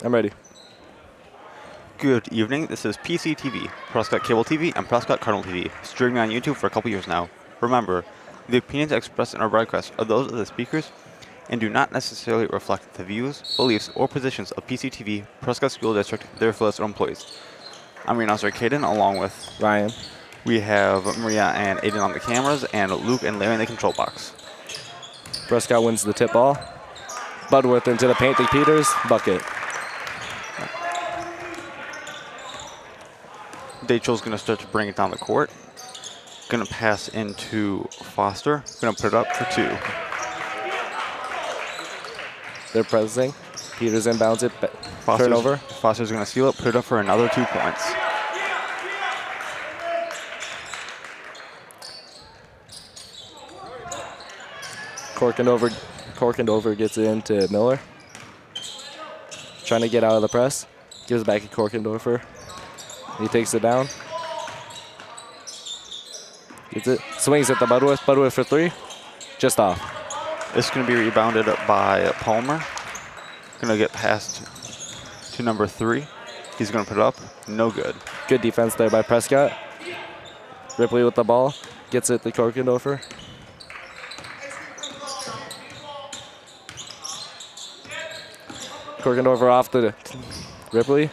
I'm ready. Good evening, this is PCTV, Prescott Cable TV, and Prescott Cardinal TV, streaming on YouTube for a couple years now. Remember, the opinions expressed in our broadcast are those of the speakers and do not necessarily reflect the views, beliefs, or positions of PCTV, Prescott School District, their affiliates, or employees. I'm your announcer, Caden, along with Ryan. we have Maria and Aiden on the cameras, and Luke and Larry in the control box. Prescott wins the tip ball. Budworth into the paint to Peters. Bucket. Dachel's going to start to bring it down the court. Going to pass into Foster. Going to put it up for two. They're pressing. Peters inbounds it. Turnover. Foster's going to steal it, put it up for another 2 points. Corkendover gets it into Miller. Trying to get out of the press. Gives it back to Corkendorfer. He takes it down. Gets it. Swings at the Budworth. Budworth for three. Just off. It's going to be rebounded by Palmer. Going to get passed to number 3. He's going to put it up. No good. Good defense there by Prescott. Ripley with the ball. Gets it to Corkendorfer. Corkendorfer off to Ripley.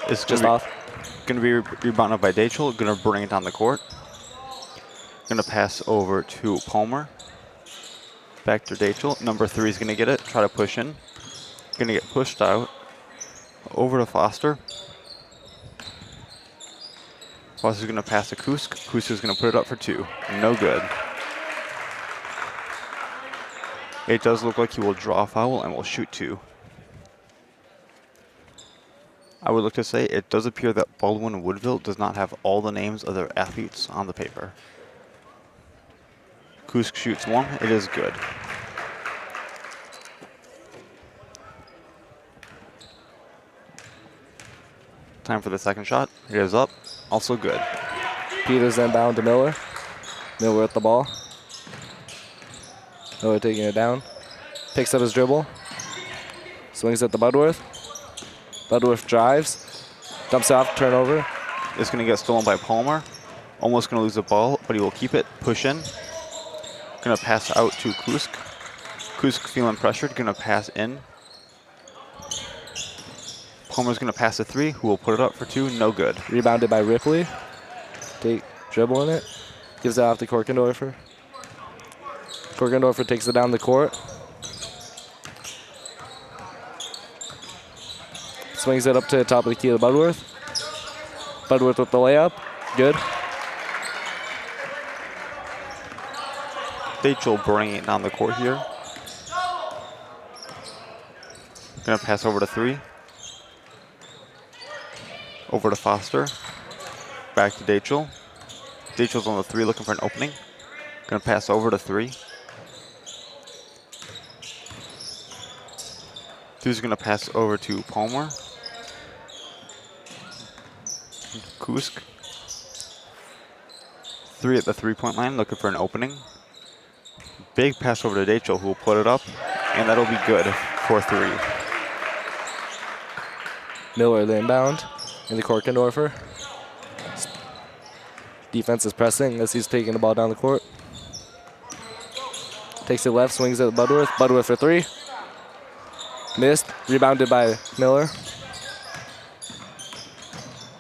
It's just off. Going to be rebounded by Dachel. Going to bring it down the court. Going to pass over to Palmer. Back to Dachel. Number 3 is going to get it. Try to push in. Going to get pushed out. Over to Foster. Foster's going to pass to Kusk. Kusk is going to put it up for 2. No good. It does look like he will draw a foul and will shoot 2. I would look to say it does appear that Baldwin-Woodville does not have all the names of their athletes on the paper. Kusk shoots 1. It is good. Time for the second shot. It is up. Also good. Peters inbound to Miller. Miller with the ball. Miller taking it down. Picks up his dribble. Swings at the Budworth. Budworth drives. Dumps it off. Turnover. It's going to get stolen by Palmer. Almost going to lose the ball, but he will keep it. Push in. Going to pass out to Kusk. Kusk feeling pressured. Going to pass in. Palmer's going to pass a 3, who will put it up for 2. No good. Rebounded by Ripley. Take dribble in it. Gives it off to Corkendorfer. Corkendorfer takes it down the court. Swings it up to the top of the key to Budworth. Budworth with the layup. Good. Dachel bringing it down the court here. Going to pass over to 3. Over to Foster. Back to Dachel. Dachel's on the 3 looking for an opening. Going to pass over to 3. 3's going to pass over to Palmer. Kusk. 3 at the 3-point line looking for an opening. Big pass over to Dachel, who will put it up, and that'll be good for 3. Miller the inbound into Corkendorfer. Defense is pressing as he's taking the ball down the court. Takes it left, swings at Budworth. Budworth for 3. Missed. Rebounded by Miller.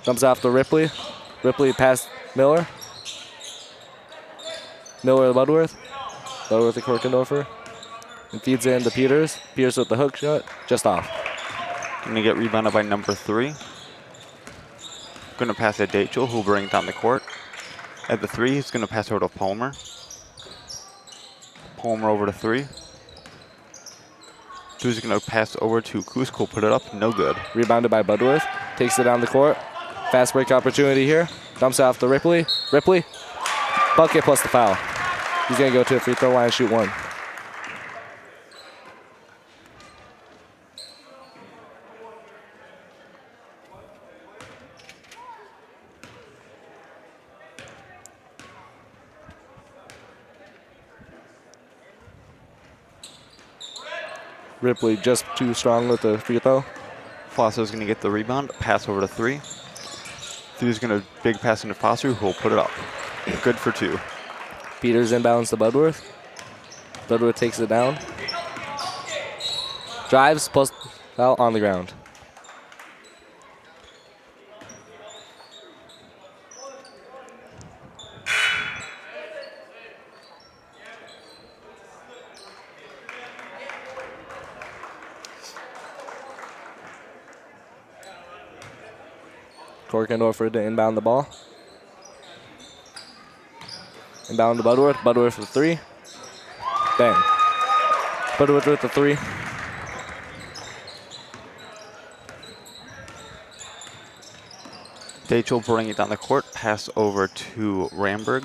Dumps off to Ripley. Ripley past Miller. Miller to Budworth. Budworth to Corkendorfer. And feeds it into Peters. Peters with the hook shot. Just off. Going to get rebounded by number 3. Going to pass to Dachel, who will bring it down the court. At the 3, he's going to pass over to Palmer. Palmer over to 3. 2's going to pass over to Kusk, who will put it up. No good. Rebounded by Budworth. Takes it down the court. Fast break opportunity here. Dumps it off to Ripley. Ripley. Bucket plus the foul. He's going to go to the free throw line and shoot 1. Ripley just too strong with the free throw. Foster's going to get the rebound, pass over to 3. 3's going to big pass into Foster, who will put it up. Good for 2. Peters inbounds to Budworth. Budworth takes it down. Drives, plus foul on the ground. Korkendorfer to inbound the ball. Inbound to Budworth. Budworth for 3. Bang. Budworth with the 3. Dachel bring it down the court. Pass over to Ramberg.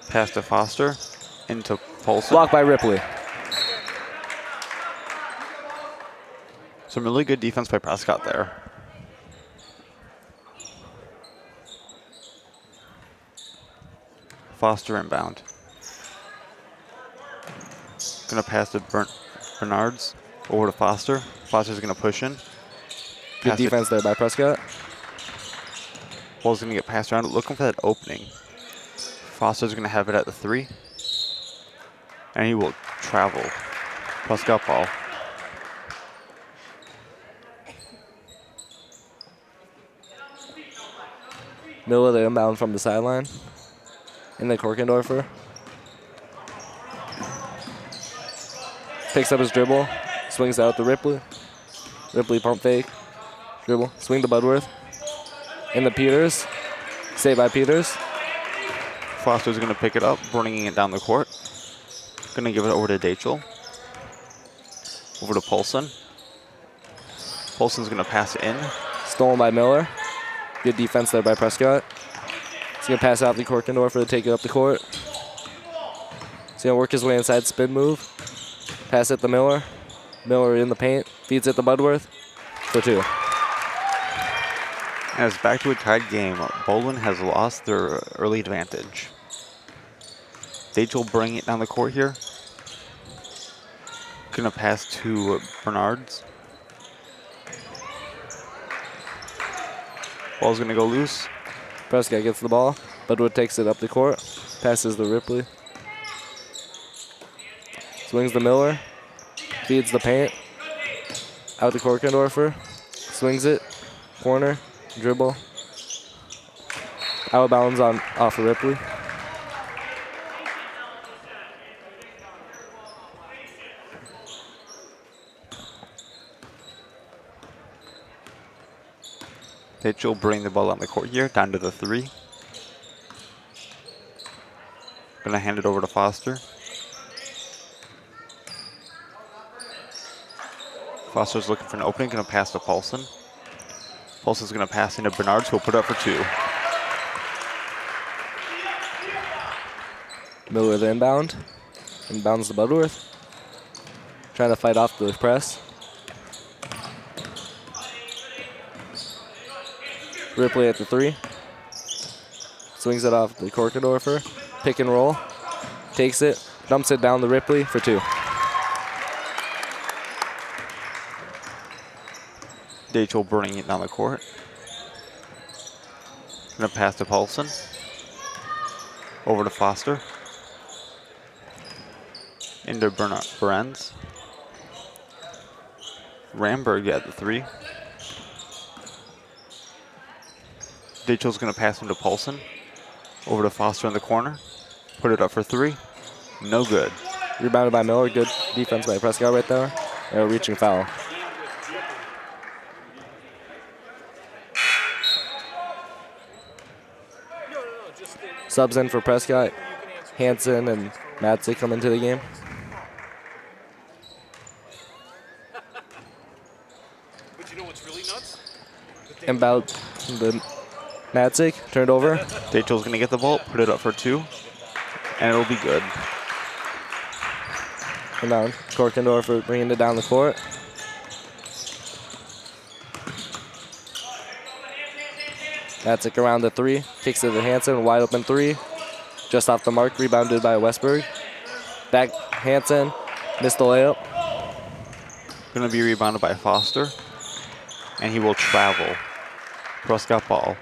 Pass to Foster. Into Polson. Blocked by Ripley. Some really good defense by Prescott there. Foster inbound. Gonna pass to Bernards over to Foster. Foster's gonna push in. Good Pass defense there by Prescott. Ball's gonna get passed around, looking for that opening. Foster's gonna have it at the 3. And he will travel. Prescott ball. Miller the inbound from the sideline. In the Korkendorfer. Picks up his dribble. Swings out to Ripley. Ripley pump fake. Dribble. Swing to Budworth. In the Peters. Saved by Peters. Foster's going to pick it up, bringing it down the court. Going to give it over to Dachel. Over to Polson. Polson's going to pass it in. Stolen by Miller. Good defense there by Prescott. He's going to pass out the Korkendorfer to take it up the court. He's going to work his way inside, spin move. Pass it to Miller. Miller in the paint. Feeds it to Budworth for 2. And it's back to a tied game. Baldwin has lost their early advantage. Dachel bring it down the court here. Gonna pass to Bernards. Ball's gonna go loose. Prescott gets the ball. Budworth takes it up the court. Passes to Ripley. Swings to Miller. Feeds the paint. Out to Korkendorfer. Swings it. Corner. Dribble. Out of bounds off of Ripley. Dachel bring the ball on the court here, down to the 3. Gonna hand it over to Foster. Foster's looking for an opening, gonna pass to Paulson. Paulson's gonna pass into Bernards, who'll put it up for 2. Miller the inbound. Inbounds to Budworth. Trying to fight off the press. Ripley at the 3. Swings it off the Korkendorfer. Pick and roll. Takes it. Dumps it down to Ripley for 2. Dachel bringing it down the court. Gonna pass to Paulson. Over to Foster. Into Berens. Ramberg at the 3. Dachel's gonna pass him to Paulson. Over to Foster in the corner. Put it up for 3. No good. Rebounded by Miller. Good defense by Prescott right there. Reaching foul. Subs in for Prescott. Hansen and Matzik come into the game. But you know what's really nuts? Inbound the Matzik. Turned over. Dachel's gonna get the ball, put it up for 2, and it'll be good. Inbound. Korkendorfer bringing it down the court. Matzik around the 3. Kicks it to Hansen. Wide open 3. Just off the mark. Rebounded by Westberg. Back Hansen. Missed the layup. Going to be rebounded by Foster. And he will travel. Prescott ball.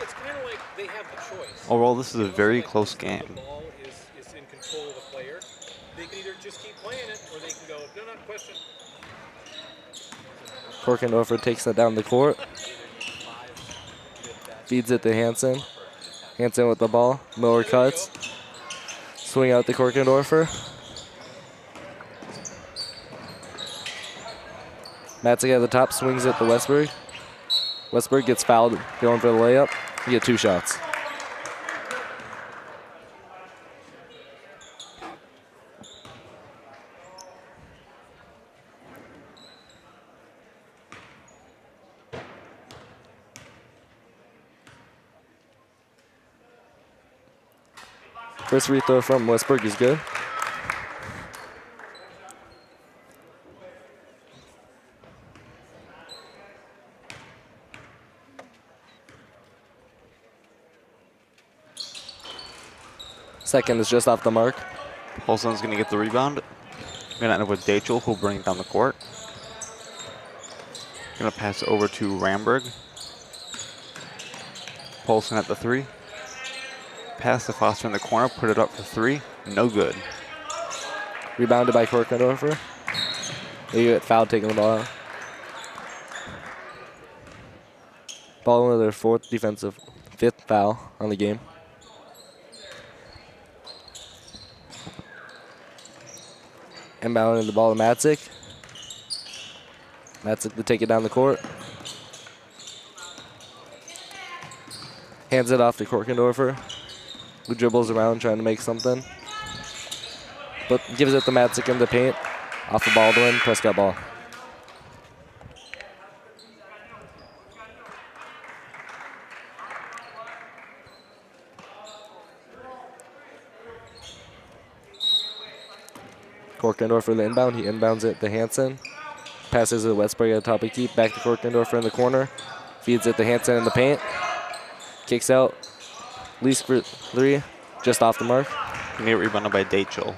It's kind of like they have the choice. Overall, this is a very close game. The ball is in control of the player. They can either just keep playing it, or they can go, no, not question. Korkendorfer takes it down the court. Feeds it to Hansen. Hansen with the ball. Miller cuts. Swing out to Korkendorfer. Matzek at the top, swings it to Westberg. Westberg gets fouled going for the layup. You get 2 shots. First free throw from Westberg is good. Second is just off the mark. Paulson's going to get the rebound. Going to end up with Dachel, who'll bring it down the court. Going to pass it over to Ramberg. Paulson at the 3. Pass to Foster in the corner, put it up for 3. No good. Rebounded by Korkendorfer. They get fouled taking the ball out. Baldwin with their 5th foul on the game. Inbounding the ball to Matzek. Matzek to take it down the court. Hands it off to Korkendorfer, who dribbles around trying to make something. But gives it to Matzek in the paint. Off of Baldwin, Prescott ball. Korkendorfer the inbound. He inbounds it to Hansen. Passes it to Westberg at the top of the key. Back to Korkendorfer in the corner. Feeds it to Hansen in the paint. Kicks out. Least for 3. Just off the mark. Going to get rebounded by Dachel.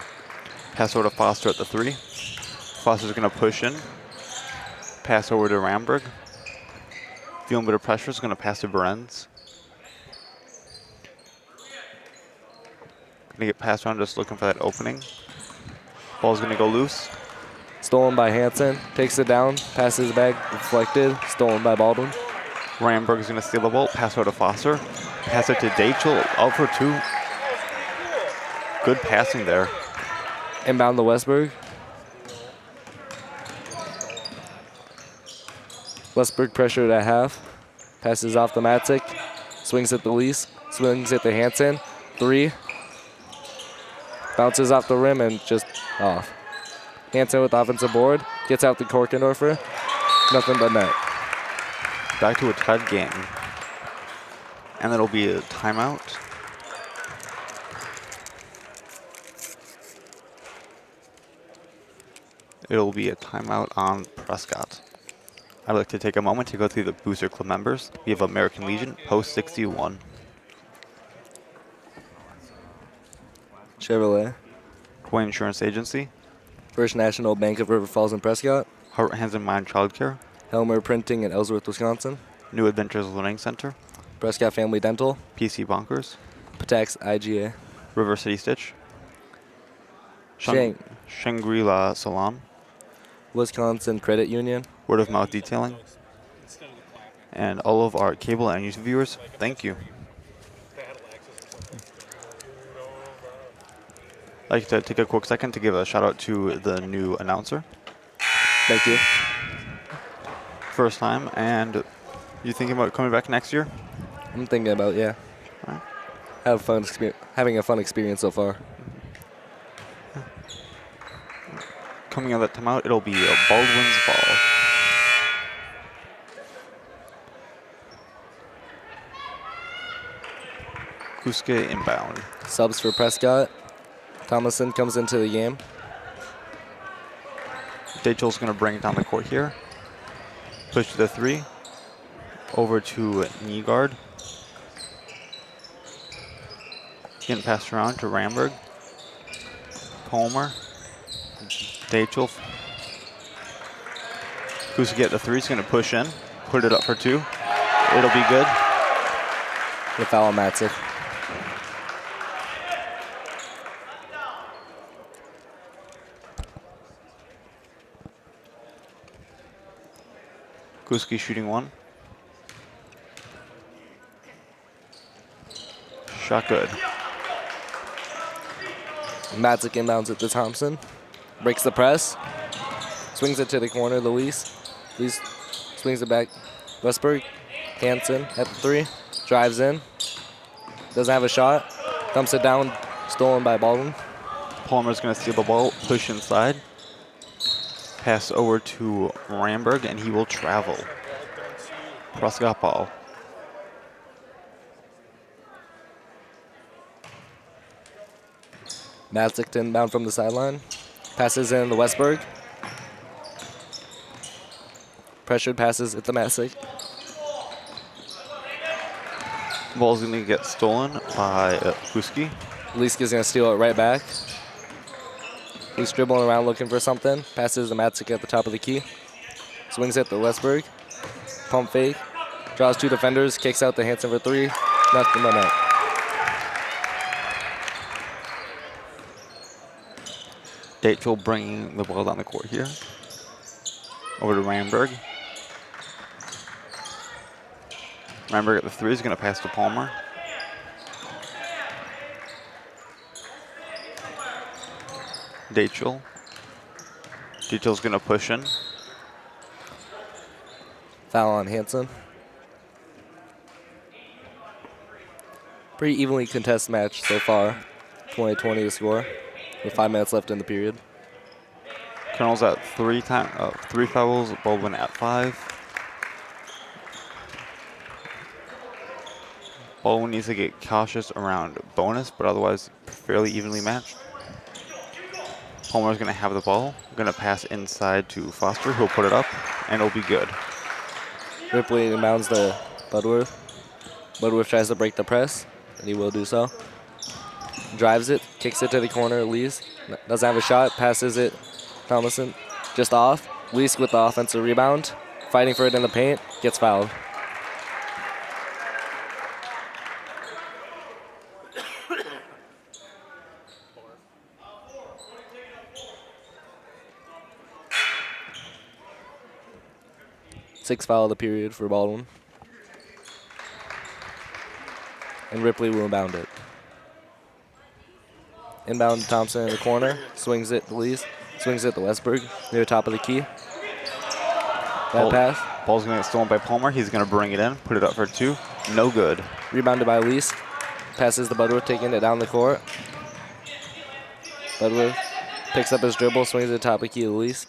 Pass over to Foster at the 3. Foster's going to push in. Pass over to Ramberg. Feeling a bit of pressure. Is going to pass to Berens. Going to get passed around, just looking for that opening. Ball's going to go loose. Stolen by Hansen. Takes it down. Passes it back. Deflected. Stolen by Baldwin. Ramberg is going to steal the ball. Pass over to Foster. Pass it to Dachel. Out for 2. Good passing there. Inbound to Westberg. Westberg pressured at half. Passes off to Matzek. Swings it to Lease. Swings it to Hansen. 3. Bounces off the rim and just off. Hansen with the offensive board. Gets out to Korkendorfer. Nothing but net. Back to a tied game. And that'll be a timeout. It'll be a timeout on Prescott. I'd like to take a moment to go through the Booster Club members. We have American Legion, Post 61. Chevrolet. Hawaii Insurance Agency. First National Bank of River Falls and Prescott. Heart, Hands, and Mind Childcare. Helmer Printing in Ellsworth, Wisconsin. New Adventures Learning Center. Prescott Family Dental. PC Bonkers. Patax IGA. River City Stitch. Shang. Shangri-La Salon. Wisconsin Credit Union. Word of Mouth Detailing. And all of our cable and YouTube viewers, thank you. I'd like to take a quick second to give a shout out to the new announcer. Thank you. First time, and you thinking about coming back next year? I'm thinking about, yeah. All right. Having a fun experience so far. Coming out of that timeout, it'll be a Baldwin's ball. Kusuke inbound. Subs for Prescott. Thomason comes into the game. Dachel's going to bring it down the court here. Push to the 3. Over to knee guard. Getting passed around to Ramberg. Palmer. Dachel. Who's to get the 3? He's going to push in. Put it up for 2. It'll be good. The foul on Matzik. Kuski shooting 1. Shot good. Matzik inbounds it to Thompson. Breaks the press. Swings it to the corner, Luis. Luis swings it back. Westberg. Hansen at the 3. Drives in. Doesn't have a shot. Dumps it down. Stolen by Baldwin. Palmer's going to steal the ball, push inside. Pass over to Ramberg, and he will travel. Prescott ball. Matzik inbound from the sideline. Passes in to Westberg. Pressured passes at the Matzik. Ball's going to get stolen by Kuski. Liska's going to steal it right back. He's dribbling around looking for something. Passes to Matzik at the top of the key. Swings it to Westberg. Pump fake. Draws 2 defenders. Kicks out to Hansen for 3. Nothing but net. Dachel bringing the ball down the court here. Over to Ramberg. Ramberg at the 3 is going to pass to Palmer. Dachel. Dachel's going to push in. Foul on Hansen. Pretty evenly contested match so far. 20-20 to score with 5 minutes left in the period. Colonel's at 3 fouls. Baldwin at 5. Baldwin needs to get cautious around bonus, but otherwise fairly evenly matched. Palmer's going to have the ball. Going to pass inside to Foster, who'll put it up, and it'll be good. Ripley inbounds to Budworth. Budworth tries to break the press, and he will do so. Drives it, kicks it to the corner, Lees. Doesn't have a shot, passes it. Thomason just off. Lees with the offensive rebound. Fighting for it in the paint, gets fouled. Sixth foul of the period for Baldwin. And Ripley will inbound it. Inbound to Thompson in the corner. Swings it to Lees. Swings it to Westberg near the top of the key. Bad pass. Ball's going to get stolen by Palmer. He's going to bring it in, put it up for 2. No good. Rebounded by Lees. Passes to Budworth, taking it down the court. Budworth picks up his dribble, swings to the top of the key to Lees.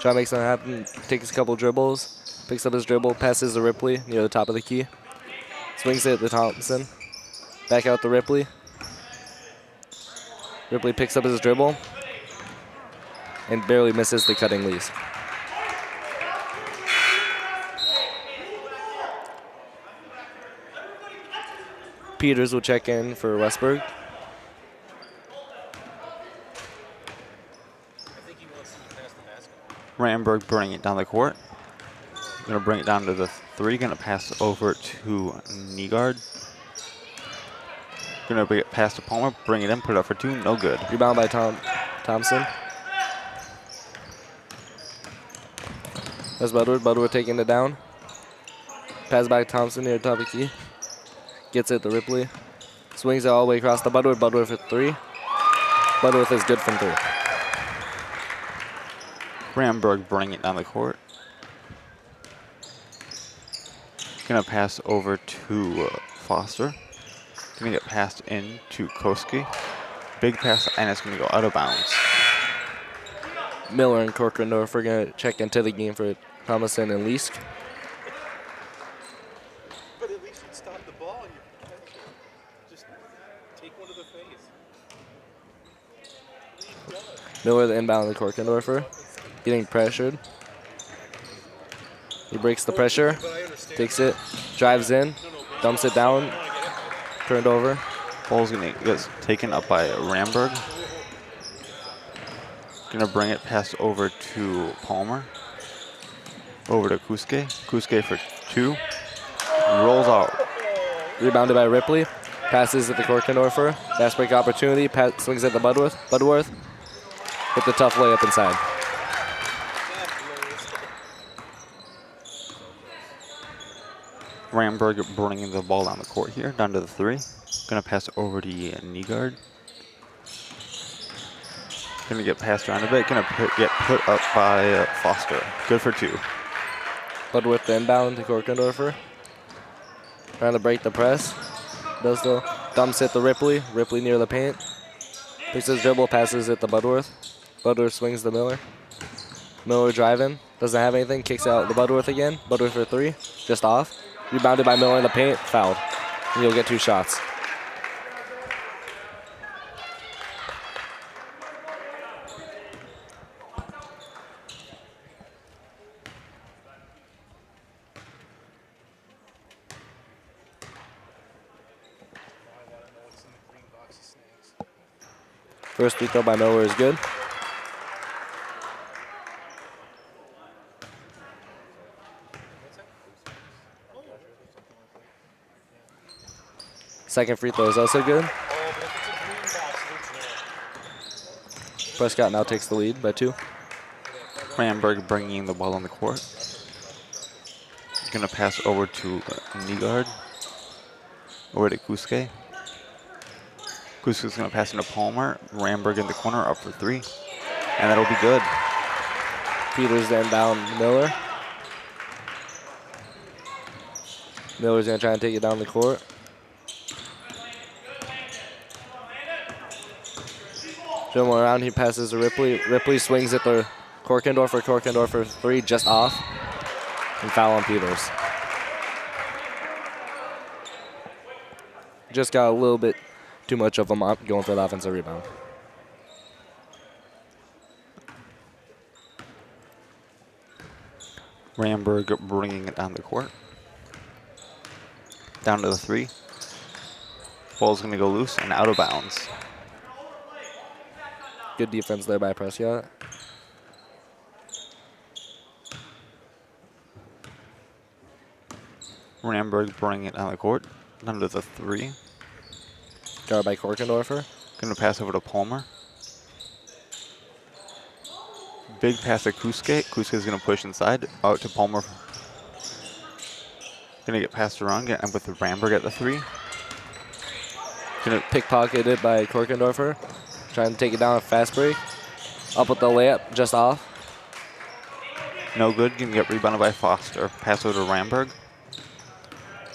Try to make something happen. Takes a couple dribbles. Picks up his dribble. Passes to Ripley near the top of the key. Swings it to Thompson. Back out to Ripley. Ripley picks up his dribble. And barely misses the cutting Lees. Peters will check in for Westberg. Ramberg bringing it down the court. Going to bring it down to the 3. Going to pass over to Nygaard. Going to bring it past to Palmer. Bring it in. Put it up for 2. No good. Rebound by Thompson. That's Budward. Budward taking it down. Pass back to Thompson near the top of the key. Gets it to Ripley. Swings it all the way across to Budward. Budward for 3. Budward is good from 3. Ramberg bringing it down the court. Going to pass over to Foster. Going to get passed in to Koski. Big pass, and it's going to go out of bounds. Miller and Korkendorf are going to check into the game for Thomason and Leesk. But at least you'd stop the ball and you just take one to the face. Miller the inbound to Korkendorfer. Getting pressured. He breaks the pressure. Takes it. Drives in. Dumps it down. Turned over. Ball's going to get taken up by Ramberg. Gonna bring it pass over to Palmer. Over to Kusuke. Kusuke for 2. Rolls out. Rebounded by Ripley. Passes at the Korkendorfer. Fast break opportunity. Swings at the Budworth. Budworth with the tough layup inside. Ramberg bringing the ball down the court here, down to the 3. Gonna pass over to Nygaard. Gonna get passed around a bit. Gonna get put up by Foster. Good for 2. Budworth the inbound to Korkendorfer. Trying to break the press. Does though. Dumps it to Ripley. Ripley near the paint. Picks his dribble, passes it to Budworth. Budworth swings to Miller. Miller driving. Doesn't have anything. Kicks out to Budworth again. Budworth for 3. Just off. Rebounded by Miller in the paint. Fouled. And he'll get 2 shots. First free throw by Miller is good. Second free throw is also good. Prescott now takes the lead by 2. Ramberg bringing the ball on the court. Gonna pass over to Nygaard. Over to Kusuke. Kusuke's gonna pass into Palmer. Ramberg in the corner, up for 3. And that'll be good. Peters then down Miller. Miller's gonna try and take it down the court. Dribbling around, he passes to Ripley. Ripley swings at the Korkendorfer. Korkendorfer 3, just off. And foul on Peters. Just got a little bit too much of him going for the offensive rebound. Ramberg bringing it down the court. Down to the 3. Ball's gonna go loose and out of bounds. Good defense there by Prescott. Ramberg bringing it down the court. Down to the 3. Guard by Korkendorfer. Gonna pass over to Palmer. Big pass to Kusuke. Kusuke's gonna push inside. Out to Palmer. Gonna get passed around. Gonna end with Ramberg at the 3. Gonna pickpocket it by Korkendorfer. Trying to take it down a fast break. Up with the layup, just off. No good. Gonna get rebounded by Foster. Pass over to Ramberg.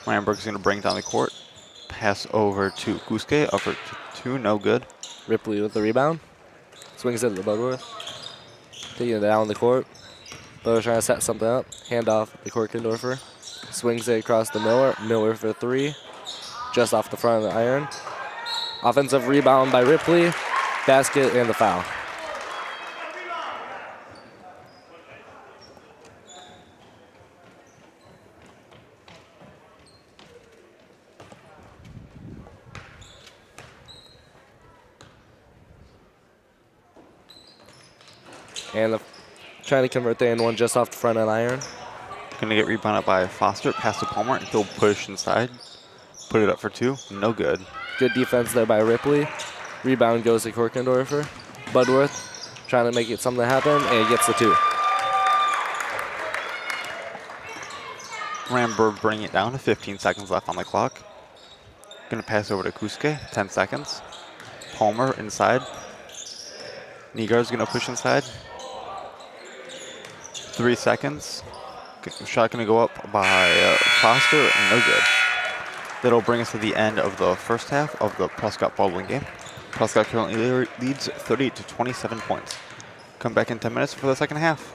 Ramberg's gonna bring it down the court. Pass over to Kusuke. Up for 2. No good. Ripley with the rebound. Swings it to Budworth. Taking it down the court. Budworth trying to set something up. Hand off the Korkendorfer. Swings it across to Miller. Miller for 3. Just off the front of the iron. Offensive rebound by Ripley. Basket and the foul. And trying to convert the end one just off the front of the iron. Gonna get rebounded by Foster. Pass to Palmer. And he'll push inside. Put it up for 2. No good. Good defense there by Ripley. Rebound goes to Korkendorfer. Budworth trying to make it something happen, and he gets the 2. Ramberg bring it down to 15 seconds left on the clock. Gonna pass over to Kusuke. 10 seconds. Palmer inside. Nygaard's gonna push inside. 3 seconds. Shot gonna go up by Foster, and no good. That'll bring us to the end of the first half of the Prescott Baldwin game. Prescott currently leads 30 to 27 points. Come back in 10 minutes for the second half.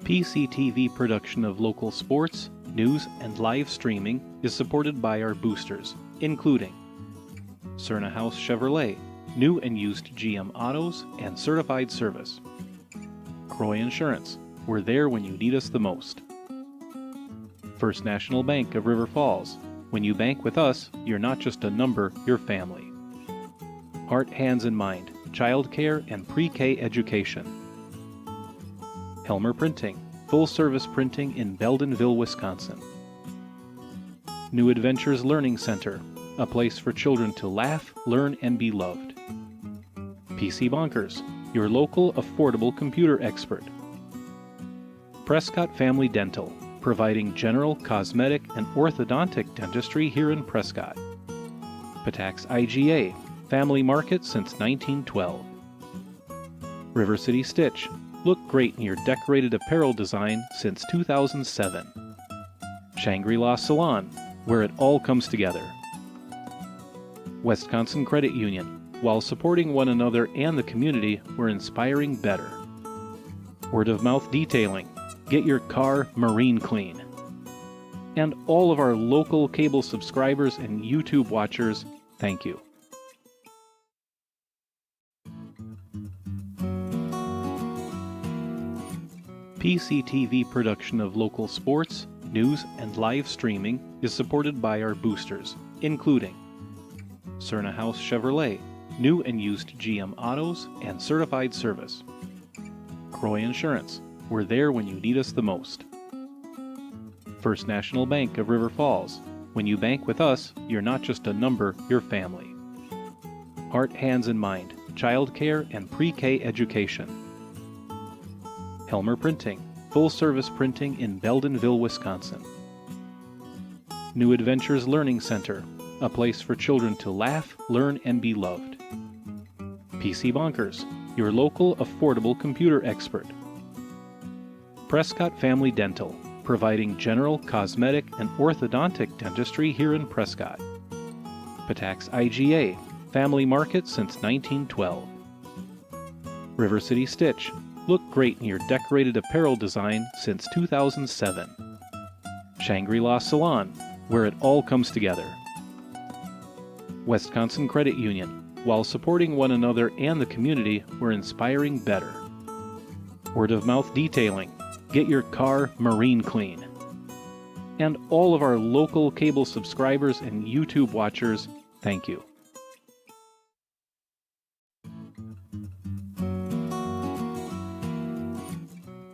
PCTV production of local sports, news, and live streaming is supported by our boosters, including Cerna House Chevrolet, new and used GM autos and certified service. Croy Insurance, we're there when you need us the most. First National Bank of River Falls. When you bank with us, you're not just a number, you're family. Heart, Hands, and Mind, childcare and pre-K education. Helmer Printing, full-service printing in Baldwin-Woodville, Wisconsin. New Adventures Learning Center, a place for children to laugh, learn, and be loved. PC Bonkers, your local affordable computer expert. Prescott Family Dental, providing general, cosmetic, and orthodontic dentistry here in Prescott. Patax IGA, family market since 1912. River City Stitch, look great in your decorated apparel design since 2007. Shangri-La Salon, where it all comes together. Wisconsin Credit Union, while supporting one another and the community, we're inspiring better. Word of Mouth Detailing, get your car marine clean. And all of our local cable subscribers and YouTube watchers, thank you. PCTV production of local sports, news, and live streaming is supported by our boosters, including Cerna House Chevrolet, new and used GM autos and certified service. Croy Insurance, we're there when you need us the most. First National Bank of River Falls, when you bank with us, you're not just a number, you're family. Heart, Hands, and Mind, childcare and pre-K education. Helmer Printing, full-service printing in Baldwin-Woodville, Wisconsin. New Adventures Learning Center, a place for children to laugh, learn, and be loved. PC Bonkers, your local affordable computer expert. Prescott Family Dental, providing general, cosmetic, and orthodontic dentistry here in Prescott. Patax IGA, family market since 1912. River City Stitch, look great in your decorated apparel design since 2007. Shangri-La Salon, where it all comes together. Wisconsin Credit Union, while supporting one another and the community, we're inspiring better. Word of Mouth Detailing, get your car marine clean. And all of our local cable subscribers and YouTube watchers, thank you.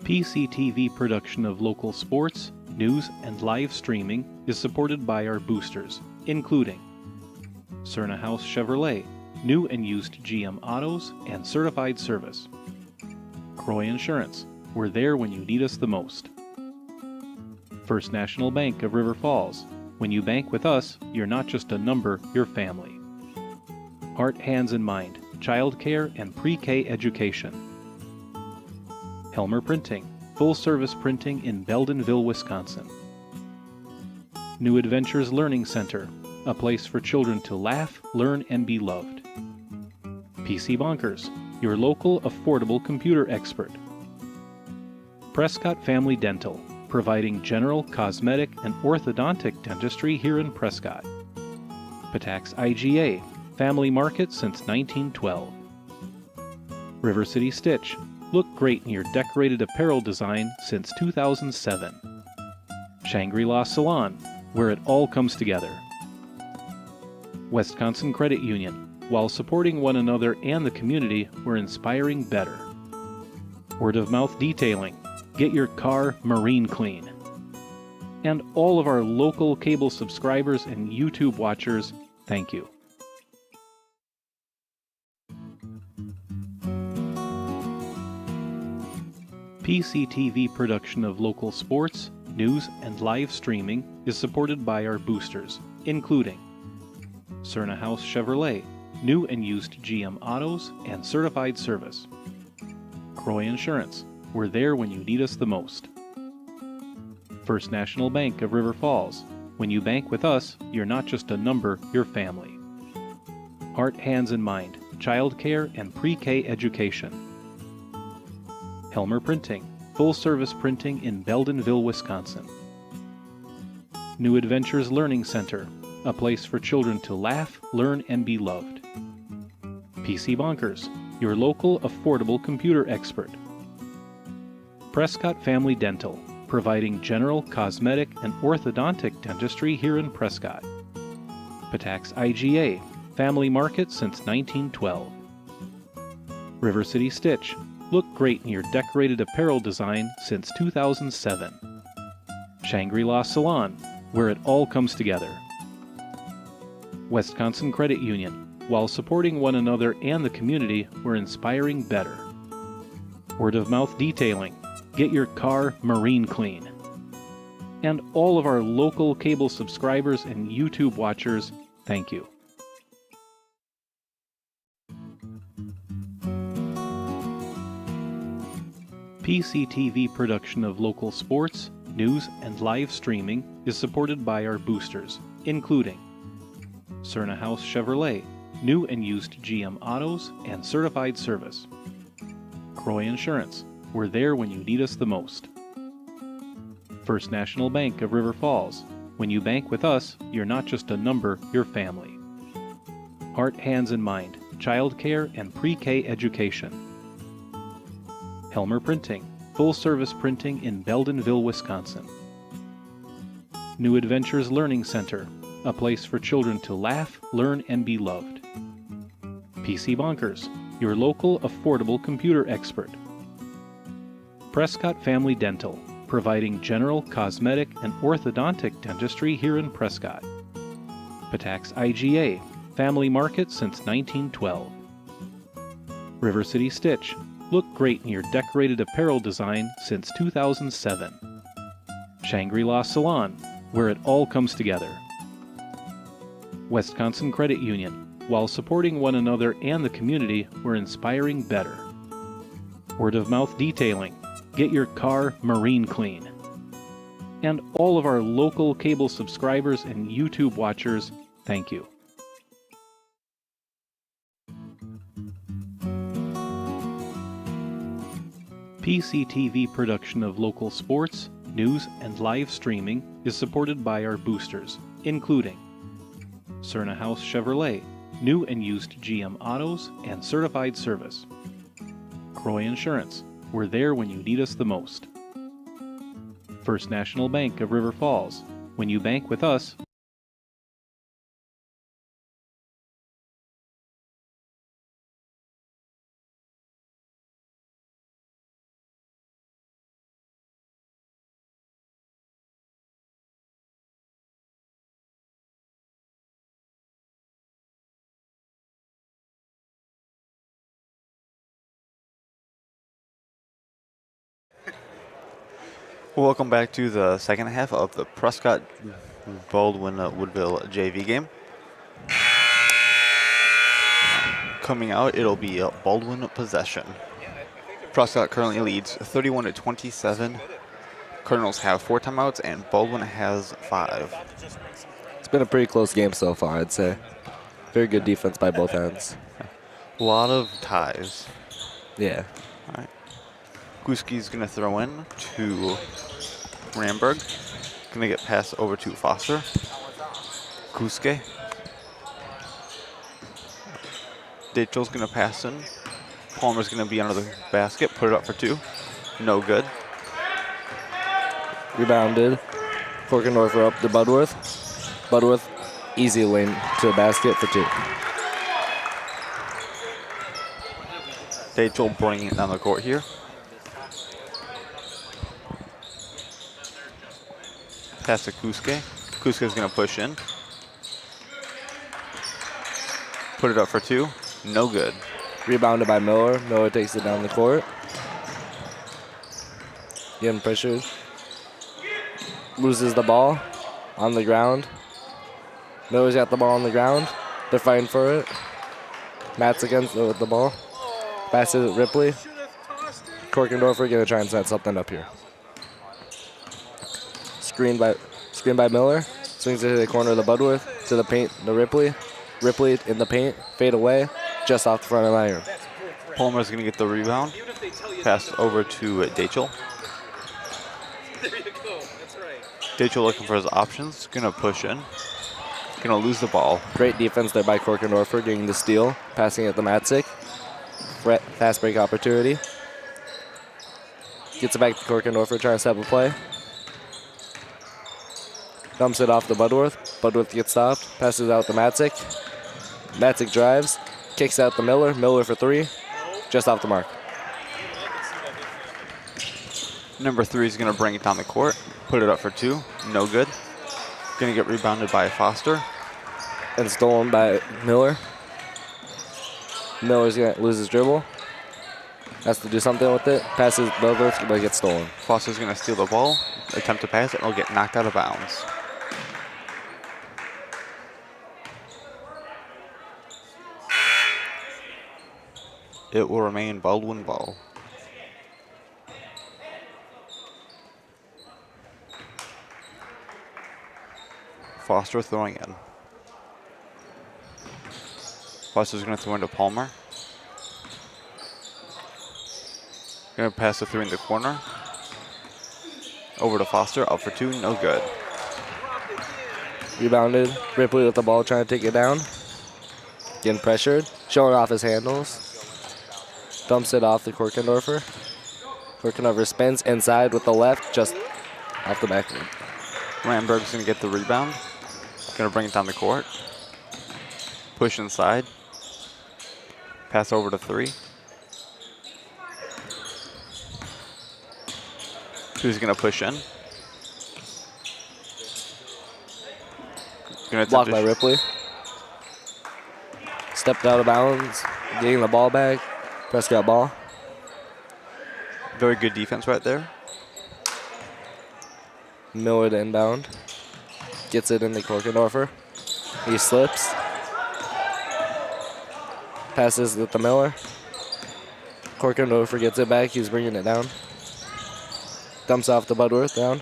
PCTV production of local sports, news, and live streaming is supported by our boosters, including Cerna House Chevrolet, new and used GM autos and certified service. Croy Insurance, we're there when you need us the most. First National Bank of River Falls, when you bank with us, you're not just a number, you're family. Heart, Hands, and Mind, childcare and pre-K education. Helmer Printing, full-service printing in Baldwin-Woodville, Wisconsin. New Adventures Learning Center, a place for children to laugh, learn, and be loved. PC Bonkers, your local affordable computer expert. Prescott Family Dental, providing general, cosmetic, and orthodontic dentistry here in Prescott. Patax IGA, family market since 1912. River City Stitch, look great in your decorated apparel design since 2007. Shangri-La Salon, where it all comes together. Wisconsin Credit Union, while supporting one another and the community, we're inspiring better. Word of Mouth Detailing, get your car marine clean. And all of our local cable subscribers and YouTube watchers, thank you. PCTV production of local sports, news, and live streaming is supported by our boosters, including Cerna House Chevrolet, new and used GM autos and certified service. Croy Insurance, we're there when you need us the most. First National Bank of River Falls, when you bank with us, you're not just a number, you're family. Heart, Hands, and Mind, childcare and pre-K education. Helmer Printing, full-service printing in Baldwin-Woodville, Wisconsin. New Adventures Learning Center, a place for children to laugh, learn, and be loved. PC Bonkers, your local affordable computer expert. Prescott Family Dental, providing general, cosmetic, and orthodontic dentistry here in Prescott. Patax IGA, family market since 1912. River City Stitch, look great in your decorated apparel design since 2007. Shangri-La Salon, where it all comes together. Wisconsin Credit Union, while supporting one another and the community, we're inspiring better. Word of mouth detailing, get your car marine clean. And all of our local cable subscribers and YouTube watchers, thank you. PCTV production of local sports, news, and live streaming is supported by our boosters, including Cerna House Chevrolet, new and used GM autos and certified service. Croy Insurance, we're there when you need us the most. First National Bank of River Falls, when you bank with us, you're not just a number, you're family. Heart, Hands, and Mind, childcare and pre-K education. Helmer Printing, full-service printing in Baldwin-Woodville, Wisconsin. New Adventures Learning Center, a place for children to laugh, learn, and be loved. PC Bonkers, your local affordable computer expert. Prescott Family Dental, providing general, cosmetic, and orthodontic dentistry here in Prescott. Patax IGA, family market since 1912. River City Stitch, look great in your decorated apparel design since 2007. Shangri-La Salon, where it all comes together. Wisconsin Credit Union, while supporting one another and the community, we're inspiring better. Word of mouth detailing, get your car marine clean. And all of our local cable subscribers and YouTube watchers, thank you. PCTV production of local sports, news, and live streaming is supported by our boosters, including Cerna House Chevrolet, new and used GM autos and certified service. Croy Insurance, we're there when you need us the most. First National Bank of River Falls, when you bank with us, Welcome back to the second half of the Prescott Baldwin-Woodville JV game. Coming out, it'll be a Baldwin possession. Prescott currently leads 31-27. Cardinals have 4 timeouts and Baldwin has 5. It's been a pretty close game so far, I'd say. Very good defense by both ends. A lot of ties. Yeah. All right. Guski's going to throw in to Ramberg. Going to get passed over to Foster. Guske. Dachel's going to pass in. Palmer's going to be under the basket. Put it up for 2. No good. Rebounded. Korkendorfer up to Budworth. Budworth, easy lane to the basket for 2. Dachel bringing it down the court here. Pass to Kuske. Kuske's going to push in. Put it up for 2. No good. Rebounded by Miller. Miller takes it down the court. Getting pressured. Loses the ball on the ground. Miller's got the ball on the ground. They're fighting for it. Matt's against it with the ball. Passes it Ripley. Korkendorfer going to try and set something up here. Screen by Miller. Swings it to the corner of the Budworth. To the paint, the Ripley. Ripley in the paint. Fade away. Just off the front of the iron. Palmer's going to get the rebound. Pass over to Dachel. There you go. That's right. Dachel looking for his options. Going to push in. Going to lose the ball. Great defense there by Korkendorfer, getting the steal. Passing it to Matzik. Fast break opportunity. Gets it back to Korkendorfer, trying to set up a play. Dumps it off to Budworth. Budworth gets stopped. Passes out to Matzik. Matzik drives. Kicks out to Miller. Miller for three. Just off the mark. Number 3 is going to bring it down the court. Put it up for 2. No good. Going to get rebounded by Foster. And stolen by Miller. Miller's going to lose his dribble. Has to do something with it. Passes Budworth, but it gets stolen. Foster's going to steal the ball. Attempt to pass it, and it'll get knocked out of bounds. It will remain Baldwin ball. Foster throwing in. Foster's going to throw into Palmer. Going to pass the 3 in the corner. Over to Foster, up for 2, no good. Rebounded. Ripley with the ball, trying to take it down. Getting pressured. Showing off his handles. Dumps it off to Korkendorfer. Korkendorfer spins inside with the left, just off the backboard. Ramberg's going to get the rebound. Going to bring it down the court. Push inside. Pass over to 3. Who's going to push in? Blocked by Ripley. Stepped out of bounds. Getting the ball back. Prescott ball. Very good defense right there. Miller to inbound. Gets it into Korkendorfer. He slips. Passes with the Miller. Korkendorfer gets it back. He's bringing it down. Dumps off to Budworth, down.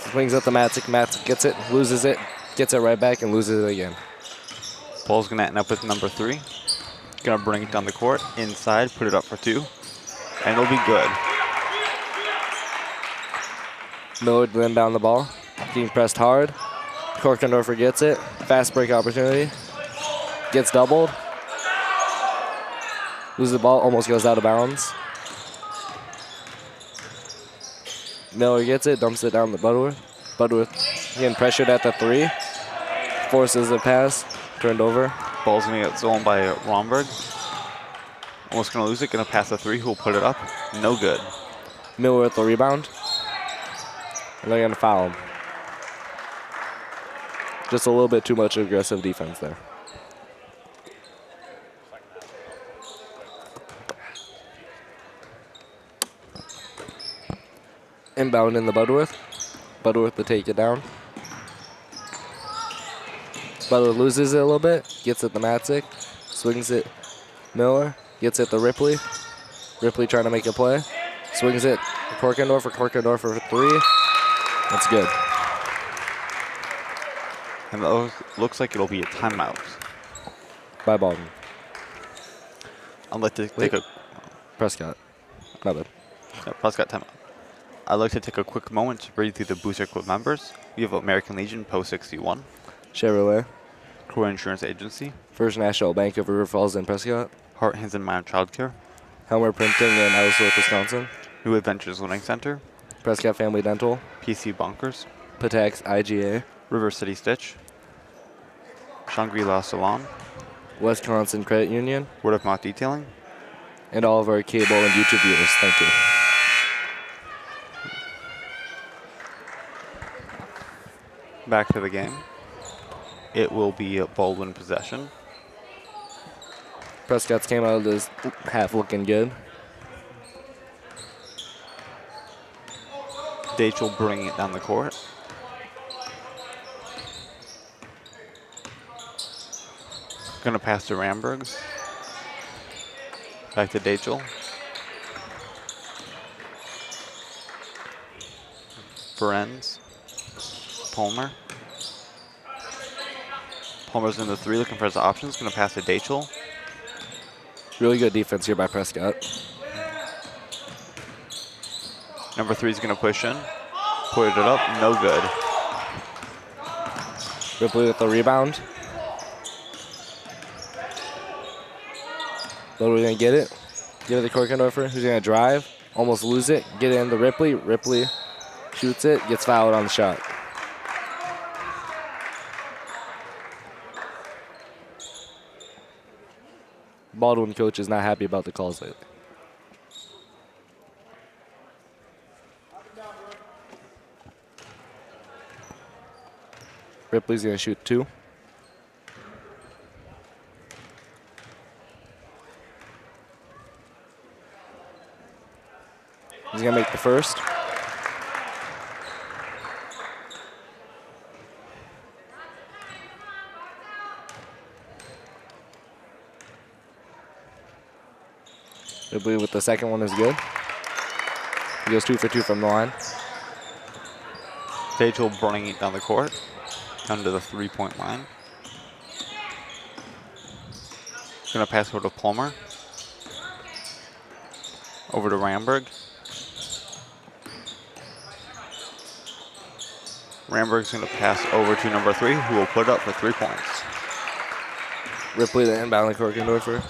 Swings up to Matzik. Matzik gets it, loses it, gets it right back, and loses it again. Ball's going to end up with number 3. Going to bring it down the court, inside, put it up for 2. And it'll be good. Miller to inbound the ball. Being pressed hard. Korkendorfer gets it. Fast break opportunity. Gets doubled. Loses the ball, almost goes out of bounds. Miller gets it, dumps it down to Budworth. Budworth getting pressured at the 3. Forces a pass, turned over. Ball's going to get stolen by Romberg. Almost going to lose it, going to pass the 3, who will put it up. No good. Miller with the rebound. And they're going to foul him. Just a little bit too much aggressive defense there. Inbound in the Budworth. Budworth to take it down. Budworth loses it a little bit. Gets it to Matzik. Swings it. Miller. Gets it to Ripley. Ripley trying to make a play. Swings it to Korkendorfer. Korkendorfer for 3. That's good. And it looks like it'll be a timeout. By Baldwin. I'd like to take a... Prescott. My bad. No, Prescott timeout. I'd like to take a quick moment to read through the Booster Club members. We have American Legion, Post 61. Chevrolet. Core Insurance Agency. First National Bank of River Falls and Prescott. Heart, Hands, and Mind Childcare. Helmer Printing in Ellsworth, Wisconsin. New Adventures Learning Center. Prescott Family Dental. PC Bunkers. Patax IGA. River City Stitch. Shangri-La Salon. Wisconsin Credit Union. Word of Mouth Detailing. And all of our cable and YouTube viewers. Thank you. Back to the game. It will be a Baldwin possession. Prescott's came out of this half looking good. Dage will bring it down the court. Gonna pass to Rambergs. Back to Dachel. Ferenz. Palmer. Palmer's in the 3, looking for his options. Gonna pass to Dachel. Really good defense here by Prescott. Number 3 is gonna push in. Put it up, no good. Ripley with the rebound. But we're gonna get it. Give it to Korkendorfer, who's gonna drive. Almost lose it. Get it into Ripley. Ripley shoots it. Gets fouled on the shot. Baldwin coach is not happy about the calls lately. Ripley's going to shoot 2. He's going to make the first. Ripley with the second one is good. He goes 2 for 2 from the line. Dachel burning it down the court, down to the 3-point line. Gonna pass over to Palmer. Over to Ramberg. Ramberg's gonna pass over to number 3, who will put it up for 3 points. Ripley the inbound to Korkendorfer.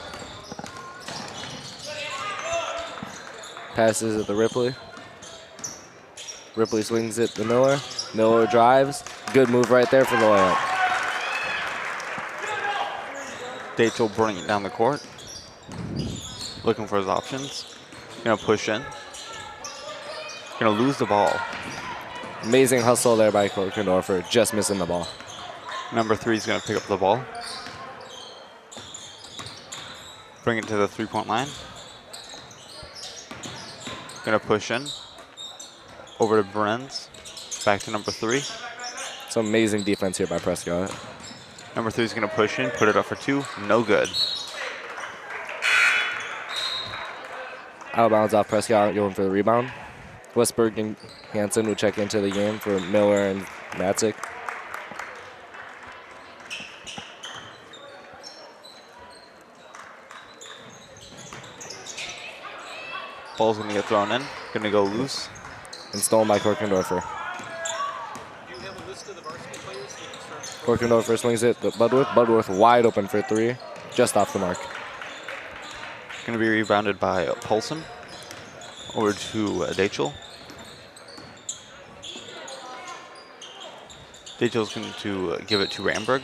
Passes it to Ripley. Ripley swings it to Miller. Miller drives. Good move right there for the layup. Dachel burning it down the court. Looking for his options. Gonna push in. Gonna lose the ball. Amazing hustle there by Korkendorfer, just missing the ball. Number 3 is gonna pick up the ball. Bring it to the 3-point line. Gonna push in. Over to Brenz. Back to number 3. Some amazing defense here by Prescott. Number 3 is gonna push in, put it up for 2. No good. Out of bounds off Prescott, going for the rebound. Westberg and Hansen will check into the game for Miller and Matzik. Ball's gonna get thrown in. Gonna go loose. And stolen by Korkendorfer. Do you have a list of the varsity players that you start? Korkendorfer swings it to Budworth. Budworth wide open for 3, just off the mark. Gonna be rebounded by Paulson. Over to Dachel. Dachel's going to give it to Ramberg.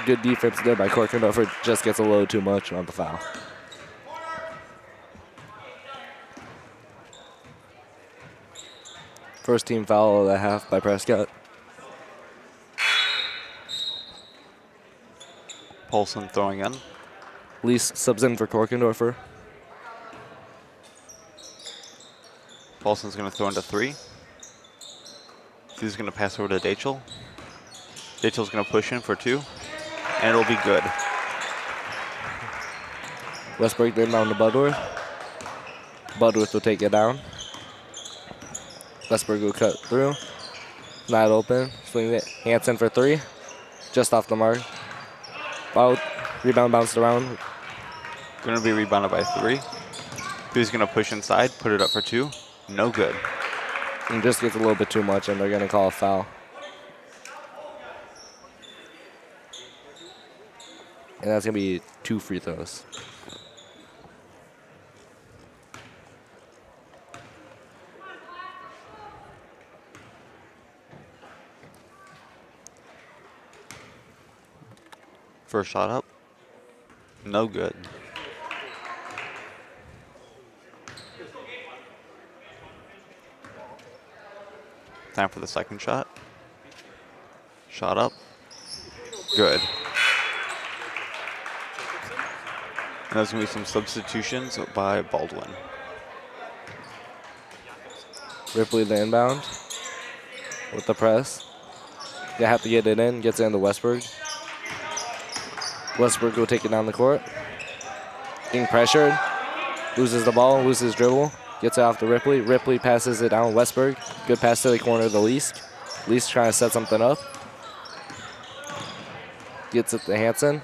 Good defense there by Korkendorfer, just gets a little too much on the foul. First team foul of the half by Prescott. Paulson throwing in. Lease subs in for Korkendorfer. Paulson's going to throw into 3. He's going to pass over to Dachel. Dachel's going to push in for 2. And it'll be good. Westbrook then down to Budworth. Budworth will take it down. Westbrook will cut through. Not open. Swing it. Hansen for 3. Just off the mark. Fouled. Rebound bounced around. Going to be rebounded by 3. 3's going to push inside, put it up for 2. No good. And just gets a little bit too much, and they're going to call a foul. And that's going to be 2 free throws. First shot up. No good. Time for the second shot. Shot up. Good. And there's going to be some substitutions by Baldwin. Ripley the inbound with the press. They have to get it in. Gets it into Westberg. Westberg will take it down the court. Being pressured. Loses the ball. Loses dribble. Gets it off to Ripley. Ripley passes it down Westberg. Good pass to the corner of the Least. Least trying to set something up. Gets it to Hansen.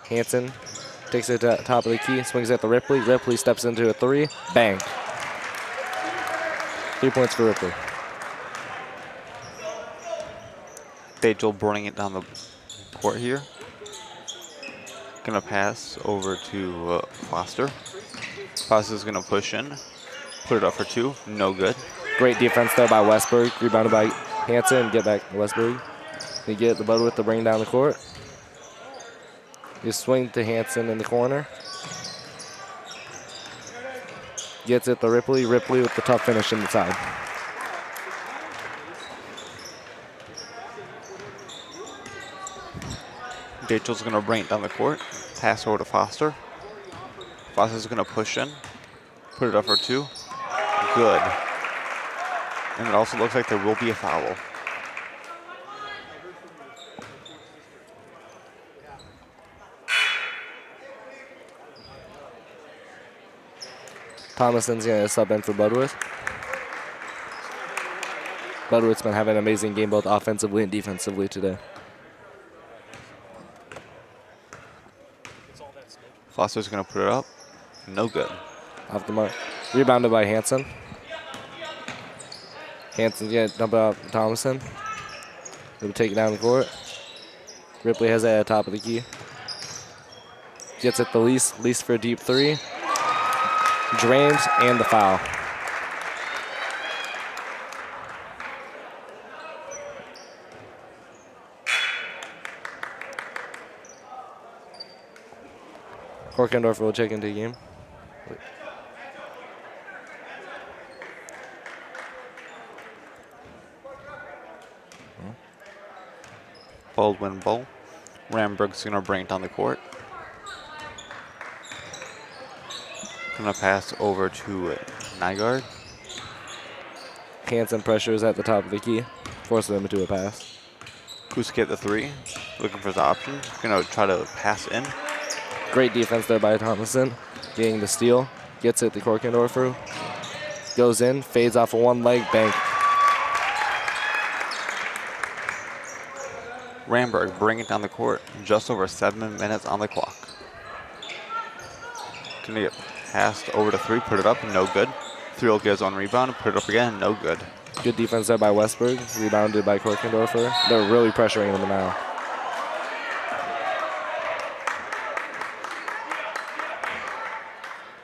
Hansen takes it to the top of the key. Swings it to Ripley. Ripley steps into a 3. Bang. 3 points for Ripley. Dachel burning it down the court here. Gonna pass over to Foster. Foster's gonna push in. Put it up for 2. No good. Great defense there by Westberg. Rebounded by Hanson. Get back to Westberg. They get the Baldwin to bring down the court. You swing to Hanson in the corner. Gets it to Ripley. Ripley with the tough finish inside. Dachel's going to bring it down the court. Pass over to Foster. Foster's going to push in. Put it up for 2. Good. And it also looks like there will be a foul. Thomason's going to sub in for Budworth. Budworth's been having an amazing game both offensively and defensively today. Foster's going to put it up. No good. Off the mark. Rebounded by Hanson. Hanson's going to dump it out to Thomason. He'll take it down the court. Ripley has it at the top of the key. Gets it to Lease. Lease for a deep 3. Drains and the foul. Korkendorfer will check into the game. Baldwin-Woodville. Ramberg's going to bring it down the court. Going to pass over to Nygaard. Hanson pressures at the top of the key. Forces them into a pass. Kuski at the 3. Looking for the option. Going to try to pass in. Great defense there by Thomason. Getting the steal. Gets it to Korkendorfer. Goes in. Fades off of one leg. Bank. Ramberg bring it down the court. Just over 7 minutes on the clock. Going to get passed over to 3. Put it up. No good. 3 will get his own rebound. Put it up again. No good. Good defense there by Westberg. Rebounded by Korkendorfer. They're really pressuring him now.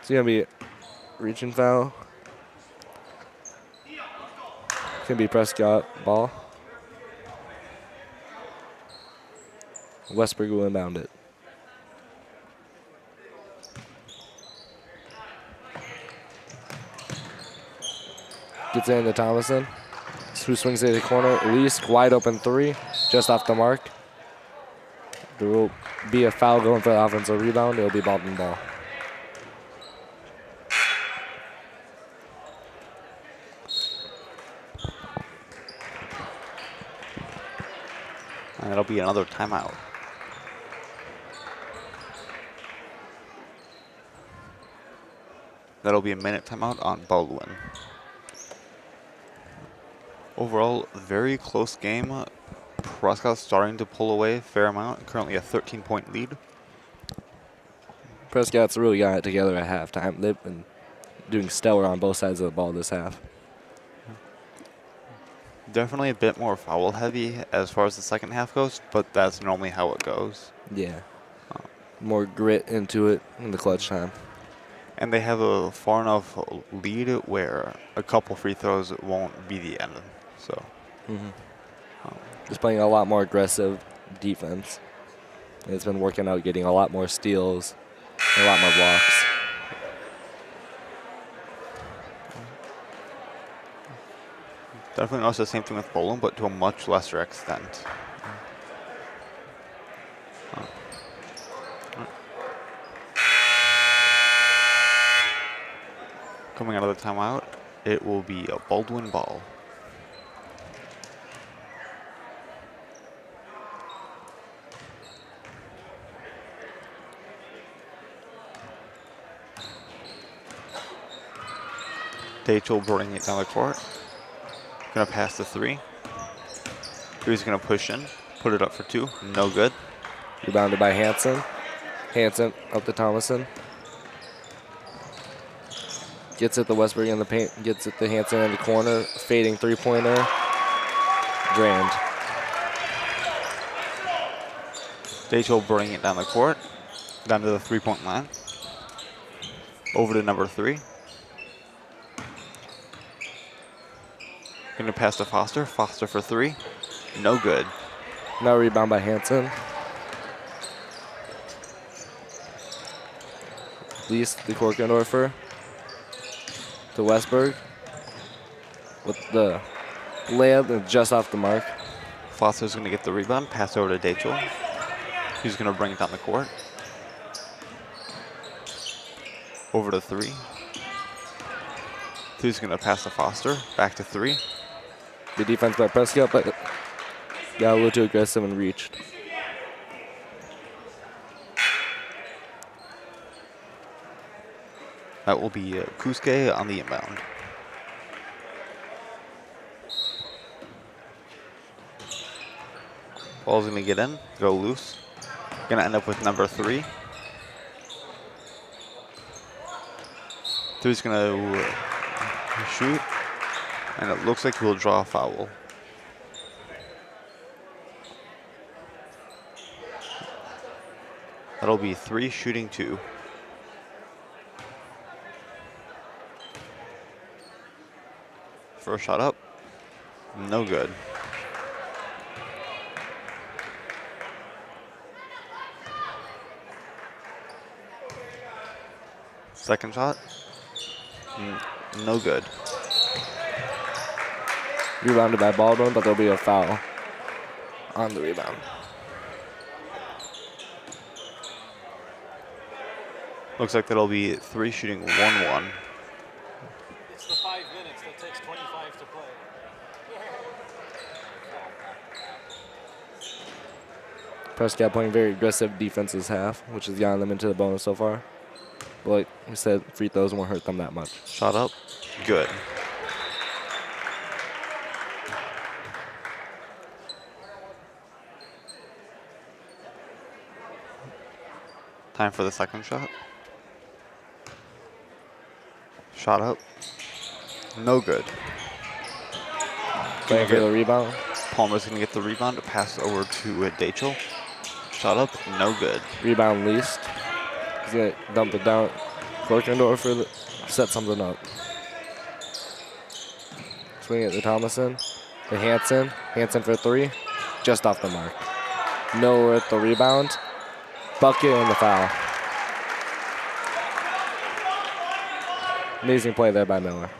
It's going to be reaching foul. It's going to be Prescott ball. Westberg will inbound it. Gets it into Thomason. Who swings it to the corner. Least wide open 3. Just off the mark. There will be a foul going for the offensive rebound. It will be Baldwin ball. And that'll be another timeout. That'll be a minute timeout on Baldwin. Overall, very close game. Prescott starting to pull away a fair amount. Currently a 13-point lead. Prescott's really got it together at halftime. They've been doing stellar on both sides of the ball this half. Definitely a bit more foul heavy as far as the second half goes, but that's normally how it goes. Yeah. More grit into it in the clutch time. And they have a far enough lead where a couple free throws won't be the end. So, Just playing a lot more aggressive defense. It's been working out, getting a lot more steals, and a lot more blocks. definitely also the same thing with bowling, but to a much lesser extent. Coming out of the timeout, it will be a Baldwin ball. Dachel bringing it down the court. Gonna pass the 3. He's gonna push in, put it up for 2. No good. Rebounded by Hanson. Hanson up to Thomason. Gets it to Westberg in the paint. Gets it to Hanson in the corner. Fading three-pointer. Drained. Dachel bringing it down the court. Down to the 3-point line. Over to number 3. Gonna pass to Foster. Foster for three. No good. Now rebound by Hansen. Least the Korkendorfer to Westberg with the layup and just off the mark. Foster's gonna get the rebound. Pass over to Dachel. He's gonna bring it down the court. Over to three. Three's gonna pass to Foster. Back to three. The defense by Prescott, but got a little too aggressive and reached. That will be Kusuke on the inbound. Ball's gonna get in, go loose. Gonna end up with number three. Three's gonna shoot, and it looks like he'll draw a foul. That'll be three shooting two. First shot up, no good. Second shot, no good. Rebounded by Baldwin, but there'll be a foul on the rebound. Looks like that'll be three shooting 1-1. It's the 5 minutes that takes 25 to play. Prescott playing very aggressive defense this half, which has gotten them into the bonus so far. But like we said, free throws won't hurt them that much. Shot up, good. Time for the second shot. Shot up, no good. Playing for the rebound. Palmer's gonna get the rebound, pass over to Dachel. Shot up, no good. Rebound least. He's gonna dump it down. Korkendorfer set something up. Swing it to Thomason. To Hansen. Hansen for three. Just off the mark. Miller at the rebound. Bucket and the foul. Amazing play there by Miller.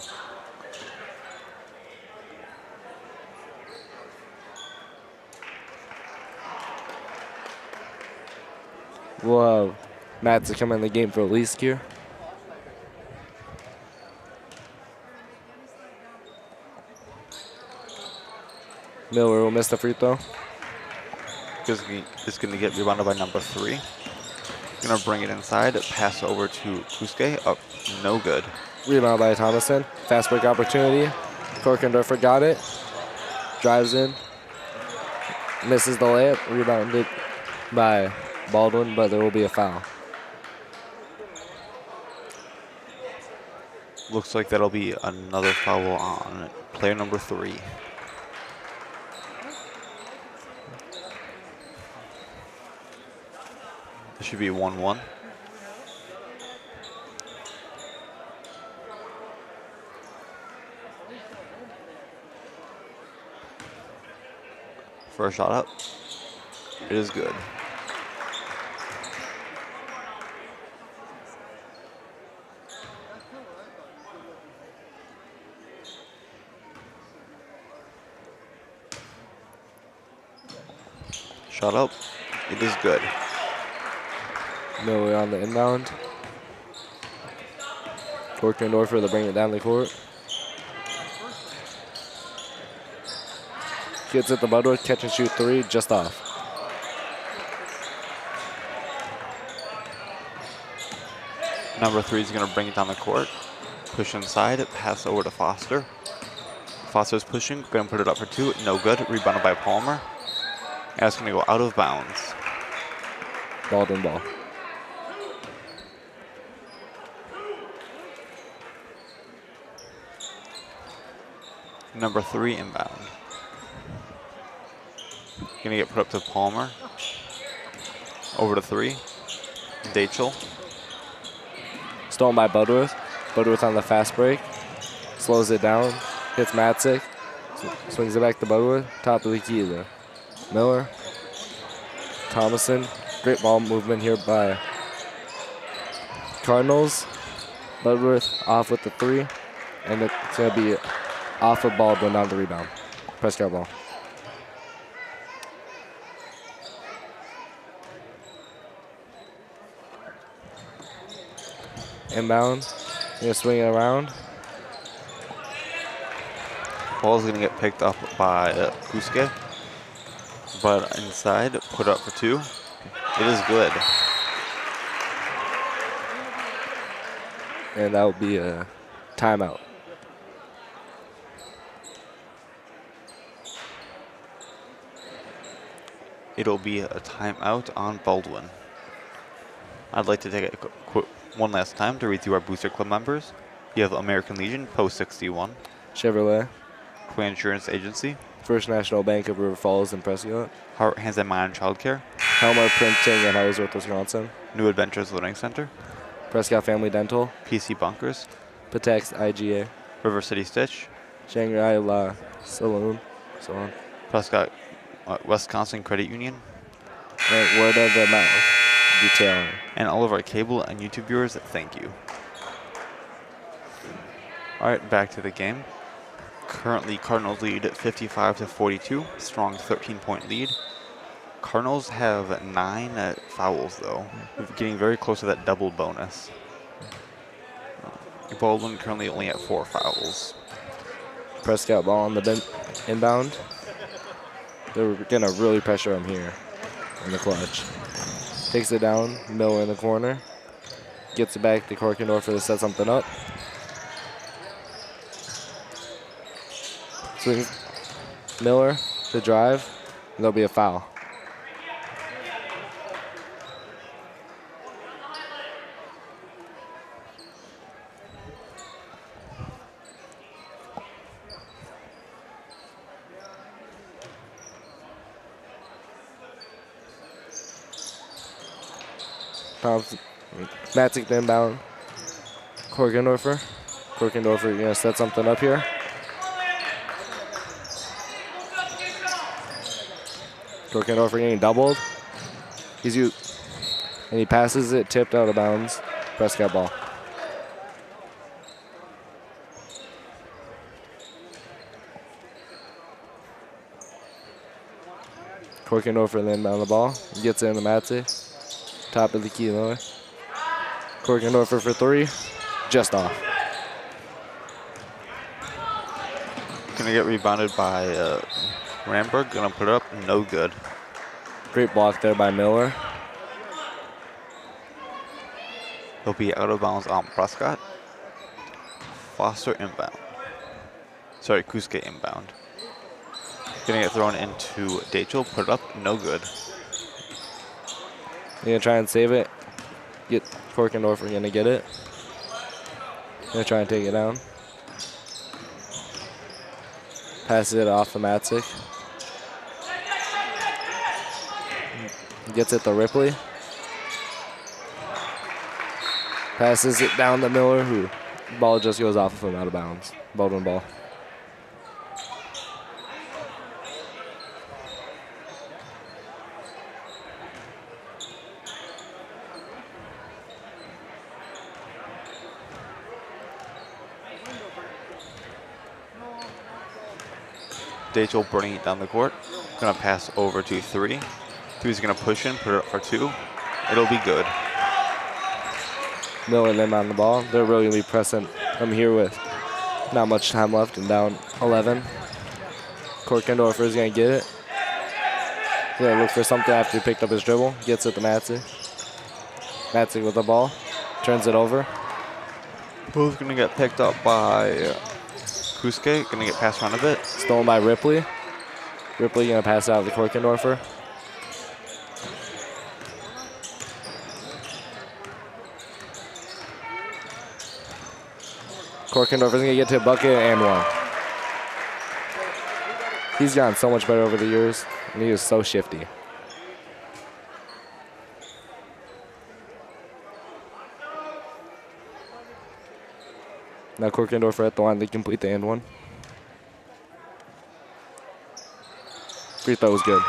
We'll have Matt to come in the game for Leask here. Miller will miss the free throw. Is gonna get rebounded by number three. Gonna bring it inside, pass over to Kusuke, up, no good. Rebound by Thomason. Fast break opportunity. Korkendorfer got it. Drives in. Misses the layup. Rebounded by Baldwin, but there will be a foul. Looks like that'll be another foul on player number three. It should be 1-1. First shot up. It is good. Shot up. It is good. Miller on the inbound. Korkendorfer to bring it down the court. Gets it to Butler, catch and shoot three, just off. Number three is going to bring it down the court. Push inside, pass over to Foster. Foster's pushing, going to put it up for two, no good. Rebounded by Palmer. And it's going to go out of bounds. Baldwin ball. Number three inbound. Gonna get put up to Palmer. Over to three. Dachel. Stolen by Budworth. Budworth on the fast break. Slows it down. Hits Matzik. Swings it back to Butterworth. Top of the key there. Miller. Thomason. Great ball movement here by Cardinals. Butterworth off with the 3. And it's going to be off of Baldwin on the rebound. Prescott ball. Inbound. Going to swing it around. Ball is going to get picked up by Kuske. But inside, put up for 2. It is good. And that will be a timeout. It'll be a timeout on Baldwin. I'd like to take a one last time to read through our Booster Club members. You have American Legion, Post 61. Chevrolet. Quay Insurance Agency. First National Bank of River Falls and Prescott. Heart, Hands and Mind Childcare. Helmer Printing in Hellsworth, Wisconsin. New Adventures Learning Center. Prescott Family Dental. PC Bunkers. Patex IGA. River City Stitch. Shangri-La Saloon. So on. Prescott Wisconsin Credit Union. And word of the mouth. Detailing. And all of our cable and YouTube viewers, thank you. All right, back to the game. Currently, Cardinals lead 55-42. Strong 13-point lead. Cardinals have 9 fouls, though. Getting very close to that double bonus. Baldwin currently only at 4 fouls. Prescott ball on the inbound. They're going to really pressure him here in the clutch. Takes it down. Miller in the corner. Gets it back to Korkendorfer to set something up. Swings Miller to drive. There'll be a foul. Matzik to inbound. Korkendorfer. Korkendorfer gonna set something up here. Korkendorfer getting doubled. And he passes it, tipped out of bounds. Prescott ball. Korkendorfer then on the ball. Gets it in the Matzik. Top of the key, Miller. Korkendorfer for 3. Just off. Gonna get rebounded by Ramberg. Gonna put it up. No good. Great block there by Miller. He'll be out of bounds on Prescott. Foster inbound. Sorry, Kuske inbound. Gonna get thrown into Dachel. Put it up. No good. Gonna try and save it. Get Korkendorfer gonna get it. Gonna try and take it down. Passes it off the Matzik. Gets it to Ripley. Passes it down to Miller, who ball just goes off of him out of bounds. Baldwin ball. Dachel burning it down the court. Gonna pass over to 3. 3's gonna push in, put it up for 2. It'll be good. Miller and them on the ball. They're really gonna be pressing them here with not much time left and down 11. Korkendorfer is gonna get it. He's gonna look for something after he picked up his dribble. Gets it to Matzik. Matzik with the ball. Turns it over. Both gonna get picked up by Kuske. Gonna get passed around a bit. Stolen by Ripley. Ripley gonna pass out to Korkendorfer. Korkendorfer's gonna get to a bucket and 1. He's gotten so much better over the years, and he is so shifty. Now Korkendorfer at the line to complete the and 1. Free throw was good.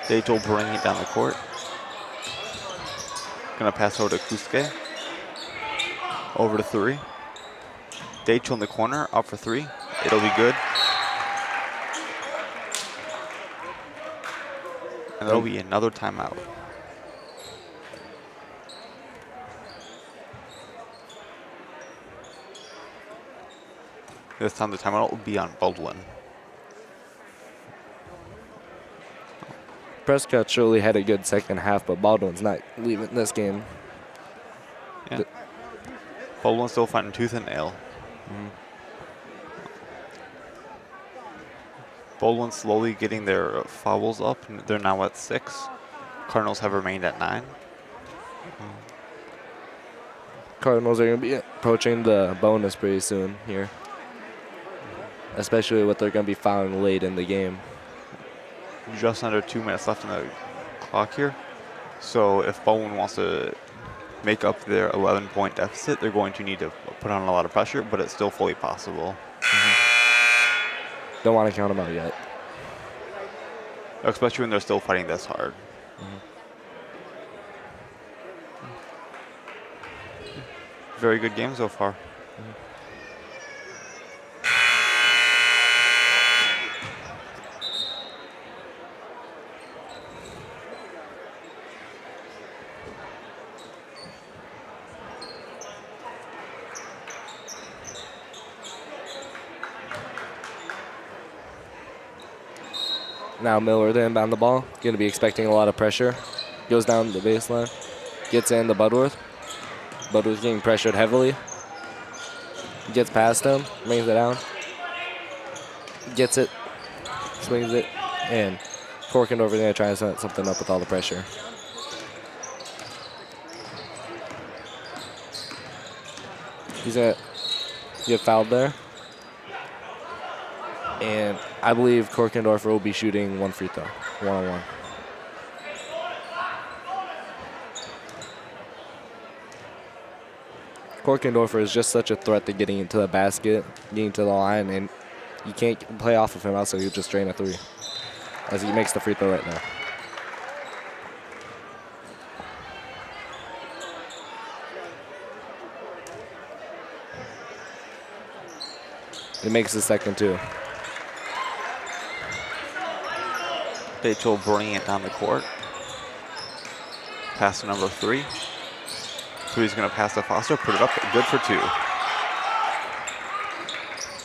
Dage will bring it down the court. Gonna pass over to Kusuke. Over to 3. Dage in the corner, up for 3. It'll be good. And there'll be another timeout. This time the timeout will be on Baldwin. Prescott surely had a good second half, but Baldwin's not leaving this game. Yeah. Baldwin's still fighting tooth and nail. Baldwin's slowly getting their fouls up. They're now at 6. Cardinals have remained at 9. Cardinals are going to be approaching the bonus pretty soon here, especially what they're going to be fouling late in the game. Just under 2 minutes left in the clock here. So if Baldwin wants to make up their 11-point deficit, they're going to need to put on a lot of pressure, but it's still fully possible. Don't want to count them out yet. Especially when they're still fighting this hard. Very good game so far. Now Miller to inbound the ball. Going to be expecting a lot of pressure. Goes down the baseline. Gets in to Budworth. Budworth getting pressured heavily. Gets past him. Brings it down. Gets it. Swings it. And Korkendorfer going to try to set something up with all the pressure. He's going to get fouled there. And I believe Korkendorfer will be shooting 1 free throw, 1-on-1. Korkendorfer is just such a threat to getting into the basket, getting to the line, and you can't play off of him else, so he'll just drain a 3 as he makes the free throw right now. He makes the second too. Dage will bring it down the court. Pass to number 3. 3's going to pass to Foster, put it up, good for 2.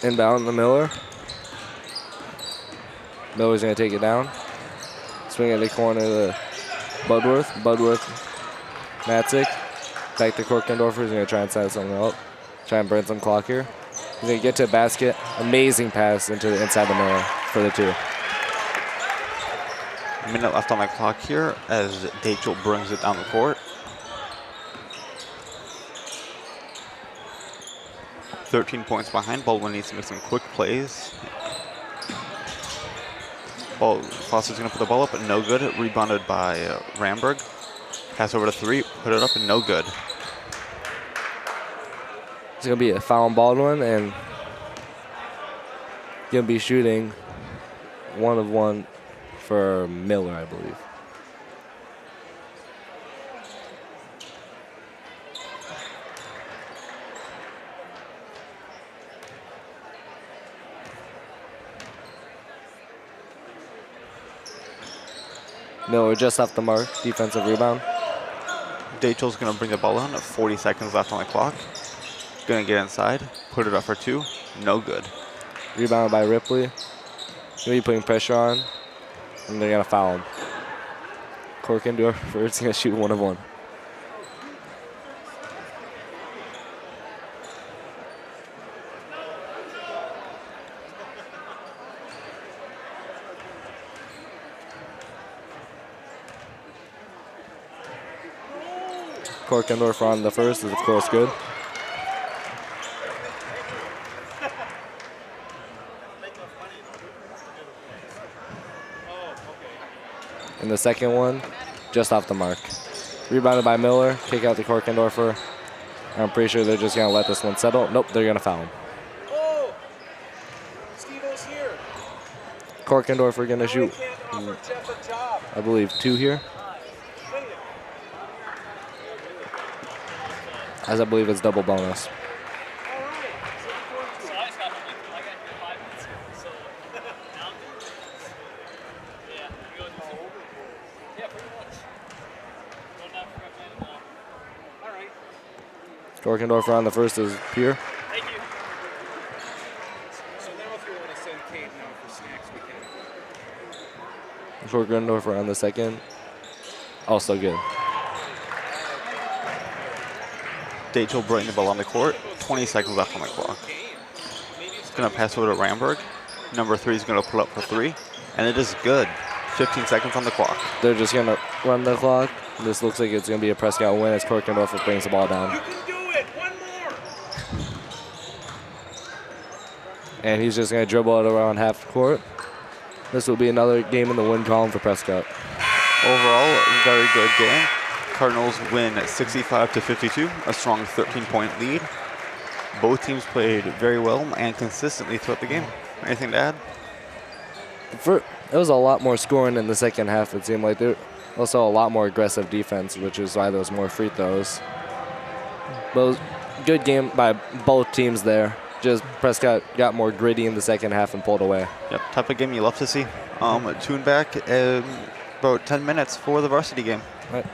Inbound to Miller. Miller's going to take it down. Swing at the corner to Budworth. Budworth, Matzik. Back to Korkendorfer. He's going to try and set something up. Try and burn some clock here. He's going to get to the basket. Amazing pass into the inside the Miller for the 2. A minute left on the clock here as Dachel brings it down the court. 13 points behind. Baldwin needs to make some quick plays. Foster's going to put the ball up, but no good. Rebounded by Ramberg. Pass over to 3, put it up, and no good. It's going to be a foul on Baldwin, and going to be shooting 1 of 1 for Miller, I believe. Miller just off the mark, defensive rebound. Dachel's going to bring the ball down at 40 seconds left on the clock. Going to get inside, put it up for 2, no good. Rebounded by Ripley. Going to be putting pressure on, and they're going to foul him. Korkendorfer is going to shoot 1 of 1. Korkendorfer on the first is, of course, good. And the second one, just off the mark. Rebounded by Miller, kick out to Korkendorfer. I'm pretty sure they're just going to let this one settle. Nope, they're going to foul him. Korkendorf are going to shoot, I believe, 2 here. As I believe it's double bonus. Korkendorf on the first is Pierre. Thank you. So now if you want to send Kate now for snacks, we can. Korkendorf on the second. Also good. Date will bring the ball on the court. 20 seconds left on the clock. It's going to pass over to Ramberg. Number 3 is going to pull up for 3. And it is good. 15 seconds on the clock. They're just going to run the clock. This looks like it's going to be a Prescott win as Korkendorf brings the ball down. You can do it. One more. And he's just going to dribble it around half court. This will be another game in the win column for Prescott. Overall, very good game. Cardinals win 65-52, a strong 13-point lead. Both teams played very well and consistently throughout the game. Anything to add? It was a lot more scoring in the second half, it seemed like. There also a lot more aggressive defense, which is why there was more free throws. But it was a good game by both teams there. Just Prescott got more gritty in the second half and pulled away. Yep, type of game you love to see. Tune back in about 10 minutes for the varsity game. Right.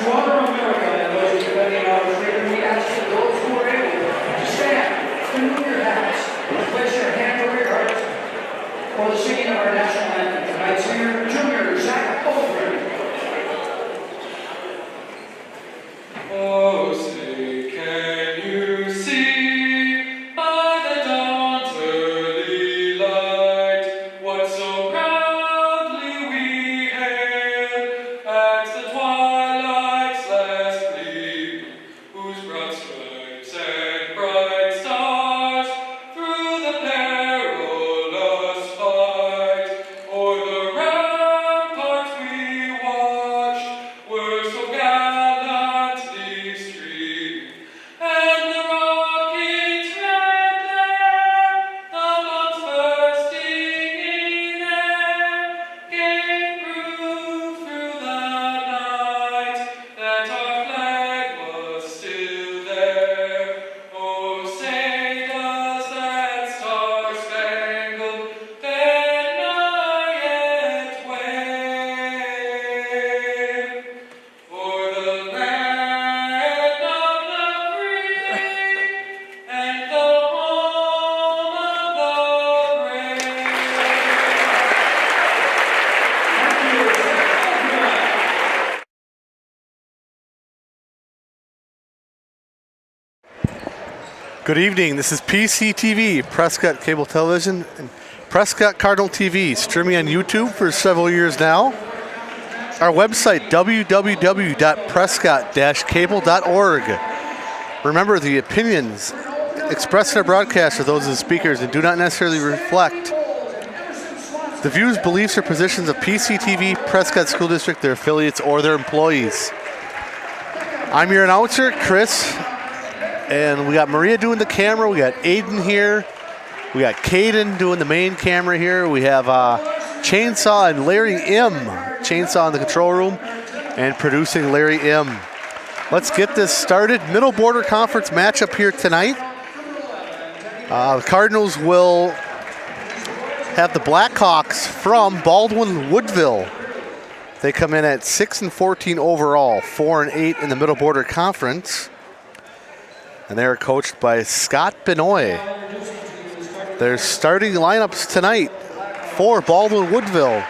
To honor America and those defending our freedom, we ask for those who are able to stand, remove your hats, and place your hand over your heart for the singing of our national anthem. Tonight's singer, Junior Zach Baldwin. Oh, say, can you see by the dawn's early light what so proudly we hailed at the twilight's last gleam, whose broad stripes and bright stars through the perilous fight o'er the ramparts we watched were so gallantly streamed, and the rockets red there, the guns bursting in air, gave proof through the night that our flag was still there. Oh, say does that star-spangled banner yet wave for the land of the free and the home of the brave? Good evening. This is PCTV, Prescott Cable Television, and Prescott Cardinal TV, streaming on YouTube for several years now. Our website, www.prescott-cable.org. Remember, the opinions expressed in our broadcast are those of the speakers and do not necessarily reflect the views, beliefs, or positions of PCTV, Prescott School District, their affiliates, or their employees. I'm your announcer, Chris. And we got Maria doing the camera. We got Aiden here. We got Caden doing the main camera here. We have Chainsaw and Larry M. Chainsaw in the control room and producing Larry M. Let's get this started. Middle Border Conference matchup here tonight. The Cardinals will have the Blackhawks from Baldwin-Woodville. They come in at 6-14 overall, 4-8 in the Middle Border Conference. And they are coached by Scott Benoit. Their starting lineups tonight for Baldwin-Woodville.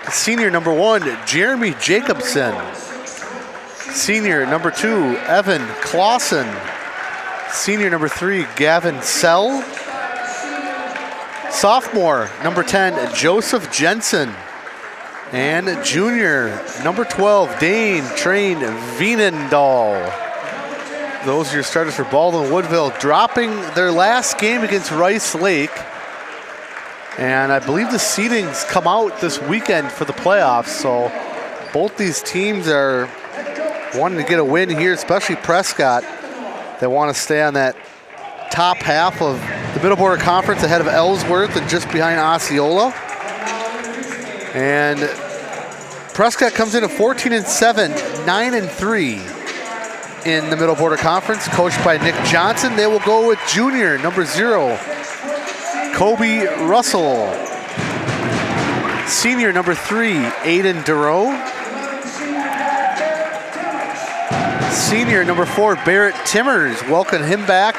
Senior number 1, Jeremy Jacobson. Senior number 2, Evan Clausen. Senior number 3, Gavin Sell. Sophomore number 10, Joseph Jensen. And junior number 12, Dane Train Vienendahl. Those are your starters for Baldwin-Woodville, dropping their last game against Rice Lake. And I believe the seedings come out this weekend for the playoffs, so both these teams are wanting to get a win here, especially Prescott. They want to stay on that top half of the Middle Border Conference ahead of Ellsworth and just behind Osceola. And Prescott comes in at 14-7, 9-3. In the Middle Border Conference, coached by Nick Johnson. They will go with junior number 0, Kobe Russell. Senior number 3, Aiden Duro. Senior number 4, Barrett Timmers. Welcome him back.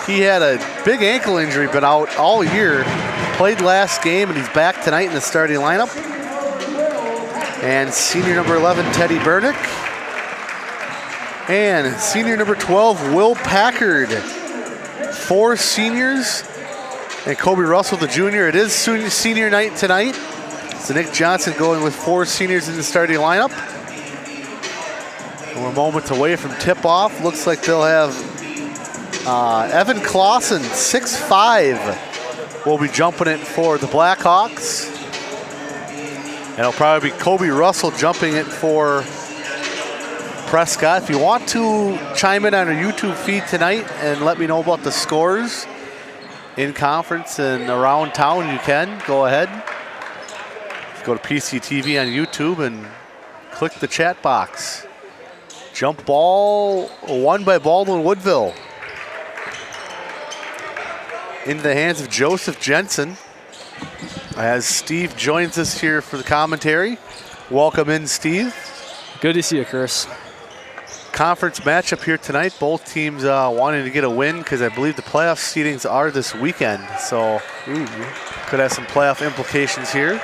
He had a big ankle injury, been out all year. Played last game, and he's back tonight in the starting lineup. And senior number 11, Teddy Burnick. And senior number 12, Will Packard. 4 seniors. And Kobe Russell, the junior. It is senior night tonight. So Nick Johnson going with 4 seniors in the starting lineup. And we're moments away from tip-off. Looks like they'll have Evan Clausen, 6'5", will be jumping it for the Blackhawks. And it'll probably be Kobe Russell jumping it for Prescott. If you want to chime in on our YouTube feed tonight and let me know about the scores in conference and around town, you can. Go ahead. Go to PCTV on YouTube and click the chat box. Jump ball won by Baldwin-Woodville. Into the hands of Joseph Jensen as Steve joins us here for the commentary. Welcome in, Steve. Good to see you, Chris. conference matchup here tonight. Both teams wanting to get a win because I believe the playoff seedings are this weekend. So could have some playoff implications here.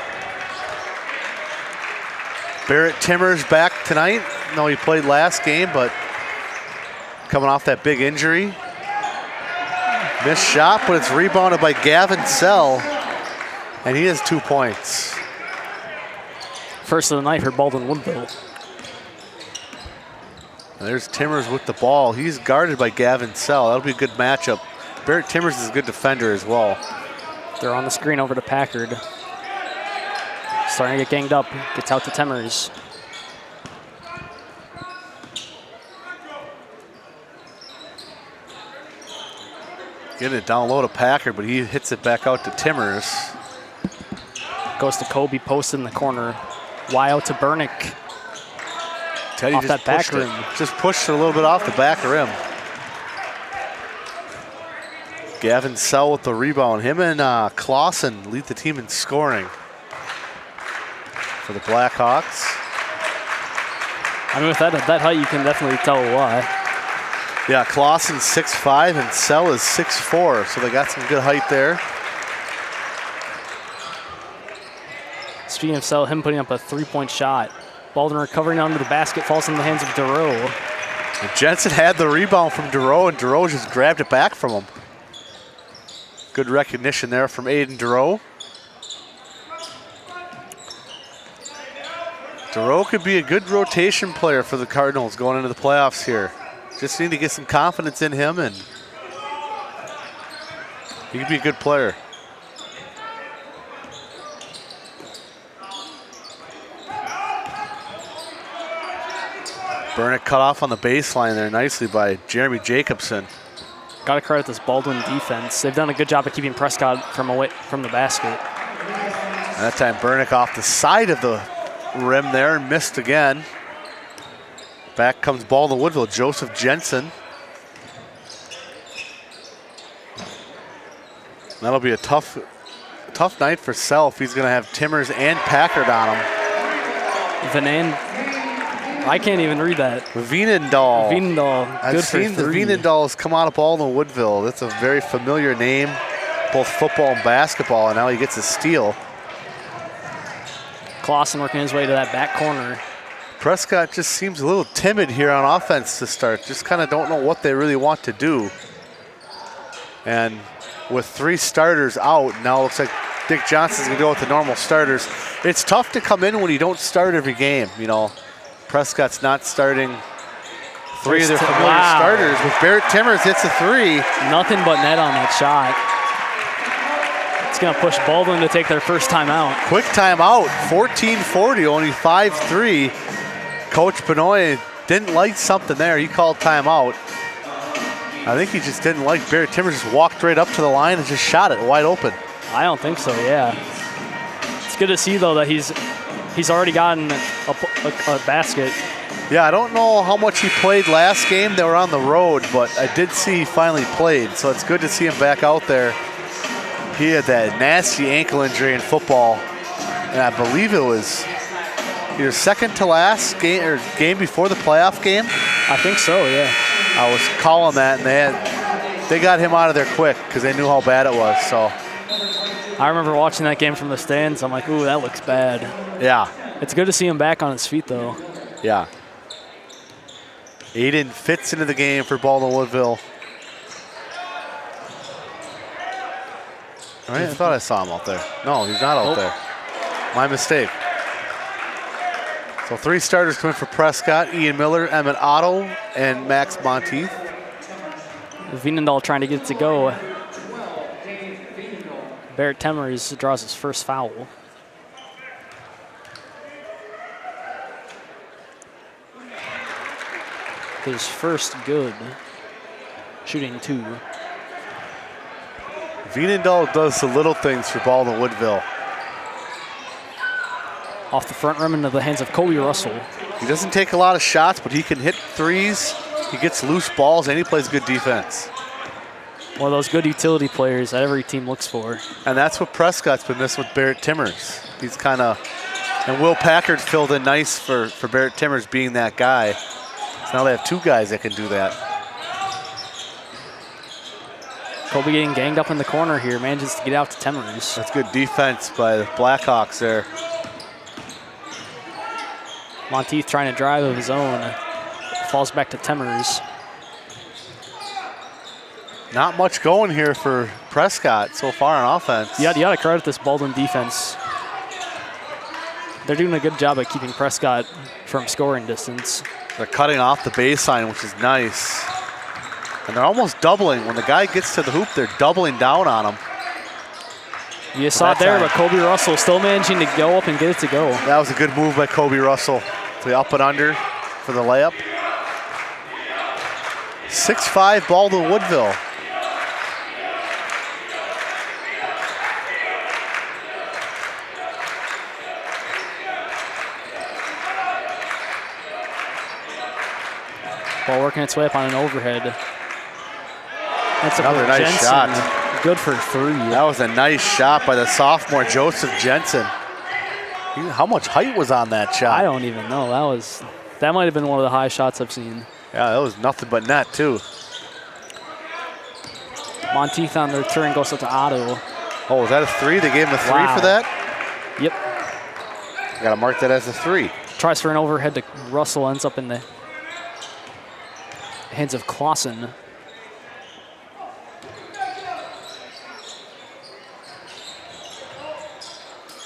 Barrett Timmers back tonight. No, he played last game, but coming off that big injury. Missed shot, but it's rebounded by Gavin Sell, and he has 2 points. First of the night for Baldwin-Woodville. There's Timmers with the ball. He's guarded by Gavin Sell. That'll be a good matchup. Barrett Timmers is a good defender as well. They're on the screen over to Packard. Starting to get ganged up. Gets out to Timmers. Getting it down low to Packard, but he hits it back out to Timmers. Goes to Kobe, posted in the corner. Y out to Bernick. Teddy Off just that back pushed it. rim. Just pushed it a little bit off the back rim. Gavin Sell with the rebound. Him and Clausen lead the team in scoring for the Blackhawks. I mean, with that height, you can definitely tell why. Yeah, Clausen's 6'5", and Sell is 6'4", so they got some good height there. Speaking of Sell, him putting up a three-point shot. Baldwin recovering onto the basket, falls in the hands of Duro. And Jensen had the rebound from Duro, and Duro just grabbed it back from him. Good recognition there from Aiden Duro. Duro could be a good rotation player for the Cardinals going into the playoffs here. Just need to get some confidence in him, and he could be a good player. Bernick cut off on the baseline there nicely by Jeremy Jacobson. Got to credit this Baldwin defense. They've done a good job of keeping Prescott from away from the basket. And that time Bernick off the side of the rim there and missed again. Back comes Baldwin-Woodville, Joseph Jensen. That'll be a tough night for Self. He's going to have Timmers and Packard on him. I can't even read that. Veenendahl. Veenendahl. I've seen the Veenendahls come out of Baldwin-Woodville. That's a very familiar name, both football and basketball, and now he gets a steal. Clausen working his way to that back corner. Prescott just seems a little timid here on offense to start. Just kind of don't know what they really want to do. And with 3 starters out, now it looks like Dick Johnson's going to go with the normal starters. It's tough to come in when you don't start every game, you know. Prescott's not starting 3 of their familiar starters. With Barrett Timmers hits a 3. Nothing but net on that shot. It's going to push Baldwin to take their first timeout. Quick timeout, 14:40, only 5-3. Coach Benoit didn't like something there. He called timeout. I think he just didn't like Barrett Timmers. Just walked right up to the line and just shot it wide open. I don't think so, yeah. It's good to see, though, that he's already gotten a basket. Yeah, I don't know how much he played last game. They were on the road, but I did see he finally played, so it's good to see him back out there. He had that nasty ankle injury in football, and I believe it was either second to last game or game before the playoff game. I think so, yeah. I was calling that, and they got him out of there quick because they knew how bad it was. So I remember watching that game from the stands. I'm like, ooh, that looks bad. Yeah. It's good to see him back on his feet, though. Yeah. Aiden fits into the game for Baldwin-Woodville. All right, I thought I saw him out there. No, he's not out there. My mistake. So 3 starters coming for Prescott: Ian Miller, Emmett Otto, and Max Monteith. Veenendahl trying to get it to go. Barrett Timmers draws his first foul. His first good. Shooting 2. Veenendahl does the little things for Baldwin-Woodville. Off the front rim into the hands of Kobe Russell. He doesn't take a lot of shots, but he can hit threes. He gets loose balls, and he plays good defense. One of those good utility players that every team looks for. And that's what Prescott's been missing with Barrett Timmers. He's kind of, and Will Packard filled in nice for Barrett Timmers being that guy. So now they have two guys that can do that. Kobe getting ganged up in the corner here, manages to get out to Temmers. That's good defense by the Blackhawks there. Monteith trying to drive of his own. Falls back to Temmers. Not much going here for Prescott so far on offense. You got to credit this Baldwin defense. They're doing a good job at keeping Prescott from scoring distance. They're cutting off the baseline, which is nice. And they're almost doubling. When the guy gets to the hoop, they're doubling down on him. You saw it there, but Kobe Russell still managing to go up and get it to go. That was a good move by Kobe Russell. The up and under for the layup. 6'5" Baldwin-Woodville. Ball working its way up on an overhead. That's another nice Jensen. shot. Good for three. That was a nice shot by the sophomore Joseph Jensen. How much height was on that shot? I don't even know. That might have been one of the highest shots I've seen. Yeah, that was nothing but net too. Monteith on the return goes up to Otto. Oh, was that a three? They gave him a three Wow. for that? Yep. Got to mark that as a three. Tries for an overhead to Russell, ends up in the hands of Clausen.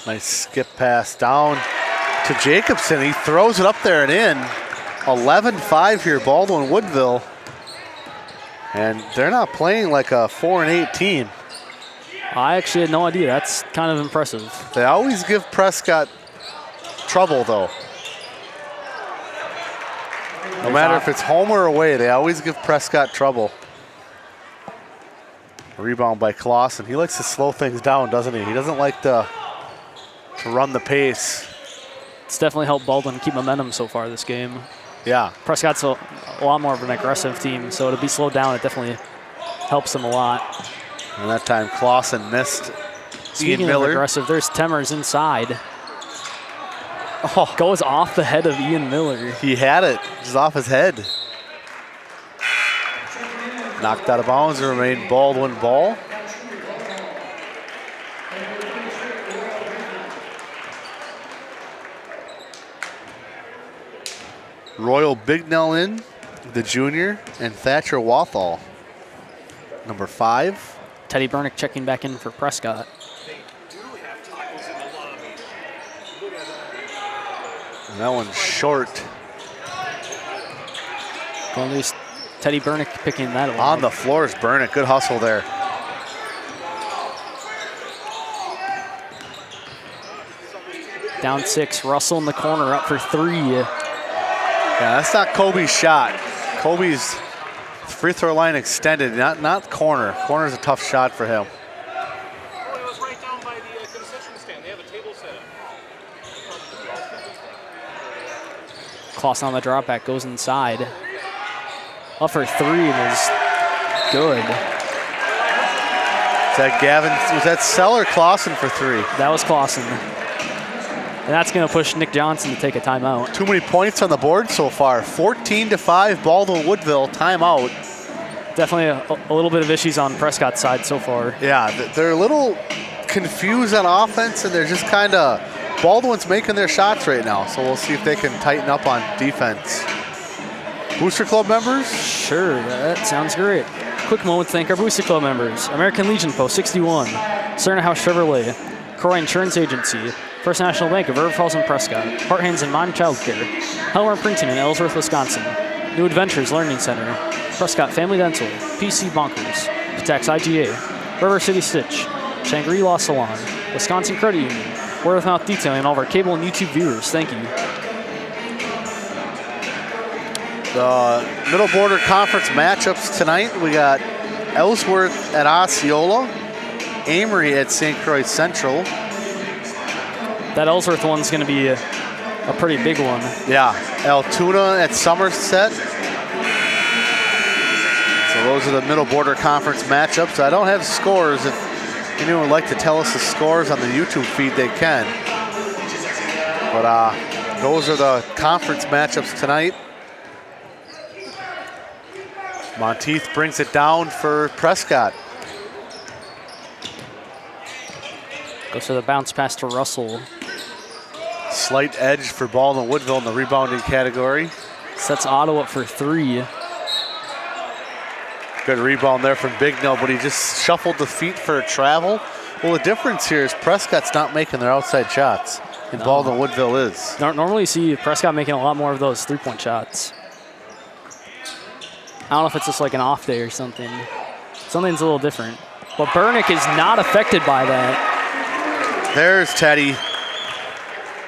Nice skip pass down to Jacobson. He throws it up there and in. 11-5 here, Baldwin-Woodville. And they're not playing like a 4-8 team. I actually had no idea. That's kind of impressive. They always give Prescott trouble, though. No matter if it's home or away, they always give Prescott trouble. Rebound by Clausen. He likes to slow things down, doesn't he? He doesn't like to run the pace. It's definitely helped Baldwin keep momentum so far this game. Yeah. Prescott's a lot more of an aggressive team, so to be slowed down, it definitely helps them a lot. And that time Clausen missed. Speaking Ian of Miller. aggressive, there's Temmers inside. Oh, goes off the head of Ian Miller. He had it just off his head. Knocked out of bounds and remained Baldwin ball. Royal Bignell in, the junior, and Thatcher Wathall, number 5. Teddy Bernick checking back in for Prescott. And that one's short. Going loose. Teddy Bernick picking that up. On the floor is Bernick. Good hustle there. Down 6. Russell in the corner, up for 3. Yeah, that's not Kobe's shot. Kobe's free throw line extended, not corner. Corner's a tough shot for him. Oh, it was right down by the concession stand. They have a table set up. Clausen on the drop back, goes inside. Up for 3 was good. Is that Gavin? Was that Seller Clausen for 3? That was Clausen. And that's going to push Nick Johnson to take a timeout. Too many points on the board so far. 14-5 Baldwin-Woodville, timeout. Definitely a little bit of issues on Prescott's side so far. Yeah, they're a little confused on offense, and they're just kind of, Baldwin's making their shots right now, so we'll see if they can tighten up on defense. Booster Club members? Sure, that sounds great. Quick moment to thank our Booster Club members. American Legion Post 61, Cerna House Chevrolet, Croy Insurance Agency, First National Bank of River Falls and Prescott, Heart Hands and Mind Child Care, Helmer Printing in Ellsworth, Wisconsin, New Adventures Learning Center, Prescott Family Dental, PC Bonkers, Patax IGA, River City Stitch, Shangri-La Salon, Wisconsin Credit Union, Word of Mouth Detailing, and all of our cable and YouTube viewers. Thank you. The Middle Border Conference matchups tonight. We got Ellsworth at Osceola, Amory at St. Croix Central. That Ellsworth one's going to be a pretty big one. Yeah, Altoona at Somerset. So those are the Middle Border Conference matchups. I don't have scores. If anyone would like to tell us the scores on the YouTube feed, they can. But those are the conference matchups tonight. Monteith brings it down for Prescott. Goes for the bounce pass to Russell. Slight edge for Baldwin-Woodville in the rebounding category. Sets Otto up for 3. Good rebound there from Bignell, but he just shuffled the feet for a travel. Well, the difference here is Prescott's not making their outside shots, and Baldwin-Woodville is. Normally you see Prescott making a lot more of those 3-point shots. I don't know if it's just like an off day or something. Something's a little different. But Burnick is not affected by that. There's Teddy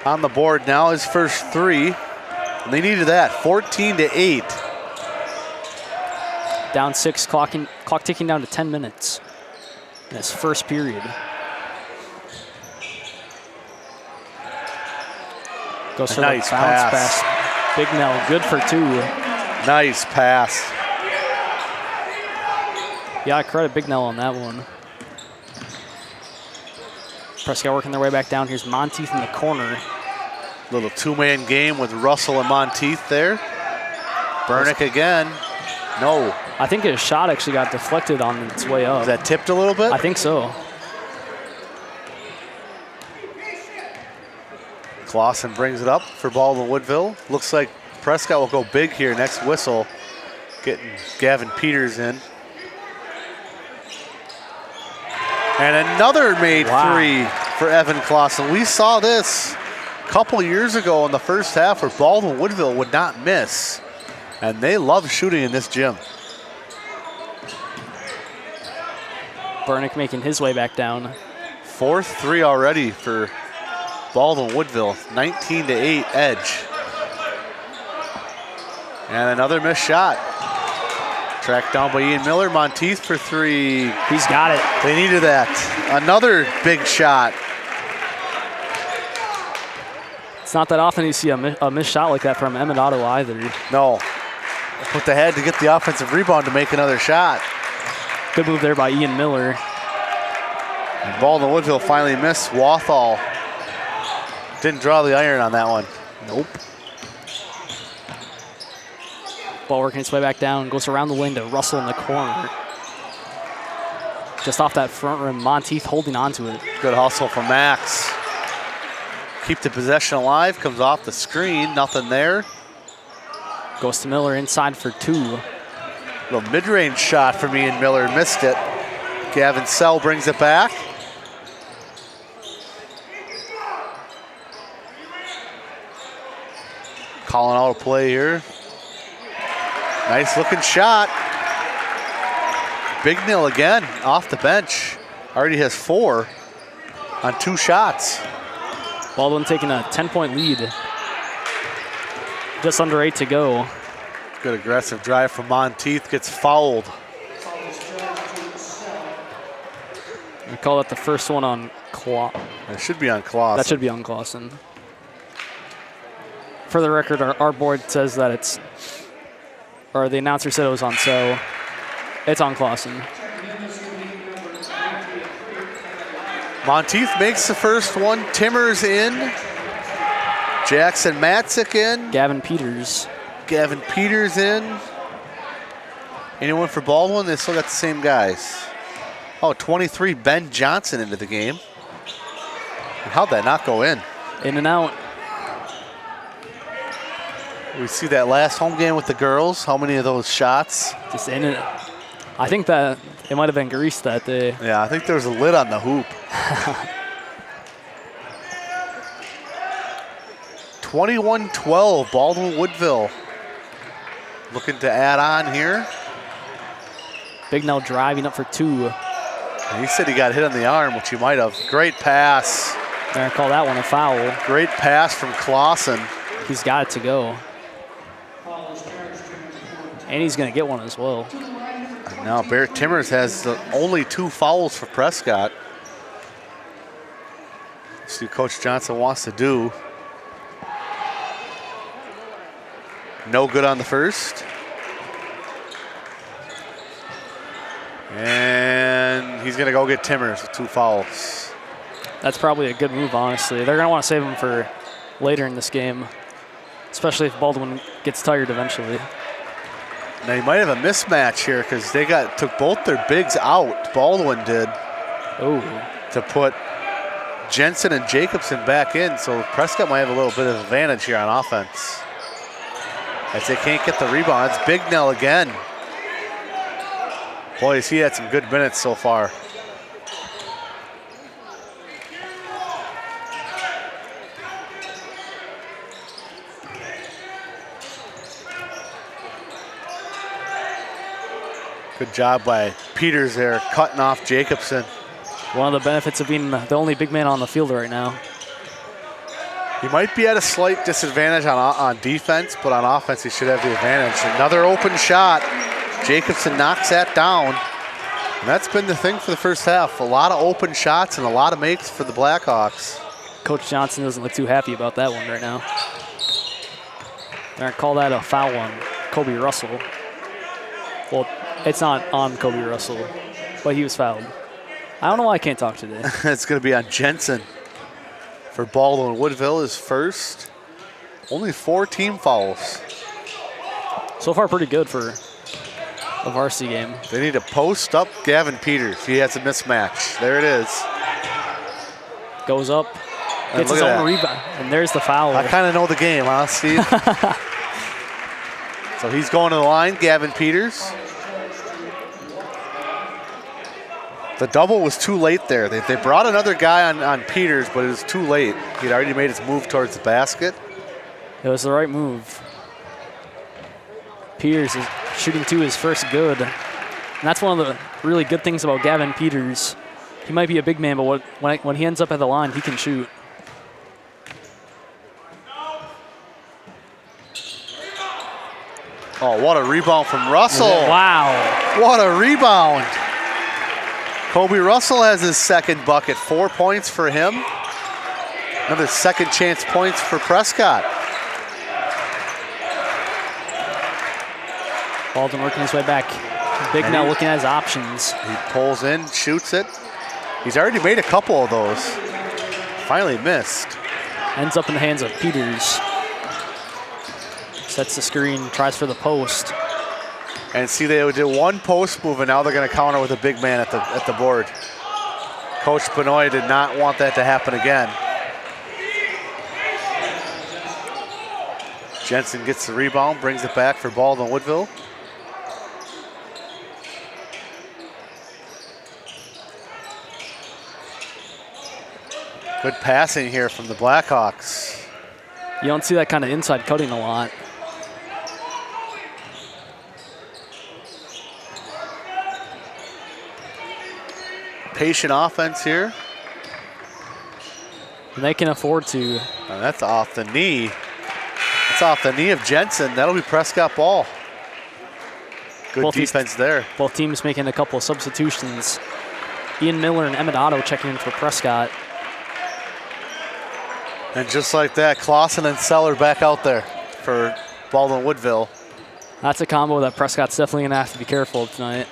on the board now, his first 3. And they needed that, 14-8. Down 6, clock ticking down to 10 minutes in this first period. Goes for nice the bounce pass. Bignell, good for 2. Nice pass. Yeah, I credit Bignell on that one. Prescott working their way back down. Here's Monteith in the corner. Little 2-man game with Russell and Monteith there. Burnick again. No. I think his shot actually got deflected on its way up. Is that tipped a little bit? I think so. Clausen brings it up for Baldwin-Woodville. Looks like Prescott will go big here next whistle, getting Gavin Peters in. And another made 3 for Evan Clausen. We saw this a couple years ago in the first half where Baldwin-Woodville would not miss. And they love shooting in this gym. Burnick making his way back down. 4th 3 already for Baldwin-Woodville. 19-8 edge. And another missed shot. Tracked down by Ian Miller. Monteith for 3. He's got it. They needed that. Another big shot. It's not that often you see a missed shot like that from Emmett Otto either. No. But they had to get the offensive rebound to make another shot. Good move there by Ian Miller. And Baldwin-Woodville finally missed. Wathall didn't draw the iron on that one. Nope. Ball working its way back down. Goes around the wing to Russell in the corner. Just off that front rim. Monteith holding on to it. Good hustle from Max. Keep the possession alive. Comes off the screen. Nothing there. Goes to Miller inside for 2. Little mid-range shot from Ian Miller. Missed it. Gavin Sell brings it back. Calling out a play here. Nice looking shot. Bignell again off the bench. Already has 4 on 2 shots. Baldwin taking a 10-point lead. Just under 8 to go. Good aggressive drive from Monteith. Gets fouled. We call that the first one on Clausen. It should be on Clausen. That should be on Clausen. For the record, our board says that it's, or the announcer said it was on, so it's on Clausen. Monteith makes the first one. Timmers in. Jackson Matzik in. Gavin Peters. Gavin Peters in. Anyone for Baldwin? They still got the same guys. Oh, 23, Ben Johnson into the game. How'd that not go in? In and out. We see that last home game with the girls. How many of those shots? Just in it. I think that it might have been greased that day. Yeah, I think there was a lid on the hoop. 21-12, Baldwin-Woodville. Looking to add on here. Bignell driving up for 2. He said he got hit on the arm, which he might have. Great pass. They're gonna call that one a foul. Great pass from Clausen. He's got it to go. And he's gonna get one as well. And now Barrett Timmers has the only 2 fouls for Prescott. See what Coach Johnson wants to do. No good on the first. And he's gonna go get Timmers with 2 fouls. That's probably a good move, honestly. They're gonna want to save him for later in this game, especially if Baldwin gets tired eventually. Now you might have a mismatch here because they took both their bigs out. Baldwin did. Oh. To put Jensen and Jacobson back in, so Prescott might have a little bit of advantage here on offense. As they can't get the rebound. It's Bignell again. Boy, he had some good minutes so far. Good job by Peters there, cutting off Jacobson. One of the benefits of being the only big man on the field right now. He might be at a slight disadvantage on defense, but on offense he should have the advantage. Another open shot. Jacobson knocks that down. And that's been the thing for the first half. A lot of open shots and a lot of makes for the Blackhawks. Coach Johnson doesn't look too happy about that one right now. They're gonna call that a foul on Kobe Russell. Well, it's not on Kobe Russell, but he was fouled. I don't know why I can't talk today. It's going to be on Jensen for Baldwin-Woodville, his first. Only 4 team fouls. So far, pretty good for a varsity game. They need to post up Gavin Peters. He has a mismatch. There it is. Goes up, gets his own rebound, and there's the foul. I kind of know the game, huh, Steve? So he's going to the line, Gavin Peters. The double was too late there. They brought another guy on Peters, but it was too late. He'd already made his move towards the basket. It was the right move. Peters is shooting to his first good. And that's one of the really good things about Gavin Peters. He might be a big man, but when he ends up at the line, he can shoot. Oh, what a rebound from Russell. Wow. What a rebound. Kobe Russell has his second bucket. 4 points for him. Another second chance points for Prescott. Baldwin working his way back. Big now looking at his options. He pulls in, shoots it. He's already made a couple of those. Finally missed. Ends up in the hands of Peters. Sets the screen, tries for the post. And see, they did one post move, and now they're going to counter with a big man at the board. Coach Benoit did not want that to happen again. Jensen gets the rebound, brings it back for Baldwin-Woodville. Good passing here from the Blackhawks. You don't see that kind of inside cutting a lot. Patient offense here. And they can afford to. And that's off the knee. That's off the knee of Jensen. That'll be Prescott ball. Good defense there. Both teams making a couple of substitutions. Ian Miller and Emmett Otto checking in for Prescott. And just like that, Clausen and Seller back out there for Baldwin-Woodville. That's a combo that Prescott's definitely going to have to be careful of tonight.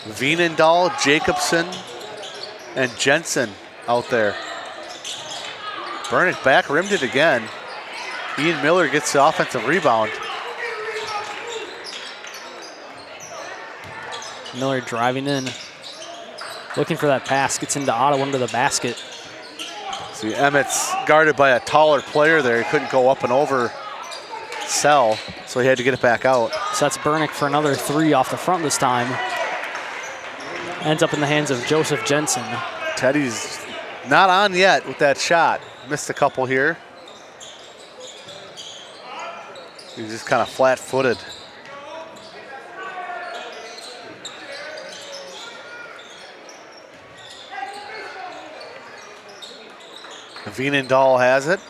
Veenendahl, Jacobson, and Jensen out there. Burnick back rimmed it again. Ian Miller gets the offensive rebound. Miller driving in. Looking for that pass. Gets into Otto under the basket. See, Emmett's guarded by a taller player there. He couldn't go up and over Sell, so he had to get it back out. So that's Burnick for another 3 off the front this time. Ends up in the hands of Joseph Jensen. Teddy's not on yet with that shot. Missed a couple here. He's just kind of flat-footed. Veenendahl has it.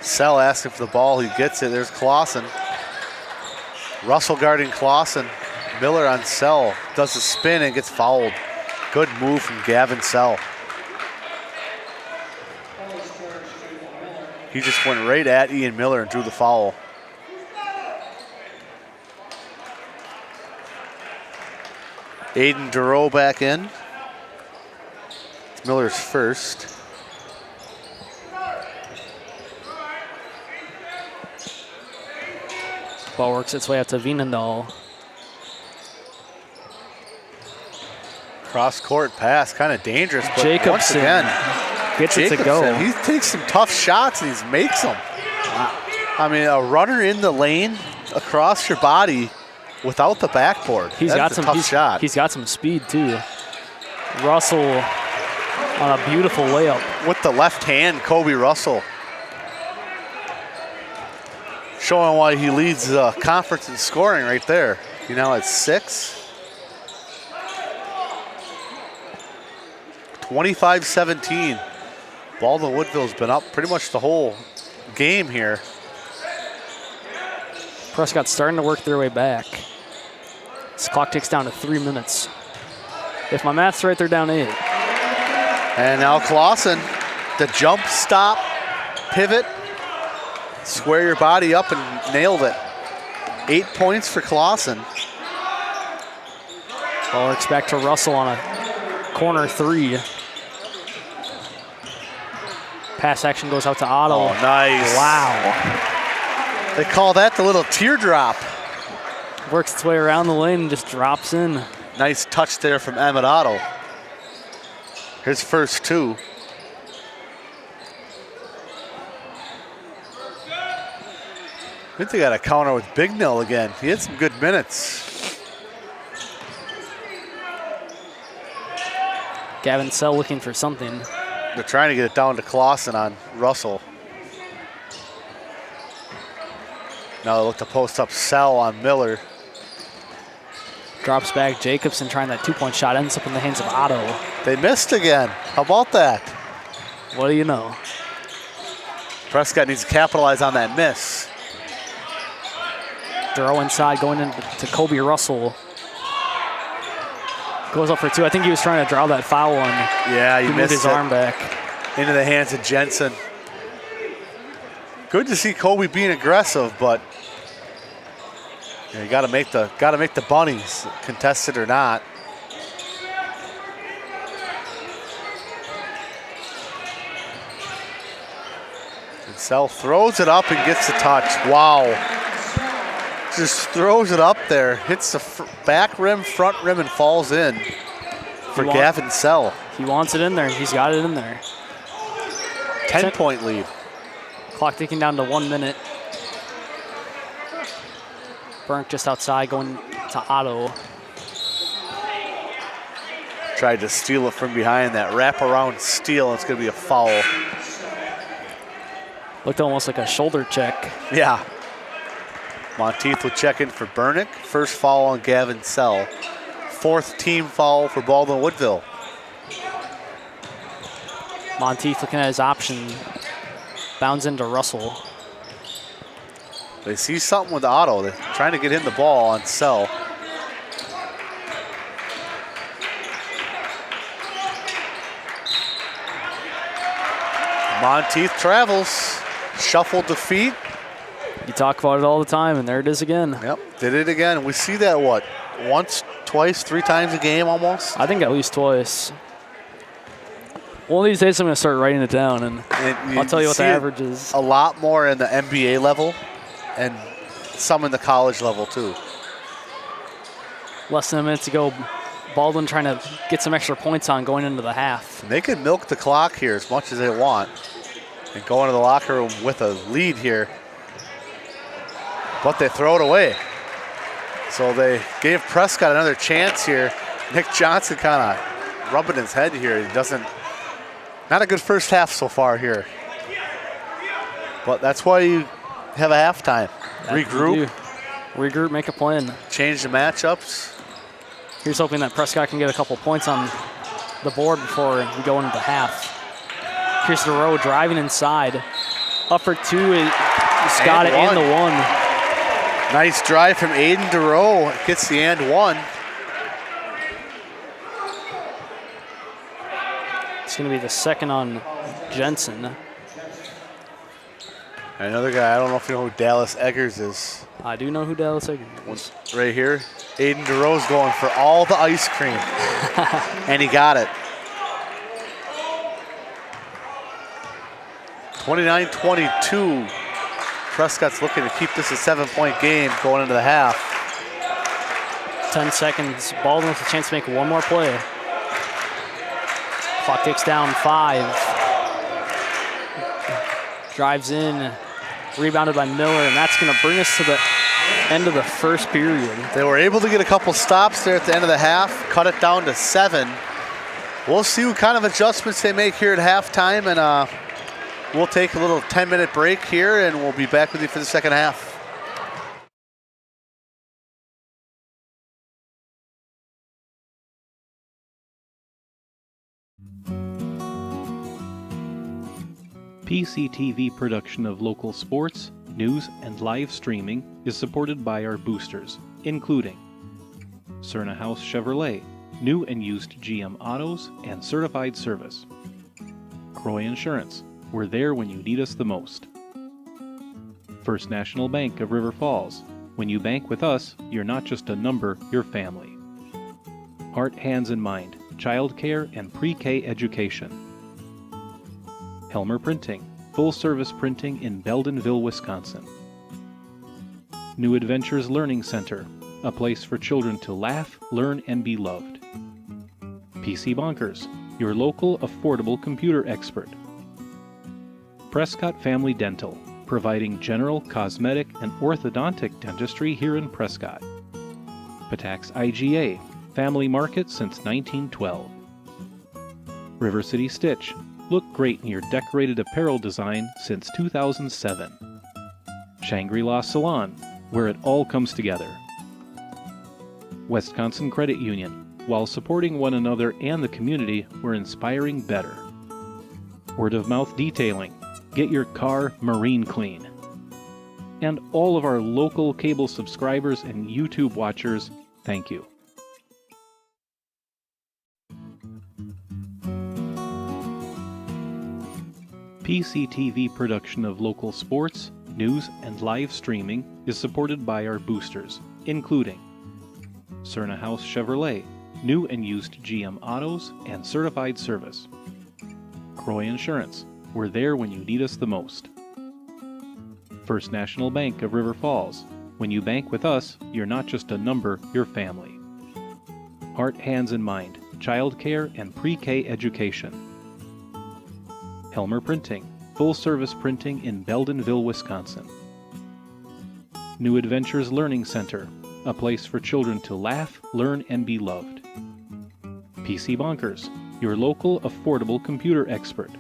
Sell asking for the ball. He gets it. There's Clausen. Russell guarding Clausen. Miller on Sell. Does a spin and gets fouled. Good move from Gavin Sell. He just went right at Ian Miller and drew the foul. Aiden Duro back in. It's Miller's first. Ball works its way out to Wienendahl. Cross-court pass, kind of dangerous, but once Jacobson again, gets it to go. he takes some tough shots and he makes them. I mean, a runner in the lane across your body without the backboard. That's a tough shot. He's got some speed too. Russell on a beautiful layup. With the left hand, Kobe Russell. Showing why he leads the conference in scoring right there. You know, at 6. 25-17. Baldwin-Woodville's been up pretty much the whole game here. Prescott starting to work their way back. This clock ticks down to 3 minutes. If my math's right, they're down 8. And now Clausen, the jump stop, pivot, square your body up and nailed it. 8 points for Clausen. Ball works back to Russell on a corner 3. Pass action goes out to Otto. Oh, nice. Wow. They call that the little teardrop. Works its way around the lane and just drops in. Nice touch there from Emmett Otto. His first 2. I think they got a counter with Bignell again. He had some good minutes. Gavin Sell looking for something. They're trying to get it down to Clausen on Russell. Now they look to post up Sell on Miller. Drops back Jacobson trying that 2-point shot. Ends up in the hands of Otto. They missed again. How about that? What do you know? Prescott needs to capitalize on that miss. Throw inside going into Kobe Russell. Goes up for 2. I think he was trying to draw that foul one. Yeah, he moved missed his it. arm back. Into the hands of Jensen. Good to see Kobe being aggressive, but you got to make the bunnies, contested or not. And Sell throws it up and gets the touch. Wow. Just throws it up there, hits the back rim, front rim, and falls in for Gavin Sell. He wants it in there. He's got it in there. 10-point lead. Clock ticking down to 1 minute. Burke just outside going to Otto. Tried to steal it from behind. That wraparound steal. It's going to be a foul. Looked almost like a shoulder check. Yeah. Monteith will check in for Bernick. First foul on Gavin Sell. 4th team foul for Baldwin-Woodville. Monteith looking at his option. Bounds into Russell. They see something with Otto. They're trying to get him the ball on Sell. Monteith travels. Shuffled the feet. You talk about it all the time, and there it is again. Yep, did it again. We see that, what, once, twice, 3 times a game almost? I think at least twice. One of these days I'm going to start writing it down, and I'll tell you what the average is. A lot more in the NBA level and some in the college level too. Less than a minute to go. Baldwin trying to get some extra points on going into the half. And they can milk the clock here as much as they want and go into the locker room with a lead here. But they throw it away. So they gave Prescott another chance here. Nick Johnson kind of rubbing his head here. He doesn't, not a good first half so far here. But that's why you have a halftime. Regroup. Regroup, make a plan. Change the matchups. Here's hoping that Prescott can get a couple points on the board before we go into the half. Here's DeRoe driving inside. Up for 2. He's got it in the 1. Nice drive from Aiden DeRoe. Gets the and 1. It's going to be the second on Jensen. Another guy, I don't know if you know who Dallas Eggers is. I do know who Dallas Eggers is. Right here, Aiden DeRoe's going for all the ice cream. And he got it. 29-22. Prescott's looking to keep this a 7-point game going into the half. 10 seconds. Baldwin with a chance to make one more play. Clock ticks down 5. Drives in, rebounded by Miller, and that's going to bring us to the end of the first period. They were able to get a couple stops there at the end of the half, cut it down to 7. We'll see what kind of adjustments they make here at halftime, and we'll take a little 10-minute break here, and we'll be back with you for the second half. PCTV production of local sports, news, and live streaming is supported by our boosters, including Cerna House Chevrolet, new and used GM autos and certified service. Croy Insurance, we're there when you need us the most. First National Bank of River Falls, when you bank with us, you're not just a number, you're family. Heart, Hands, and Mind, childcare and pre-K education. Helmer Printing, full-service printing in Baldwin-Woodville, Wisconsin. New Adventures Learning Center, a place for children to laugh, learn, and be loved. PC Bonkers, your local affordable computer expert. Prescott Family Dental, providing general, cosmetic, and orthodontic dentistry here in Prescott. Patax IGA, family market since 1912. River City Stitch, look great in your decorated apparel design since 2007. Shangri-La Salon, where it all comes together. Wisconsin Credit Union, while supporting one another and the community, we're inspiring better. Word of mouth detailing, get your car marine clean. And all of our local cable subscribers and YouTube watchers, thank you. PCTV production of local sports, news, and live streaming is supported by our boosters, including Cerna House Chevrolet, new and used GM autos and certified service. Croy Insurance, we're there when you need us the most. First National Bank of River Falls, when you bank with us, you're not just a number, you're family. Heart, Hands, and Mind, childcare and pre-K education. Helmer Printing, full-service printing in Baldwin-Woodville, Wisconsin. New Adventures Learning Center, a place for children to laugh, learn, and be loved. PC Bonkers, your local affordable computer expert.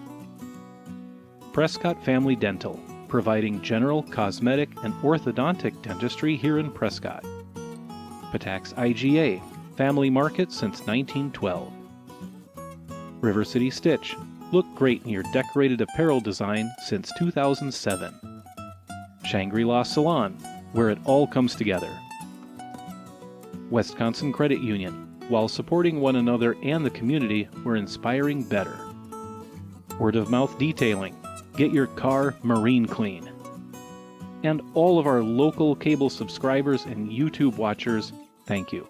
Prescott Family Dental, providing general, cosmetic, and orthodontic dentistry here in Prescott. Patax IGA, family market since 1912. River City Stitch, look great in your decorated apparel design since 2007. Shangri-La Salon, where it all comes together. Wisconsin Credit Union, while supporting one another and the community, we're inspiring better. Word of mouth detailing, get your car marine clean. And all of our local cable subscribers and YouTube watchers, thank you.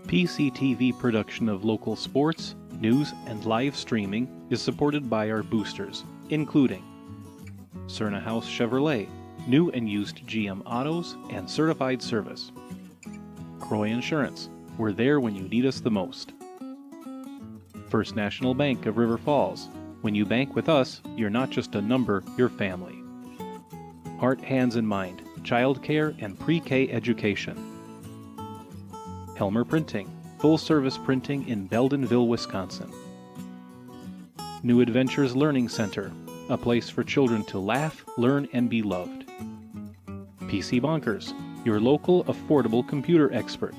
PCTV production of local sports, news, and live streaming is supported by our boosters, including Cerna House Chevrolet, new and used GM autos and certified service. Croy Insurance, we're there when you need us the most. First National Bank of River Falls, when you bank with us, you're not just a number, you're family. Heart, Hands, and Mind, childcare and pre-K education. Helmer Printing, full-service printing in Baldwin-Woodville, Wisconsin. New Adventures Learning Center, a place for children to laugh, learn, and be loved. PC Bonkers, your local affordable computer expert.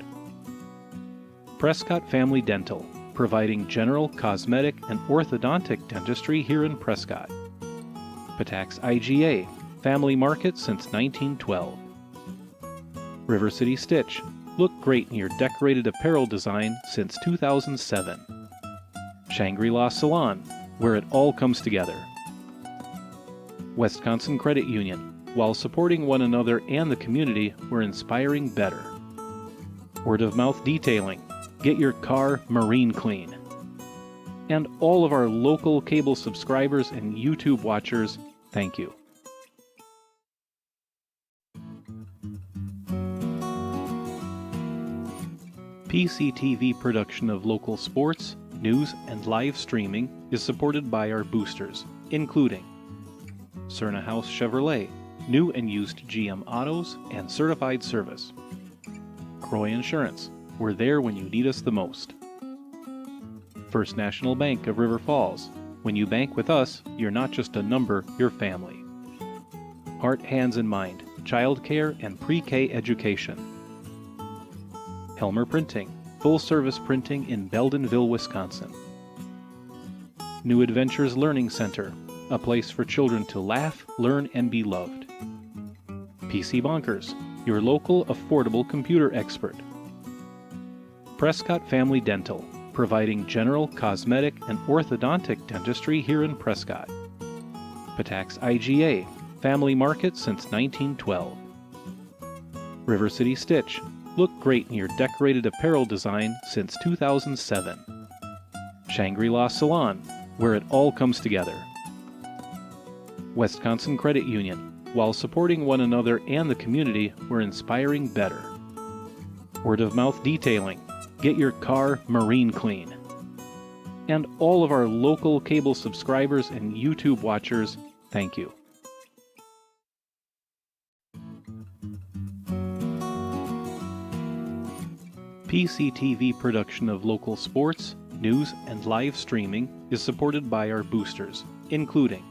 Prescott Family Dental, providing general, cosmetic, and orthodontic dentistry here in Prescott. Patax IGA, family market since 1912. River City Stitch, look great in your decorated apparel design since 2007. Shangri-La Salon, where it all comes together. Wisconsin Credit Union, while supporting one another and the community, we're inspiring better. Word of mouth detailing, get your car marine clean. And all of our local cable subscribers and YouTube watchers, thank you. PCTV production of local sports, news, and live streaming is supported by our boosters, including Cerna House Chevrolet, new and used GM autos and certified service. Croy Insurance, we're there when you need us the most. First National Bank of River Falls, when you bank with us, you're not just a number, you're family. Heart, Hands, and Mind, childcare and pre-K education. Helmer Printing, full-service printing in Baldwin-Woodville, Wisconsin. New Adventures Learning Center, a place for children to laugh, learn, and be loved. PC Bonkers, your local affordable computer expert. Prescott Family Dental, providing general, cosmetic, and orthodontic dentistry here in Prescott. Patax IGA, family market since 1912. River City Stitch, look great in your decorated apparel design since 2007. Shangri-La Salon, where it all comes together. Wisconsin Credit Union, while supporting one another and the community, we're inspiring better. Word of Mouth Detailing, get your car marine clean. And all of our local cable subscribers and YouTube watchers, thank you. PCTV production of local sports, news, and live streaming is supported by our boosters, including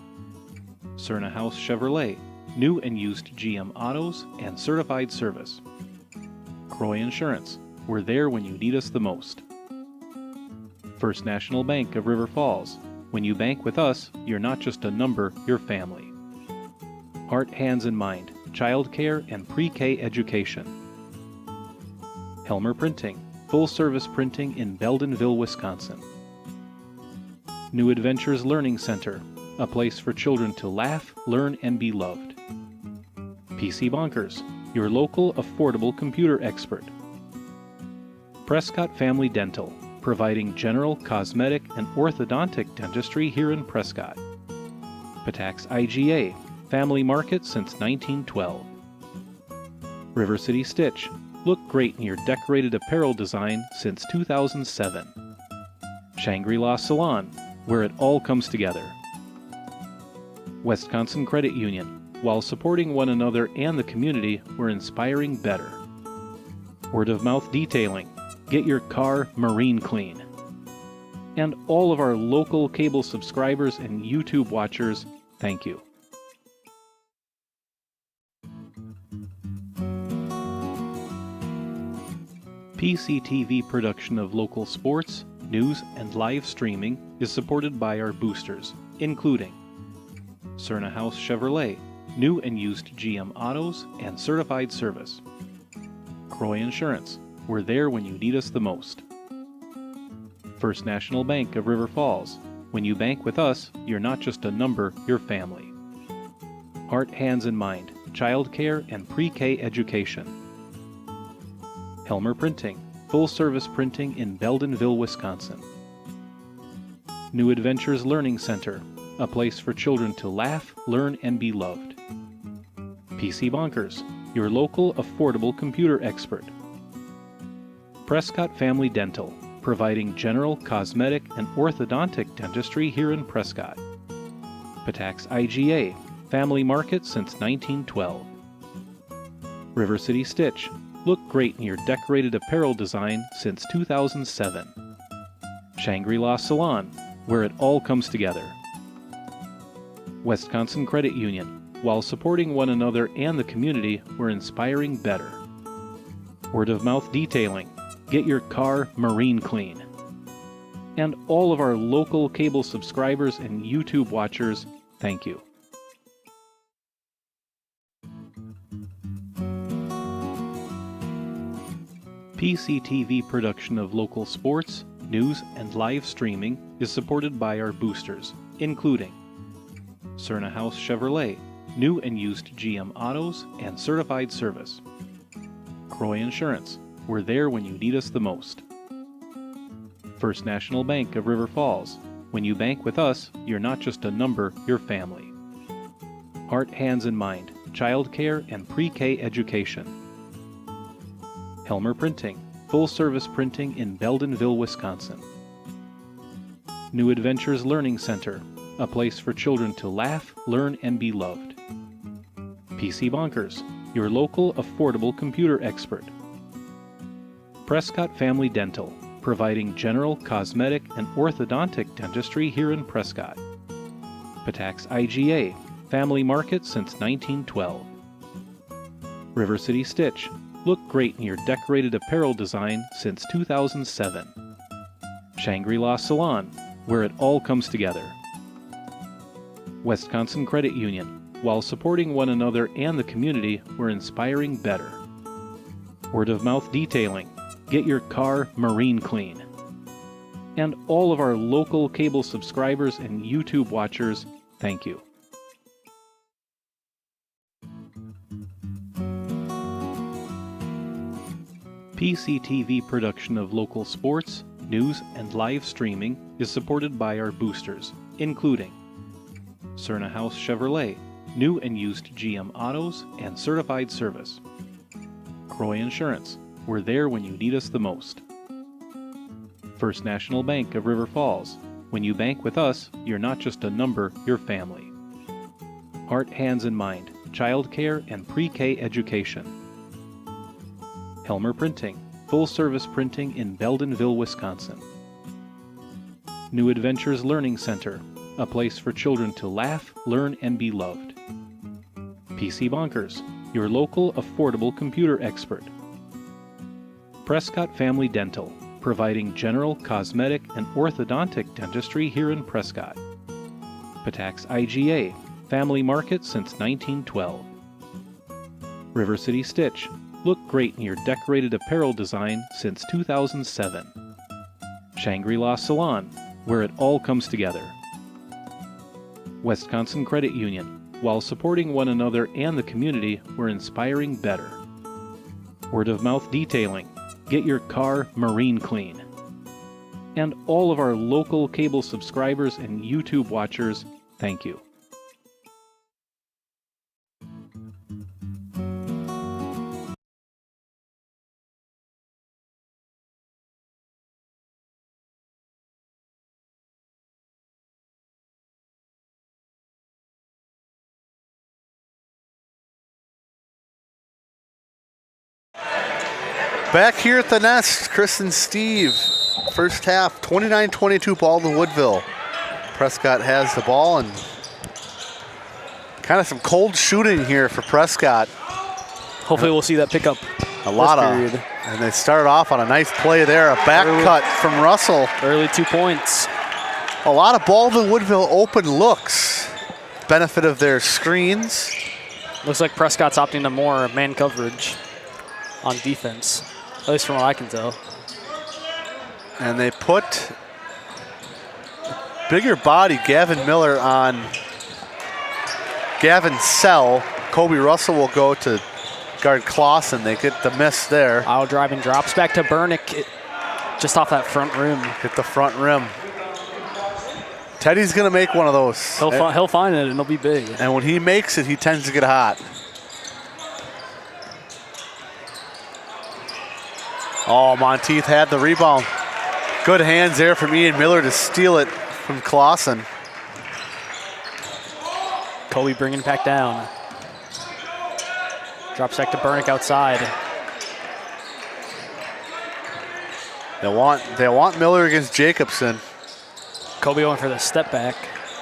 Cerna House Chevrolet, new and used GM autos and certified service. Croy Insurance, we're there when you need us the most. First National Bank of River Falls, when you bank with us, you're not just a number, you're family. Heart, Hands, and Mind, childcare and pre-K education. Helmer Printing, full-service printing in Baldwin-Woodville, Wisconsin. New Adventures Learning Center, a place for children to laugh, learn, and be loved. PC Bonkers, your local affordable computer expert. Prescott Family Dental, providing general, cosmetic, and orthodontic dentistry here in Prescott. Patax IGA, family market since 1912. River City Stitch, look great in your decorated apparel design since 2007. Shangri-La Salon, where it all comes together. Wisconsin Credit Union, while supporting one another and the community, we're inspiring better. Word of Mouth Detailing, get your car marine clean. And all of our local cable subscribers and YouTube watchers, thank you. PCTV production of local sports, news, and live streaming is supported by our boosters, including Cerna House Chevrolet, new and used GM autos and certified service. Croy Insurance, we're there when you need us the most. First National Bank of River Falls, when you bank with us, you're not just a number, you're family. Heart, Hands, and Mind, childcare and pre-K education. Helmer Printing, full-service printing in Baldwin-Woodville, Wisconsin. New Adventures Learning Center, a place for children to laugh, learn, and be loved. PC Bonkers, your local affordable computer expert. Prescott Family Dental, providing general, cosmetic, and orthodontic dentistry here in Prescott. Patax IGA, family market since 1912. River City Stitch, look great in your decorated apparel design since 2007. Shangri-La Salon, where it all comes together. Wisconsin Credit Union, while supporting one another and the community, we're inspiring better. Word of Mouth Detailing, get your car marine clean. And all of our local cable subscribers and YouTube watchers, thank you. PCTV production of local sports, news, and live streaming is supported by our boosters, including Cerna House Chevrolet, new and used GM autos and certified service. Croy Insurance, we're there when you need us the most. First National Bank of River Falls, When you bank with us, you're not just a number, you're family. Heart, Hands, and Mind, childcare and pre-K education. Helmer Printing, full-service printing in Baldwin-Woodville, Wisconsin. New Adventures Learning Center, a place for children to laugh, learn, and be loved. PC Bonkers, your local affordable computer expert. Prescott Family Dental, providing general, cosmetic, and orthodontic dentistry here in Prescott. Patax IGA, family market since 1912. River City Stitch, look great in your decorated apparel design since 2007. Shangri-La Salon, where it all comes together. Wisconsin Credit Union, while supporting one another and the community, we're inspiring better. Word of Mouth Detailing, get your car marine clean. And all of our local cable subscribers and YouTube watchers, thank you. PCTV production of local sports, news, and live streaming is supported by our boosters, including Cerna House Chevrolet, new and used GM autos and certified service. Croy Insurance, we're there when you need us the most. First National Bank of River Falls, when you bank with us, you're not just a number, you're family. Heart, Hands, and Mind, childcare and pre-K education. Helmer Printing, full-service printing in Baldwin-Woodville, Wisconsin. New Adventures Learning Center, a place for children to laugh, learn, and be loved. PC Bonkers, your local affordable computer expert. Prescott Family Dental, providing general, cosmetic, and orthodontic dentistry here in Prescott. Patax IGA, family market since 1912. River City Stitch, look great in your decorated apparel design since 2007. Shangri-La Salon, where it all comes together. Wisconsin Credit Union, while supporting one another and the community, we're inspiring better. Word of Mouth Detailing, get your car marine clean. And all of our local cable subscribers and YouTube watchers, thank you. Back here at the Nest, Chris and Steve. First half, 29-22 Baldwin-Woodville. Prescott has the ball and kind of some cold shooting here for Prescott. Hopefully we'll see that pick up. A lot of, period. and they started off on a nice play there, a back cut from Russell. Early 2 points. A lot of Baldwin-Woodville open looks. Benefit of their screens. Looks like Prescott's opting to more man coverage on defense, at least from what I can tell. And they put bigger body Gavin Miller on Gavin Sell. Kobe Russell will go to guard Clausen. They get the miss there. Aisle driving drops back to Bernick, just off that front rim. Hit the front rim. Teddy's going to make one of those. He'll find it, and it'll be big. And when he makes it, he tends to get hot. Oh, Monteith had the rebound. Good hands there from Ian Miller to steal it from Clausen. Kobe bringing it back down. Drops back to Bernick outside. They want Miller against Jacobson. Kobe going for the step back.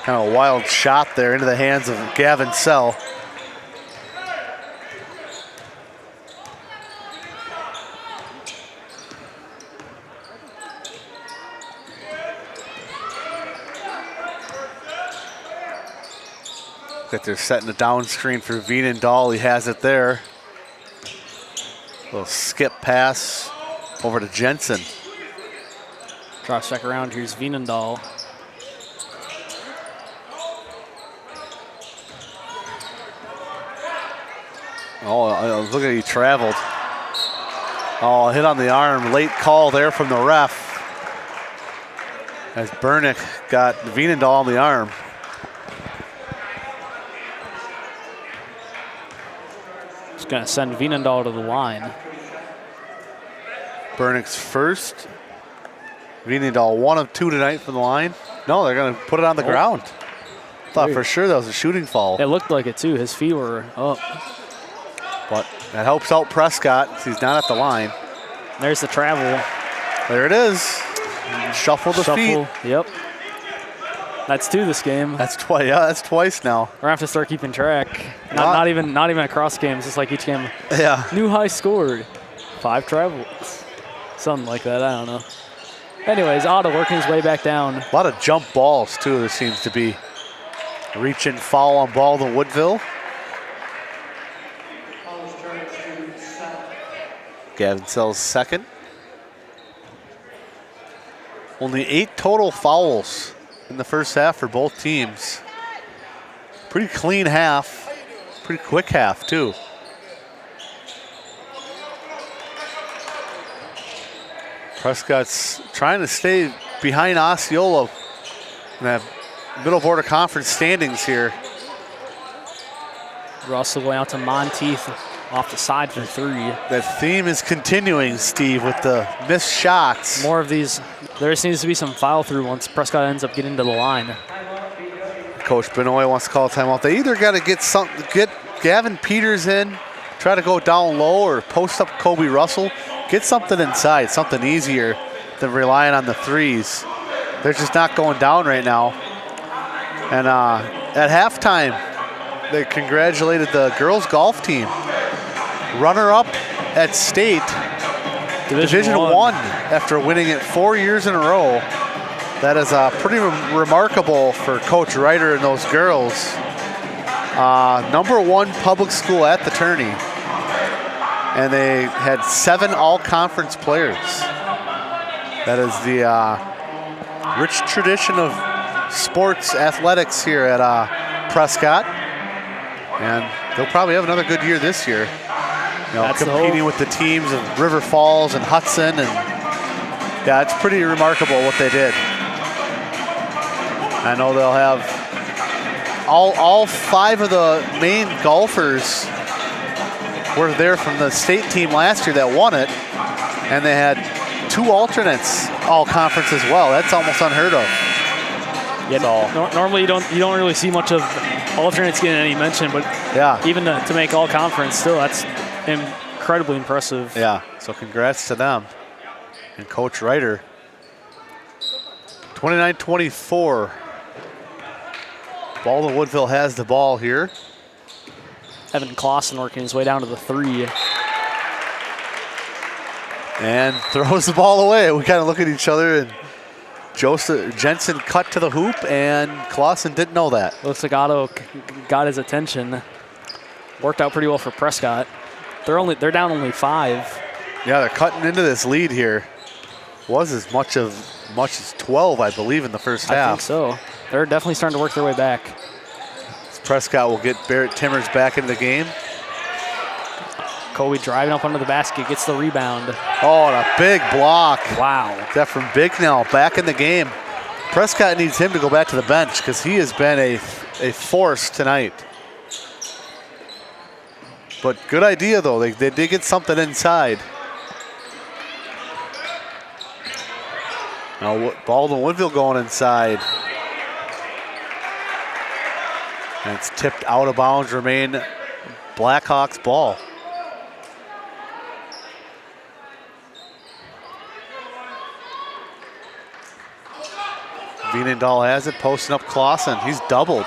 Kind of a wild shot there into the hands of Gavin Sell. That they're setting a down screen for Veenendahl. He has it there. Little skip pass over to Jensen. Drops back around. Here's Veenendahl. Oh, look at he traveled. Oh, hit on the arm. Late call there from the ref. as Bernick got Veenendahl on the arm. Just going to send Veenendahl to the line. Bernick's first. Veenendahl 1 of 2 tonight from the line. No, they're going to put it on the ground. Thought for sure that was a shooting foul. It looked like it too. His feet were up. But that helps out Prescott. He's not at the line. There's the travel. There it is. Shuffle the feet. Yep. That's 2 this game. That's twice. Yeah, that's twice now. We're gonna have to start keeping track. Not even across games. Just like each game. Yeah. New high scored. 5 travels. Something like that. I don't know. Anyways, Otto working his way back down. A lot of jump balls too. There seems to be. Reach and foul on Baldwin-Woodville. Gavin Sells second. Only 8 total fouls in the first half for both teams. Pretty clean half. Pretty quick half too. Prescott's trying to stay behind Osceola in that middle border conference standings here. Russell going out to Monteith off the side for 3. That theme is continuing, Steve, with the missed shots. More of these. There seems to be some foul through once Prescott ends up getting to the line. Coach Benoit wants to call a timeout. They either got to get Gavin Peters in, try to go down low, or post up Kobe Russell. Get something inside, something easier than relying on the threes. They're just not going down right now. And at halftime, they congratulated the girls golf team. Runner-up at state, Division 1, after winning it 4 years in a row. That is pretty remarkable for Coach Ryder and those girls. #1 public school at the tourney. And they had 7 all-conference players. That is the rich tradition of sports athletics here at Prescott. And they'll probably have another good year this year. You know, competing with the teams of River Falls and Hudson. And yeah, it's pretty remarkable what they did. I know they'll have all 5 of the main golfers were there from the state team last year that won it. And they had 2 alternates all conference as well. That's almost unheard of. Yeah, normally you don't really see much of alternates getting any mention, but yeah, even to make all conference, still that's incredibly impressive. Yeah, so congrats to them and Coach Ryder. 29-24. Baldwin-Woodville has the ball here. Evan Clausen working his way down to the 3. And throws the ball away. We kind of look at each other, and Jensen cut to the hoop, and Clausen didn't know that. Looks like Otto got his attention. Worked out pretty well for Prescott. They're down only 5. Yeah, they're cutting into this lead here. Was as much as 12, I believe, in the first half. I think so. They're definitely starting to work their way back. Prescott will get Barrett Timmers back into the game. Kobe driving up under the basket, gets the rebound. Oh, and a big block. Wow. That from Bicknell, back in the game. Prescott needs him to go back to the bench because he has been a force tonight. But good idea, though. They did get something inside. Now Baldwin-Woodville going inside. And it's tipped out of bounds, remain Blackhawks ball. Veenendahl has it, posting up Clausen. He's doubled.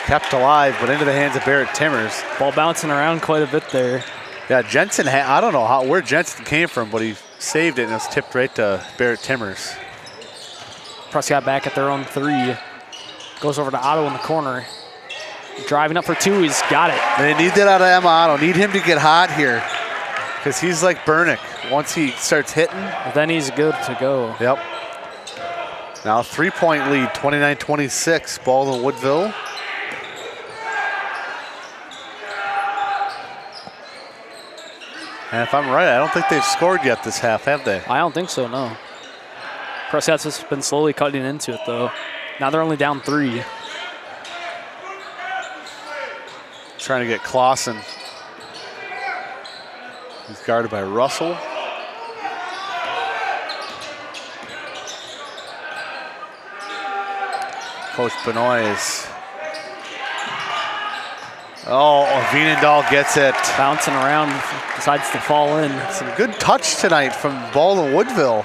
Kept alive, but into the hands of Barrett Timmers. Ball bouncing around quite a bit there. Yeah, Jensen, I don't know where Jensen came from, but he saved it and it was tipped right to Barrett Timmers. Prescott back at their own 3. Goes over to Otto in the corner. Driving up for 2, he's got it. They need that out of Emma Otto. Need him to get hot here because he's like Bernick. Once he starts hitting, then he's good to go. Yep. Now 3-point lead, 29-26, Baldwin-Woodville. And if I'm right, I don't think they've scored yet this half, have they? I don't think so, no. Prescott's just been slowly cutting into it, though. Now they're only down 3. Trying to get Clausen. He's guarded by Russell. Coach Benoist. Oh, Veenendahl gets it. Bouncing around, decides to fall in. Some good touch tonight from Baldwin-Woodville.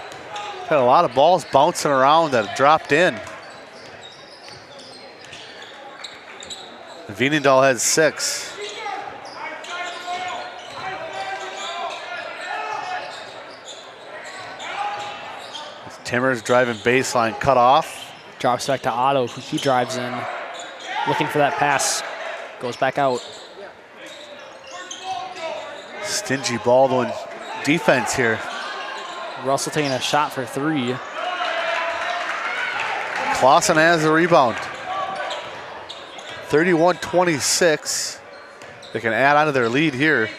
Had a lot of balls bouncing around that dropped in. Veenendahl has 6. Timmers driving baseline, cut off. Drops back to Otto, who he drives in. Looking for that pass. Goes back out. Stingy Baldwin defense here. Russell taking a shot for 3. Clausen has the rebound. 31-26. They can add on to their lead here.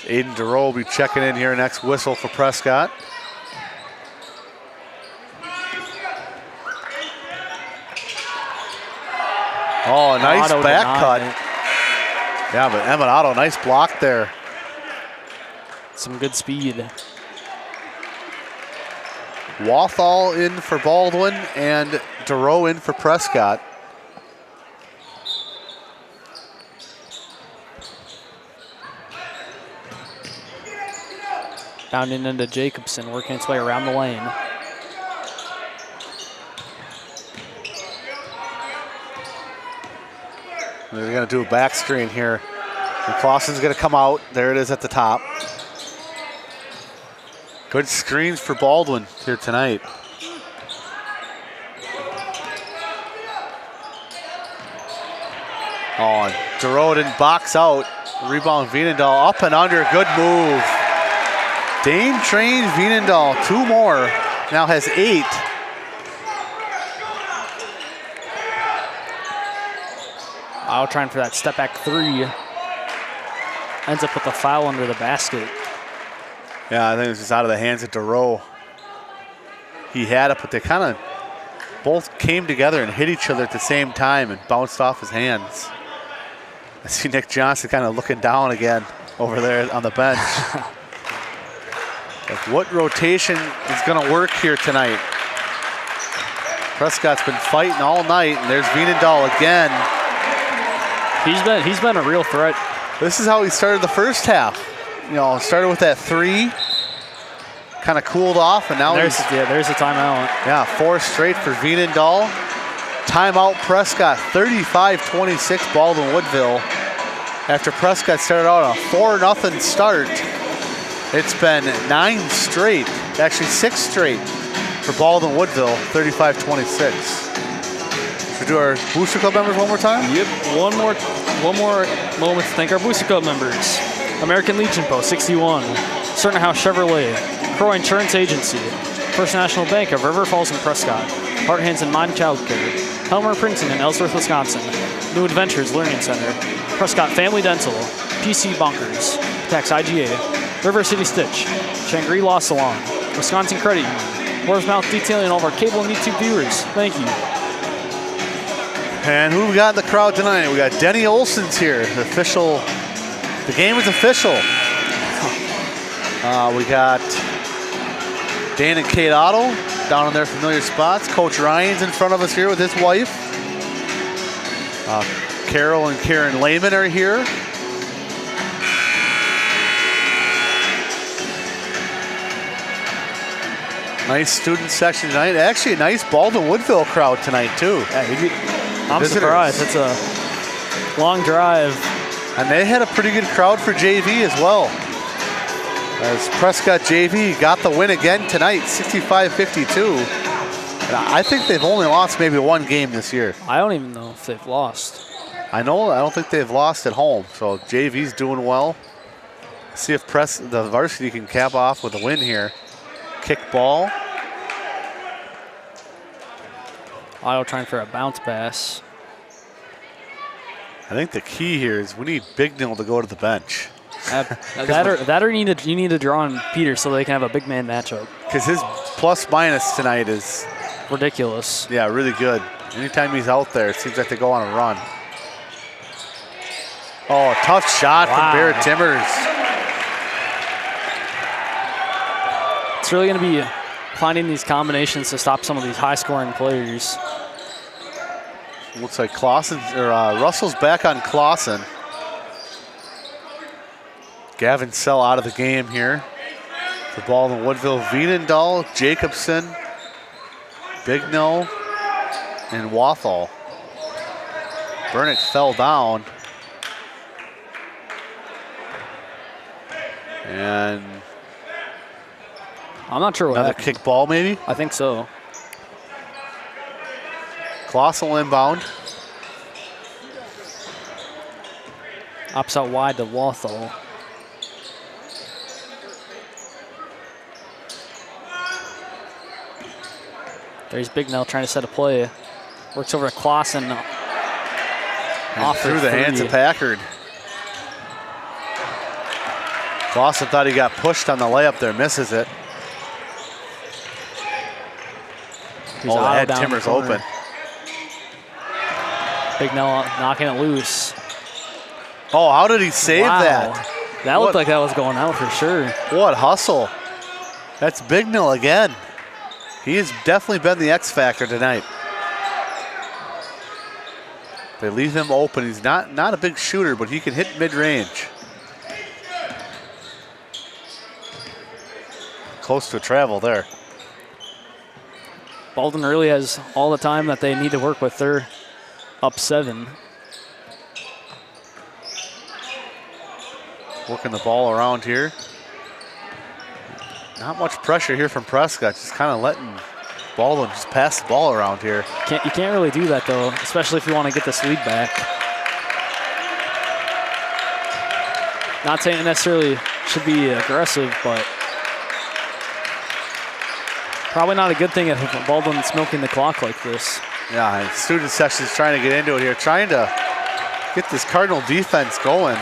Aiden DeRoe will be checking in here next whistle for Prescott. Oh, a nice Otto back denied cut. it. Yeah, but Emmett Otto, nice block there. Some good speed. Wathall in for Baldwin and DeRoe in for Prescott. Bounding into Jacobson, working its way around the lane. They're going to do a back screen here. And Clausen's going to come out. There it is at the top. Good screens for Baldwin here tonight. Oh, and DeRoe didn't box out. Rebound Veenendahl up and under. Good move. Dame trains Veenendahl. 2 more. Now has 8. Otto trying for that step back 3. Ends up with the foul under the basket. Yeah, I think it was just out of the hands of DeRoe. He had it, but they kind of both came together and hit each other at the same time and bounced off his hands. I see Nick Johnson kind of looking down again over there on the bench. Like, what rotation is going to work here tonight? Prescott's been fighting all night, and there's Veenendahl again. He's been a real threat. This is how he started the first half. You know, started with that 3, kind of cooled off, and now there's a timeout. Yeah, 4 straight for Veenendahl. Timeout Prescott, 35-26 Baldwin-Woodville. After Prescott started out on a 4-0 start, it's been 9 straight, actually 6 straight for Baldwin-Woodville, 35-26. Should we do our Booster Club members one more time? Yep, one more moment to thank our Booster Club members. American Legion Post 61, Certain House Chevrolet, Crow Insurance Agency, First National Bank of River Falls and Prescott, Heart Hands and Mind Childcare, Helmer Printing in Ellsworth, Wisconsin, New Adventures Learning Center, Prescott Family Dental, PC Bunkers, Tax IGA, River City Stitch, Shangri-La Salon, Wisconsin Credit Union, Mouth Detailing, all of our cable and YouTube viewers. Thank you. And who we got in the crowd tonight? We got Denny Olson's here, the game is official. We got Dan and Kate Otto down in their familiar spots. Coach Ryan's in front of us here with his wife. Carol and Karen Lehman are here. Nice student section tonight. Actually, a nice Baldwin-Woodville crowd tonight, too. Yeah, I'm surprised. It's a long drive. And they had a pretty good crowd for JV as well. As Prescott JV got the win again tonight, 65-52. And I think they've only lost maybe 1 game this year. I don't even know if they've lost. I don't think they've lost at home. So JV's doing well. See if the varsity can cap off with a win here. Kick ball. Otto trying for a bounce pass. I think the key here is we need Bignell to go to the bench. That or you need to draw on Peter so they can have a big man matchup. Because his plus minus tonight is, Ridiculous. yeah, really good. Anytime he's out there, it seems like they go on a run. Oh, tough shot from Barrett Timmers. It's really going to be finding these combinations to stop some of these high-scoring players. Looks like Russell's back on Clausen. Gavin Sell out of the game here for Baldwin-Woodville. Veenendahl, Jacobson, Bignell, and Wathall. Bernick fell down. And I'm not sure what another happened. kick ball maybe? I think so. Clausen will inbound. Ups out wide to Wathall. There's Bignell trying to set a play. Works over to Clausen. And through the hands of Packard. Clausen thought he got pushed on the layup there, misses it. He's oh, out the head Timmers open. Bignell knocking it loose. Oh, how did he save that? That looked like that was going out for sure. What hustle. That's Bignell again. He has definitely been the X factor tonight. They leave him open. He's not a big shooter, but he can hit mid-range. Close to a travel there. Baldwin really has all the time that they need to work with. They're up 7. Working the ball around here. Not much pressure here from Prescott. Just kind of letting Baldwin just pass the ball around here. You can't really do that though, especially if you want to get this lead back. Not saying it necessarily should be aggressive, but probably not a good thing if Baldwin's milking the clock like this. Yeah, and student session's trying to get into it here, trying to get this Cardinal defense going.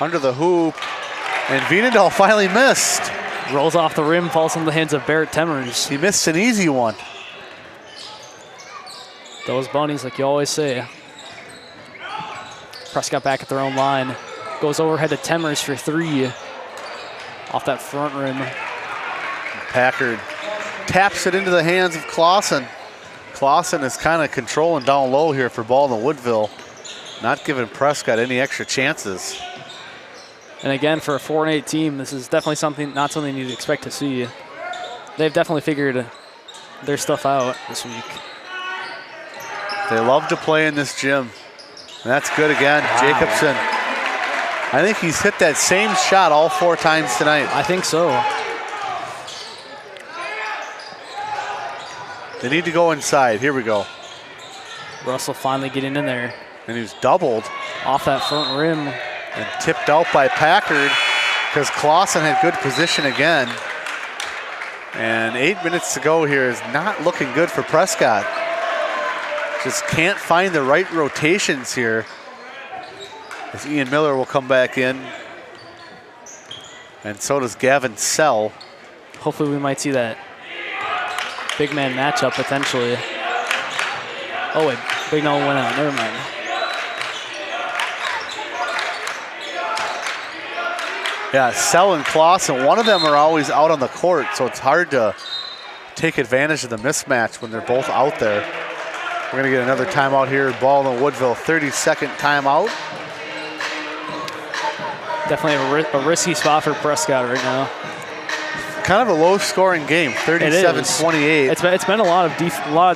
Under the hoop, and Veenendahl finally missed. Rolls off the rim, falls into the hands of Barrett Timmers. He missed an easy one. Those bunnies, like you always say. Prescott back at their own line. Goes overhead to Timmers for 3. Off that front rim. Packard taps it into the hands of Clausen. Clausen is kind of controlling down low here for Baldwin-Woodville. Not giving Prescott any extra chances. And again, for a 4-8 team, this is definitely not something you'd expect to see. They've definitely figured their stuff out this week. They love to play in this gym. And that's good again. Wow. Jacobson. I think he's hit that same shot all 4 times tonight. I think so. They need to go inside. Here we go. Russell finally getting in there. And he was doubled. Off that front rim. And tipped out by Packard because Clausen had good position again. And 8 minutes to go here is not looking good for Prescott. Just can't find the right rotations here. As Ian Miller will come back in. And so does Gavin Sell. Hopefully we might see that big man matchup potentially. Oh wait, Bignell went out, never mind. Yeah, Sell and Clausen, one of them are always out on the court, so it's hard to take advantage of the mismatch when they're both out there. We're gonna get another timeout here. Baldwin-Woodville, 30-second timeout. Definitely a risky spot for Prescott right now. Kind of a low-scoring game, 37-28. It's been a lot of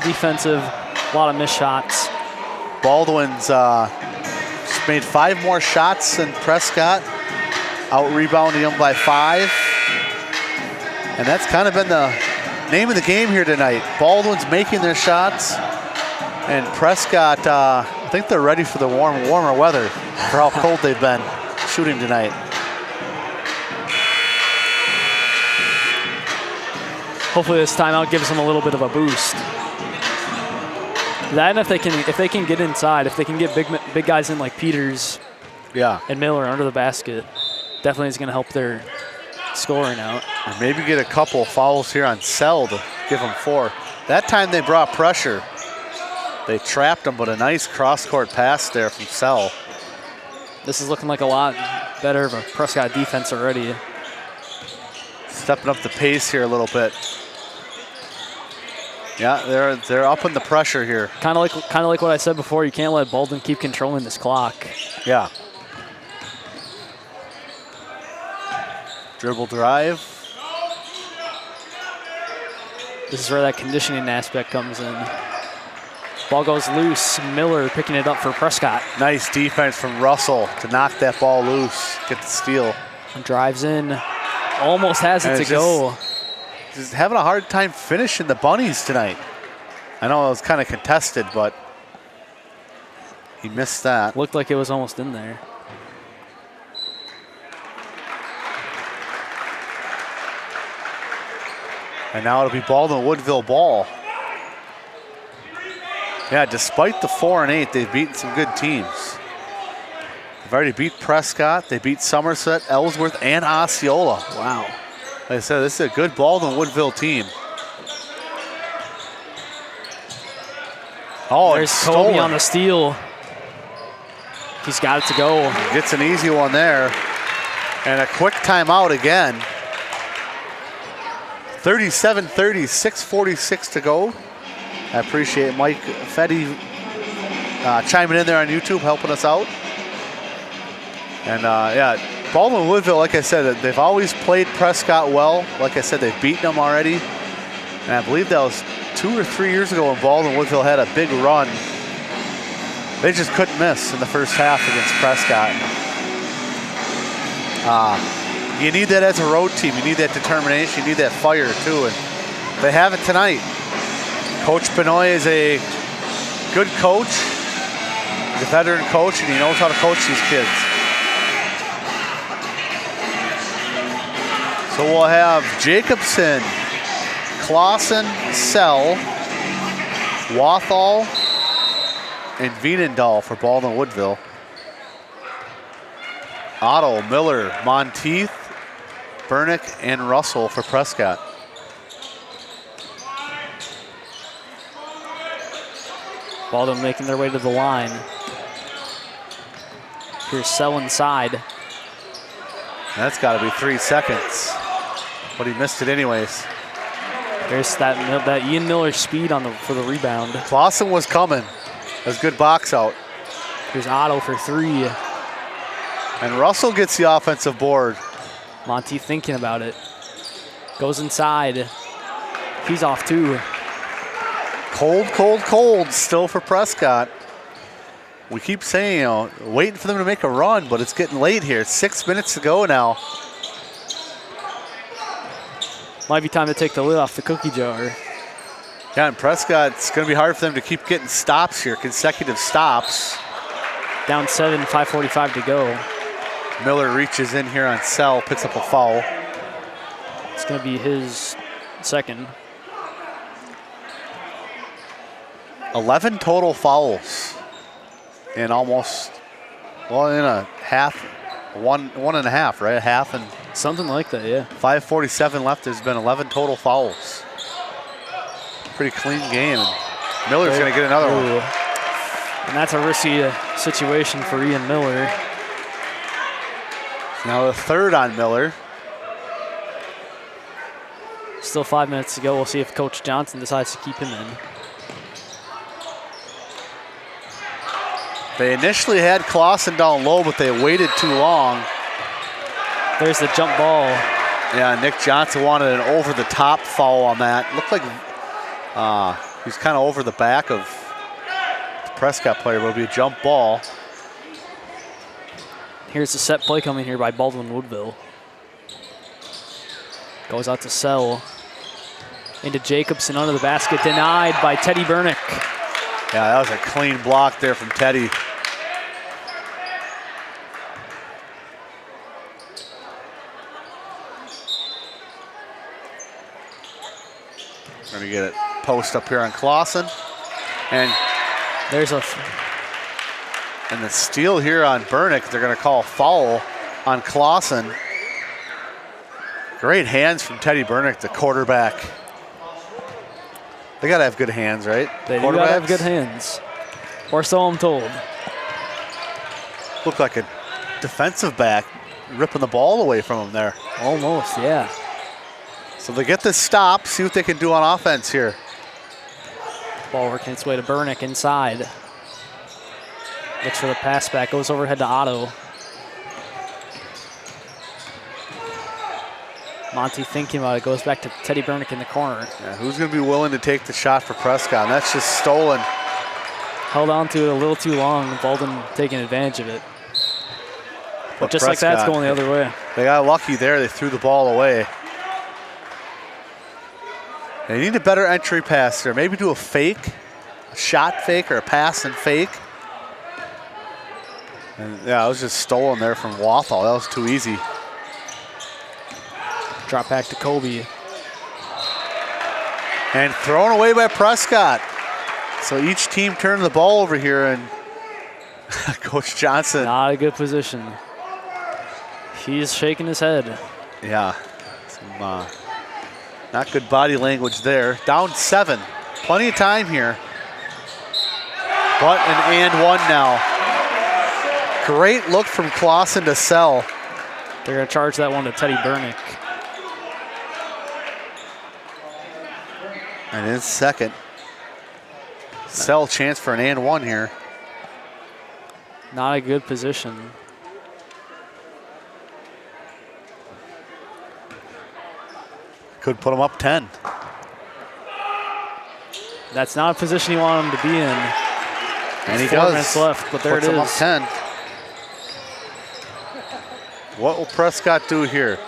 defensive, a lot of missed shots. Baldwin's just made 5 more shots than Prescott. Out-rebounding them by 5. And that's kind of been the name of the game here tonight. Baldwin's making their shots. And Prescott, I think they're ready for the warmer weather for how cold they've been shooting tonight. Hopefully this timeout gives them a little bit of a boost. That, and if they can get inside, if they can get big guys in like Peters, yeah, and Miller under the basket. definitely is going to help their scoring out. And maybe get a couple fouls here on Sell to give them 4. That time they brought pressure. They trapped them, but a nice cross-court pass there from Sell. This is looking like a lot better of a Prescott defense already. Stepping up the pace here a little bit. Yeah, they're upping the pressure here. Kind of like what I said before. You can't let Baldwin keep controlling this clock. Yeah. Dribble drive. This is where that conditioning aspect comes in. Ball goes loose. Miller picking it up for Prescott. Nice defense from Russell to knock that ball loose, get the steal. Drives in. Almost has it to go. Just having a hard time finishing the bunnies tonight. I know it was kind of contested, but he missed that. Looked like it was almost in there. And now it'll be Baldwin-Woodville ball. Yeah, despite the 4 and 8, they've beaten some good teams. They've already beat Prescott. They beat Somerset, Ellsworth, and Osceola. Wow. Like I said, this is a good Baldwin-Woodville team. Oh, there's it's Kobe stolen. on the steal. He's got it to go. Gets an easy one there. And a quick timeout again. 37-30, 6:46 to go. I appreciate Mike Fetty chiming in there on YouTube, helping us out. And yeah, Baldwin-Woodville, like I said, they've always played Prescott well. Like I said, they've beaten them already. And I believe that was 2 or 3 years ago when Baldwin-Woodville had a big run. They just couldn't miss in the first half against Prescott. You need that as a road team. You need that determination. You need that fire too. And they have it tonight. Coach Benoit is a good coach. He's a veteran coach, and he knows how to coach these kids. So we'll have Jacobson, Clausen, Sell, Wathall, and Veenendahl for Baldwin-Woodville. Otto, Miller, Monteith, Bernick, and Russell for Prescott. Baldwin making their way to the line. Here's Sell inside. That's got to be 3 seconds, but he missed it anyways. There's that Ian Miller speed for the rebound. Clausen was coming. That's good box out. Here's Otto for 3. And Russell gets the offensive board. Monty thinking about it. Goes inside. He's off too. Cold, cold, cold still for Prescott. We keep saying, you know, waiting for them to make a run, but it's getting late here. 6 minutes to go now. Might be time to take the lid off the cookie jar. Yeah, and Prescott, it's going to be hard for them to keep getting stops here, consecutive stops. Down 7, 5:45 to go. Miller reaches in here on Sell, picks up a foul. It's going to be his second. 11 total fouls in almost, well, in a half, one and a half, right? A half and something like that, yeah. 5:47 left. There's been 11 total fouls. Pretty clean game. And Miller's going to get another one. And that's a risky situation for Ian Miller. Now the third on Miller. Still 5 minutes to go. We'll see if Coach Johnson decides to keep him in. They initially had Clausen down low, but they waited too long. There's the jump ball. Yeah, Nick Johnson wanted an over-the-top foul on that. Looked like he's kind of over the back of the Prescott player, but it'll be a jump ball. Here's the set play coming here by Baldwin-Woodville. Goes out to Sell. Into Jacobson under the basket, denied by Teddy Bernick. Yeah, that was a clean block there from Teddy. Gonna get it post up here on Clausen. And there's and the steal here on Bernick, they're gonna call foul. on Clausen. Great hands from Teddy Bernick, the quarterback. They gotta have good hands, right? They do gotta have good hands. Or so I'm told. Look like a defensive back ripping the ball away from him there. Almost, yeah. So they get this stop, see what they can do on offense here. Ball working its way to Bernick inside. Looks for the pass back, goes overhead to Otto. Monty thinking about it, goes back to Teddy Bernick in the corner. Yeah, who's going to be willing to take the shot for Prescott? And that's just stolen. Held on to it a little too long, Baldwin taking advantage of it. But just like Prescott, that's going the other way. They got lucky there, they threw the ball away. They need a better entry pass there. Maybe do a fake, a shot fake or a pass and fake. And yeah, it was just stolen there from Wathall. That was too easy. Drop back to Kobe. And thrown away by Prescott. So each team turned the ball over here, and Coach Johnson. Not a good position. He's shaking his head. Yeah, some not good body language there. Down 7, plenty of time here. But an and one now. Great look from Clausen to Sell. They're gonna charge that one to Teddy Bernick. And in second. Sell chance for an and one here. Not a good position. Could put him up 10. That's not a position you want him to be in. And he 4 does. minutes left, but there Puts it him up is. 10. What will Prescott do here?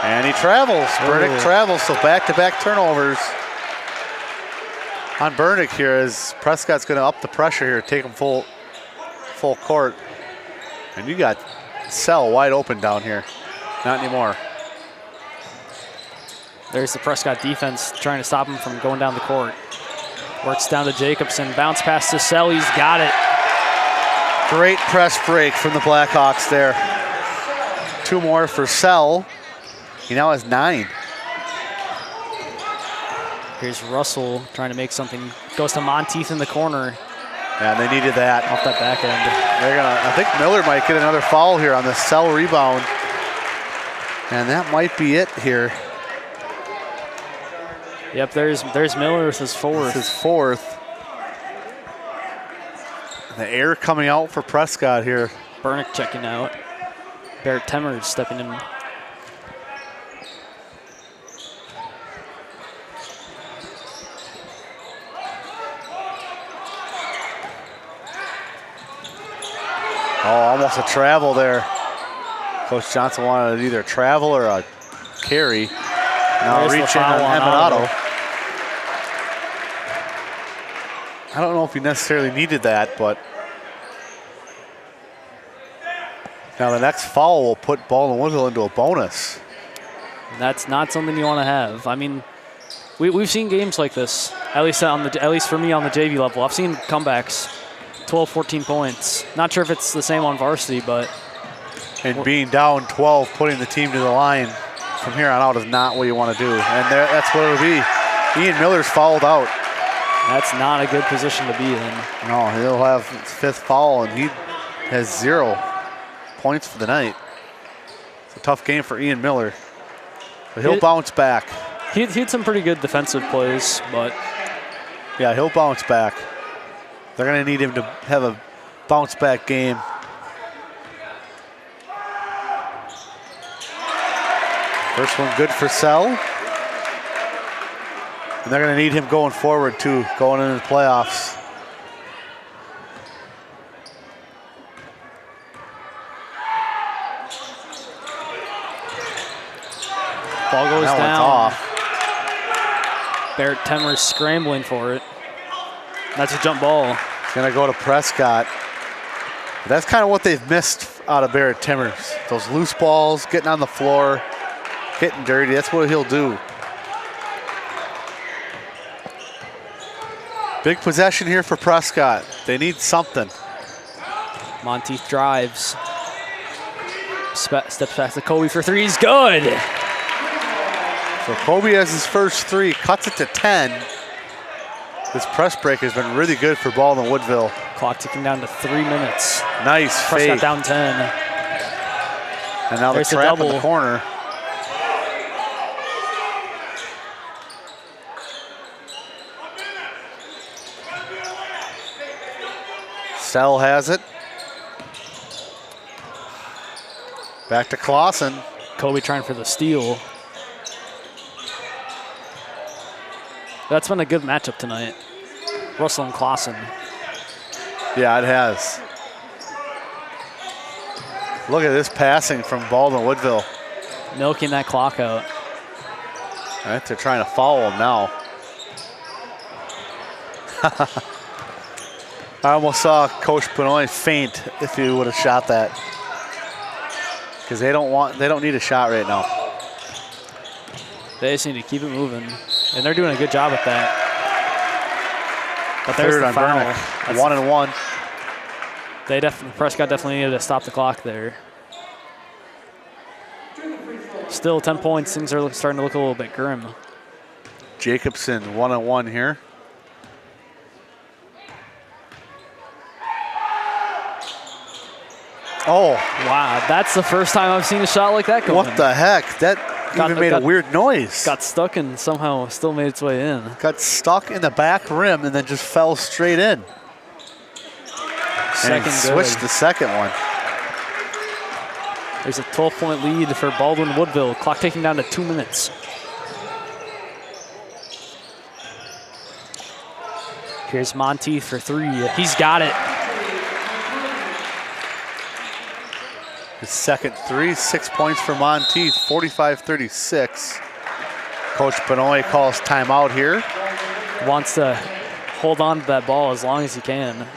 And he travels. Bernick travels, so back-to-back turnovers on Bernick here as Prescott's going to up the pressure here, take him full court. And you got Sell wide open down here. Not anymore. There's the Prescott defense trying to stop him from going down the court. Works down to Jacobson, bounce pass to Sell, he's got it. Great press break from the Blackhawks there. 2 more for Sell. He now has 9. Here's Russell trying to make something. Goes to Monteith in the corner. Yeah, they needed that. Off that back end. I think Miller might get another foul here on the Sell rebound. And that might be it here. Yep, there's Miller with his 4th. His 4th. The air coming out for Prescott here. Bernick checking out. Barrett Temmers stepping in. Oh, almost a travel there. Coach Johnson wanted either a travel or a carry. Now There's reach the in on foul on Otto. Otto. I don't know if he necessarily needed that, but now the next foul will put Baldwin-Woodville into a bonus. That's not something you want to have. I mean, we've seen games like this. At least for me on the JV level, I've seen comebacks, 12, 14 points. Not sure if it's the same on varsity, but And being down 12, putting the team to the line from here on out is not what you want to do. And that's what it'll be. Ian Miller's fouled out. that's not a good position to be in. No, he'll have his 5th foul, and he has 0 points for the night. It's a tough game for Ian Miller. But he'll bounce back. He had some pretty good defensive plays, but Yeah, he'll bounce back. They're going to need him to have a bounce back game. First one good for Sell. And they're going to need him going forward too, going into the playoffs. ball goes That down. one's off. Barrett Temmers scrambling for it. That's a jump ball. It's going to go to Prescott. That's kind of what they've missed out of Barrett Temmers. Those loose balls, getting on the floor, getting dirty. That's what he'll do. Big possession here for Prescott. They need something. Monteith drives. Steps back to Kobe for three. He's good. So Kobe has his first three, cuts it to 10. This press break has been really good for Baldwin-Woodville. Clock ticking down to 3 minutes. Nice Prescott fake. down 10. And now There's the a trap in double. the corner. Sell has it. Back to Clausen. Kobe trying for the steal. That's been a good matchup tonight. Russell and Clausen. Yeah, it has. Look at this passing from Baldwin-Woodville. Milking that clock out. All right, they're trying to foul him now. I almost saw Coach Benoit faint if he would have shot that. Because they don't need a shot right now. They just need to keep it moving. And they're doing a good job at that. But there's Third the on foul. Bernick. That's- 1-1. Prescott definitely needed to stop the clock there. Still 10 points. Things are starting to look a little bit grim. Jacobson 1-1 here. Oh, Wow, that's the first time I've seen a shot like that go in. what the heck? That even made a weird noise. Got stuck and somehow still made its way in. Got stuck in the back rim and then just fell straight in. And Second switched good. the second one. There's a 12-point lead for Baldwin-Woodville. Clock taking down to 2 minutes. Here's Monteith for three. He's got it. His second three, 6 points for Monteith, 45-36. Coach Benoit calls timeout here. Wants to hold on to that ball as long as he can.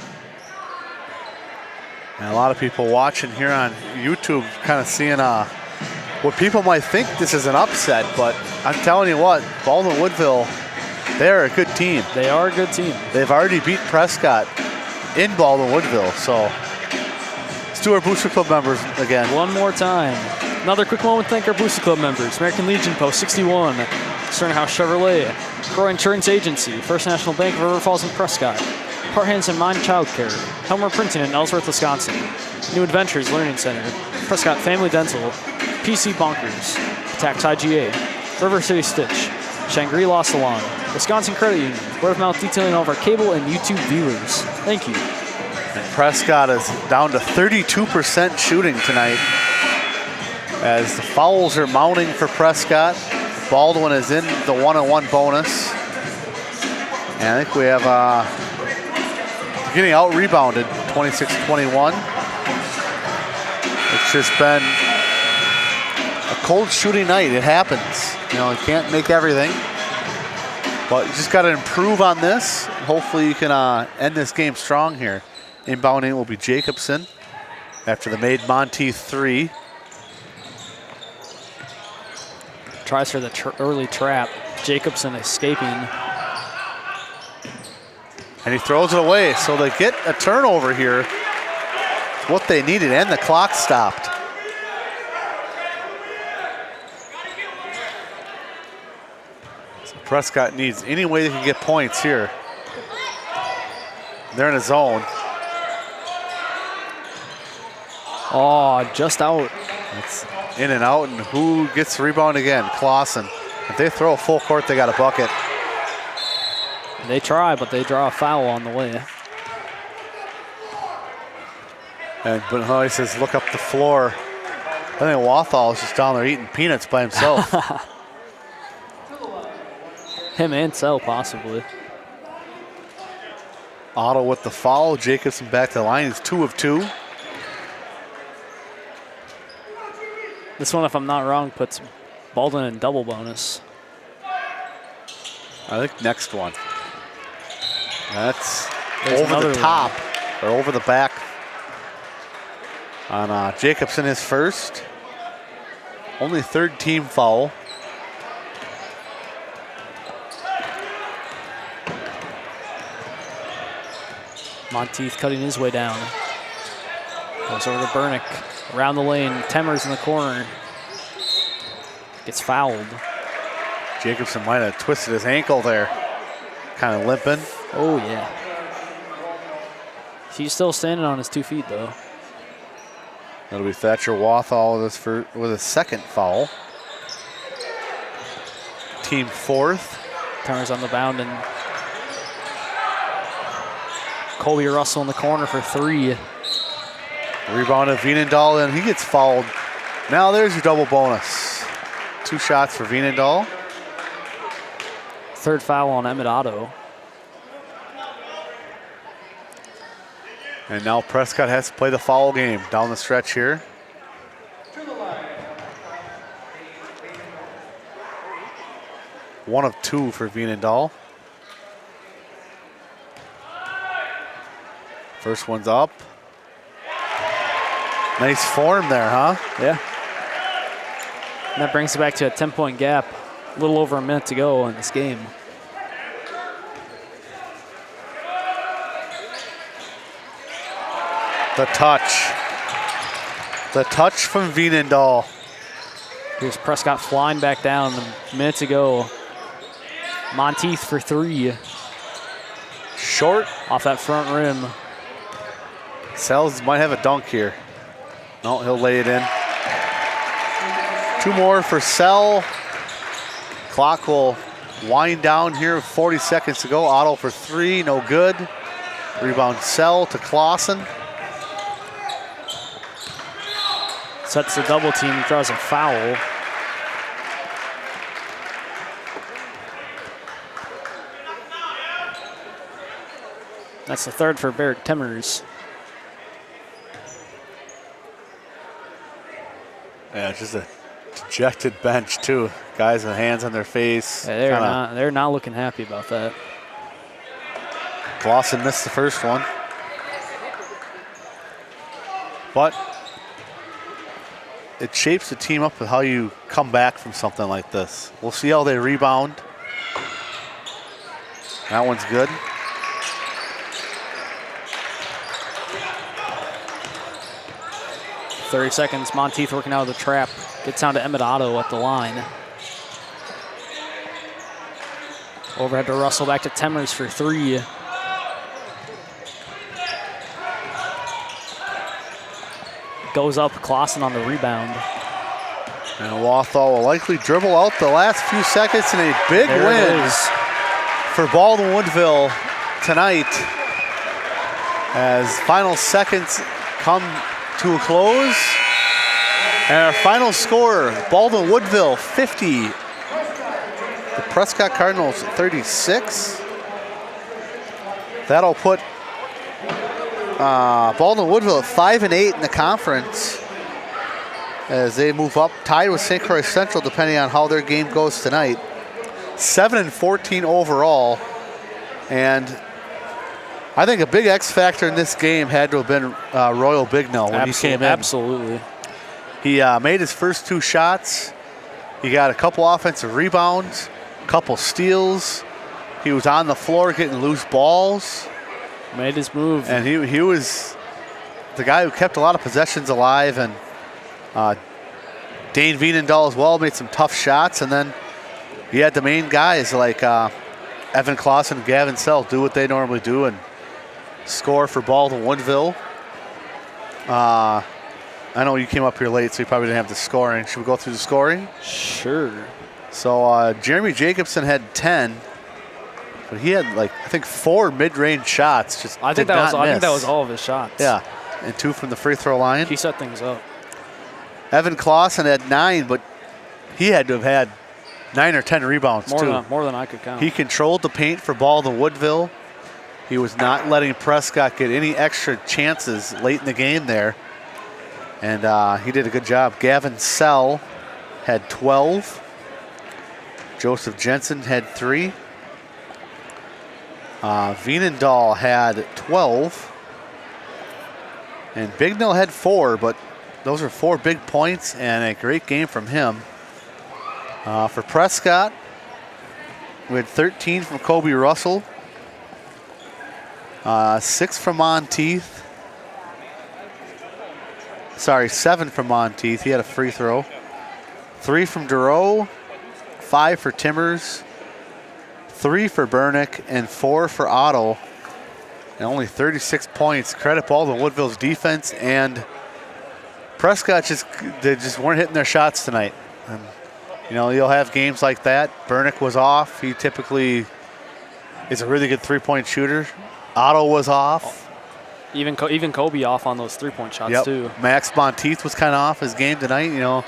And a lot of people watching here on YouTube kind of seeing what people might think this is an upset, but I'm telling you what, Baldwin-Woodville, they're a good team. They are a good team. They've already beat Prescott in Baldwin-Woodville, so let's do our Booster Club members again. One more time. Another quick moment to thank our Booster Club members. American Legion Post 61, Sternhouse Chevrolet, Crow Insurance Agency, First National Bank of River Falls and Prescott, Heart, Hands, and Mind Child Care, Helmer Printing in Ellsworth, Wisconsin, New Adventures Learning Center, Prescott Family Dental, PC Bonkers, Tax IGA, River City Stitch, Shangri-La Salon, Wisconsin Credit Union, word of mouth detailing all of our cable and YouTube viewers. Thank you. And Prescott is down to 32% shooting tonight as the fouls are mounting for Prescott. Baldwin is in the 1-on-1 bonus. And I think we have getting out-rebounded, 26-21. It's just been a cold shooting night. It happens. You know, you can't make everything. But you just got to improve on this. Hopefully you can end this game strong here. Inbounding will be Jacobson after the made Monteith three. Tries for the early trap. Jacobson escaping. And he throws it away. So they get a turnover here. What they needed, and the clock stopped. So Prescott needs any way they can get points here. They're in a zone. Oh, just out. It's in and out, and who gets the rebound again? Clausen. If they throw a full court, they got a bucket. They try, but they draw a foul on the way. And Benoit says, look up the floor. I think Wathall is just down there eating peanuts by himself. Him and Sell, possibly. Otto with the foul. Jacobson back to the line. He's 2 of 2. This one, if I'm not wrong, puts Baldwin in double bonus. I think next one. That's There's over another the top, or over the back on Jacobson, his first. Only third team foul. Monteith cutting his way down. Goes over to Bernick. Around the lane. Temmers in the corner. Gets fouled. Jacobson might have twisted his ankle there. Kind of limping. Oh, yeah. He's still standing on his 2 feet, though. That'll be Thatcher Wathall with a second foul. Team 4th. Temmers on the bound, and Colby Russell in the corner for 3. Rebound of Veenendahl, and he gets fouled. Now there's your double bonus. 2 shots for Veenendahl. 3rd foul on Emmett Otto. And now Prescott has to play the foul game down the stretch here. One of 2 for Veenendahl. First one's up. Nice form there, huh? Yeah. And that brings it back to a 10-point gap. A little over a minute to go in this game. The touch. The touch from Veenendahl. Here's Prescott flying back down a minute to go. Monteith for 3. Short. Off that front rim. Sells might have a dunk here. No, he'll lay it in. 2 more for Sell. Clock will wind down here. 40 seconds to go. Otto for 3, no good. Rebound Sell to Clausen. Sets the double team, draws a foul. That's the 3rd for Barrett Temmers. Yeah, just a dejected bench too. Guys with hands on their face. Yeah, they're not looking happy about that. Clausen missed the first one. But it shapes the team up with how you come back from something like this. We'll see how they rebound. That one's good. .30 seconds, Monteith working out of the trap. Gets down to Emmett Otto at the line. Overhead to Russell, back to Temmers for 3. Goes up, Clausen on the rebound. And Wathall will likely dribble out the last few seconds in a big win for Baldwin-Woodville tonight as final seconds come to a close. And our final score, Baldwin-Woodville 50, the Prescott Cardinals 36. That'll put Baldwin-Woodville at 5-8 in the conference as they move up, tied with St. Croix Central depending on how their game goes tonight. 7-14 overall, and I think a big X factor in this game had to have been Royal Bignell when he came in. Absolutely. He made his first 2 shots. He got a couple offensive rebounds, a couple steals. He was on the floor getting loose balls. Made his move. And he was the guy who kept a lot of possessions alive. And Dane Veenendahl as well made some tough shots. And then you had the main guys like Evan Clausen and Gavin Sell do what they normally do and score for Baldwin-Woodville. I know you came up here late, so you probably didn't have the scoring. Should we go through the scoring? Sure. So Jeremy Jacobson had 10, but he had I think 4 mid-range shots. I think that was all of his shots. Yeah, and 2 from the free throw line. He set things up. Evan Clausen had 9, but he had to have had 9 or 10 rebounds too. More than I could count. He controlled the paint for Baldwin-Woodville. He was not letting Prescott get any extra chances late in the game there. And he did a good job. Gavin Sell had 12. Joseph Jensen had 3. Veenendahl had 12. And Bignell had 4, but those are 4 big points and a great game from him. For Prescott, we had 13 from Kobe Russell. 6 from Monteith. 7 from Monteith. He had a free throw. 3 from Duro, 5 for Timmers, 3 for Bernick, and 4 for Otto. And only 36 points. Credit Baldwin-Woodville's defense, and Prescott they just weren't hitting their shots tonight. And, you know, you'll have games like that. Bernick was off. He typically is a really good three-point shooter. Otto was off. Even Kobe off on those three-point shots too. Max Monteith was kind of off his game tonight, you know.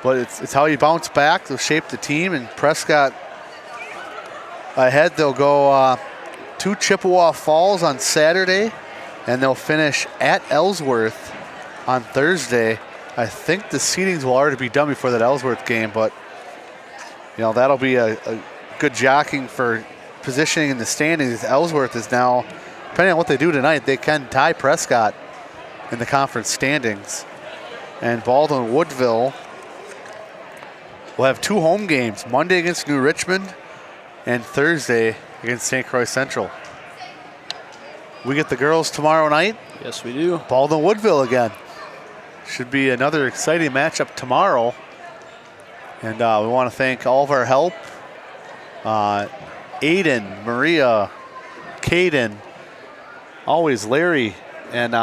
But it's how you bounce back. They'll shape the team, and Prescott ahead. They'll go to Chippewa Falls on Saturday, and they'll finish at Ellsworth on Thursday. I think the seedings will already be done before that Ellsworth game, but you know that'll be a good jockeying for positioning in the standings. Ellsworth is now, depending on what they do tonight, they can tie Prescott in the conference standings. And Baldwin-Woodville will have 2 home games, Monday against New Richmond and Thursday against St. Croix Central. We get the girls tomorrow night. Yes, we do. Baldwin-Woodville again. Should be another exciting matchup tomorrow. And we want to thank all of our help. Aiden, Maria, Caden, always Larry, and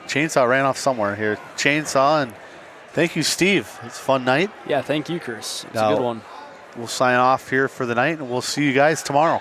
Chainsaw ran off somewhere here. Chainsaw, and thank you, Steve. It's a fun night. Yeah, thank you, Chris. It's a good one. We'll sign off here for the night, and we'll see you guys tomorrow.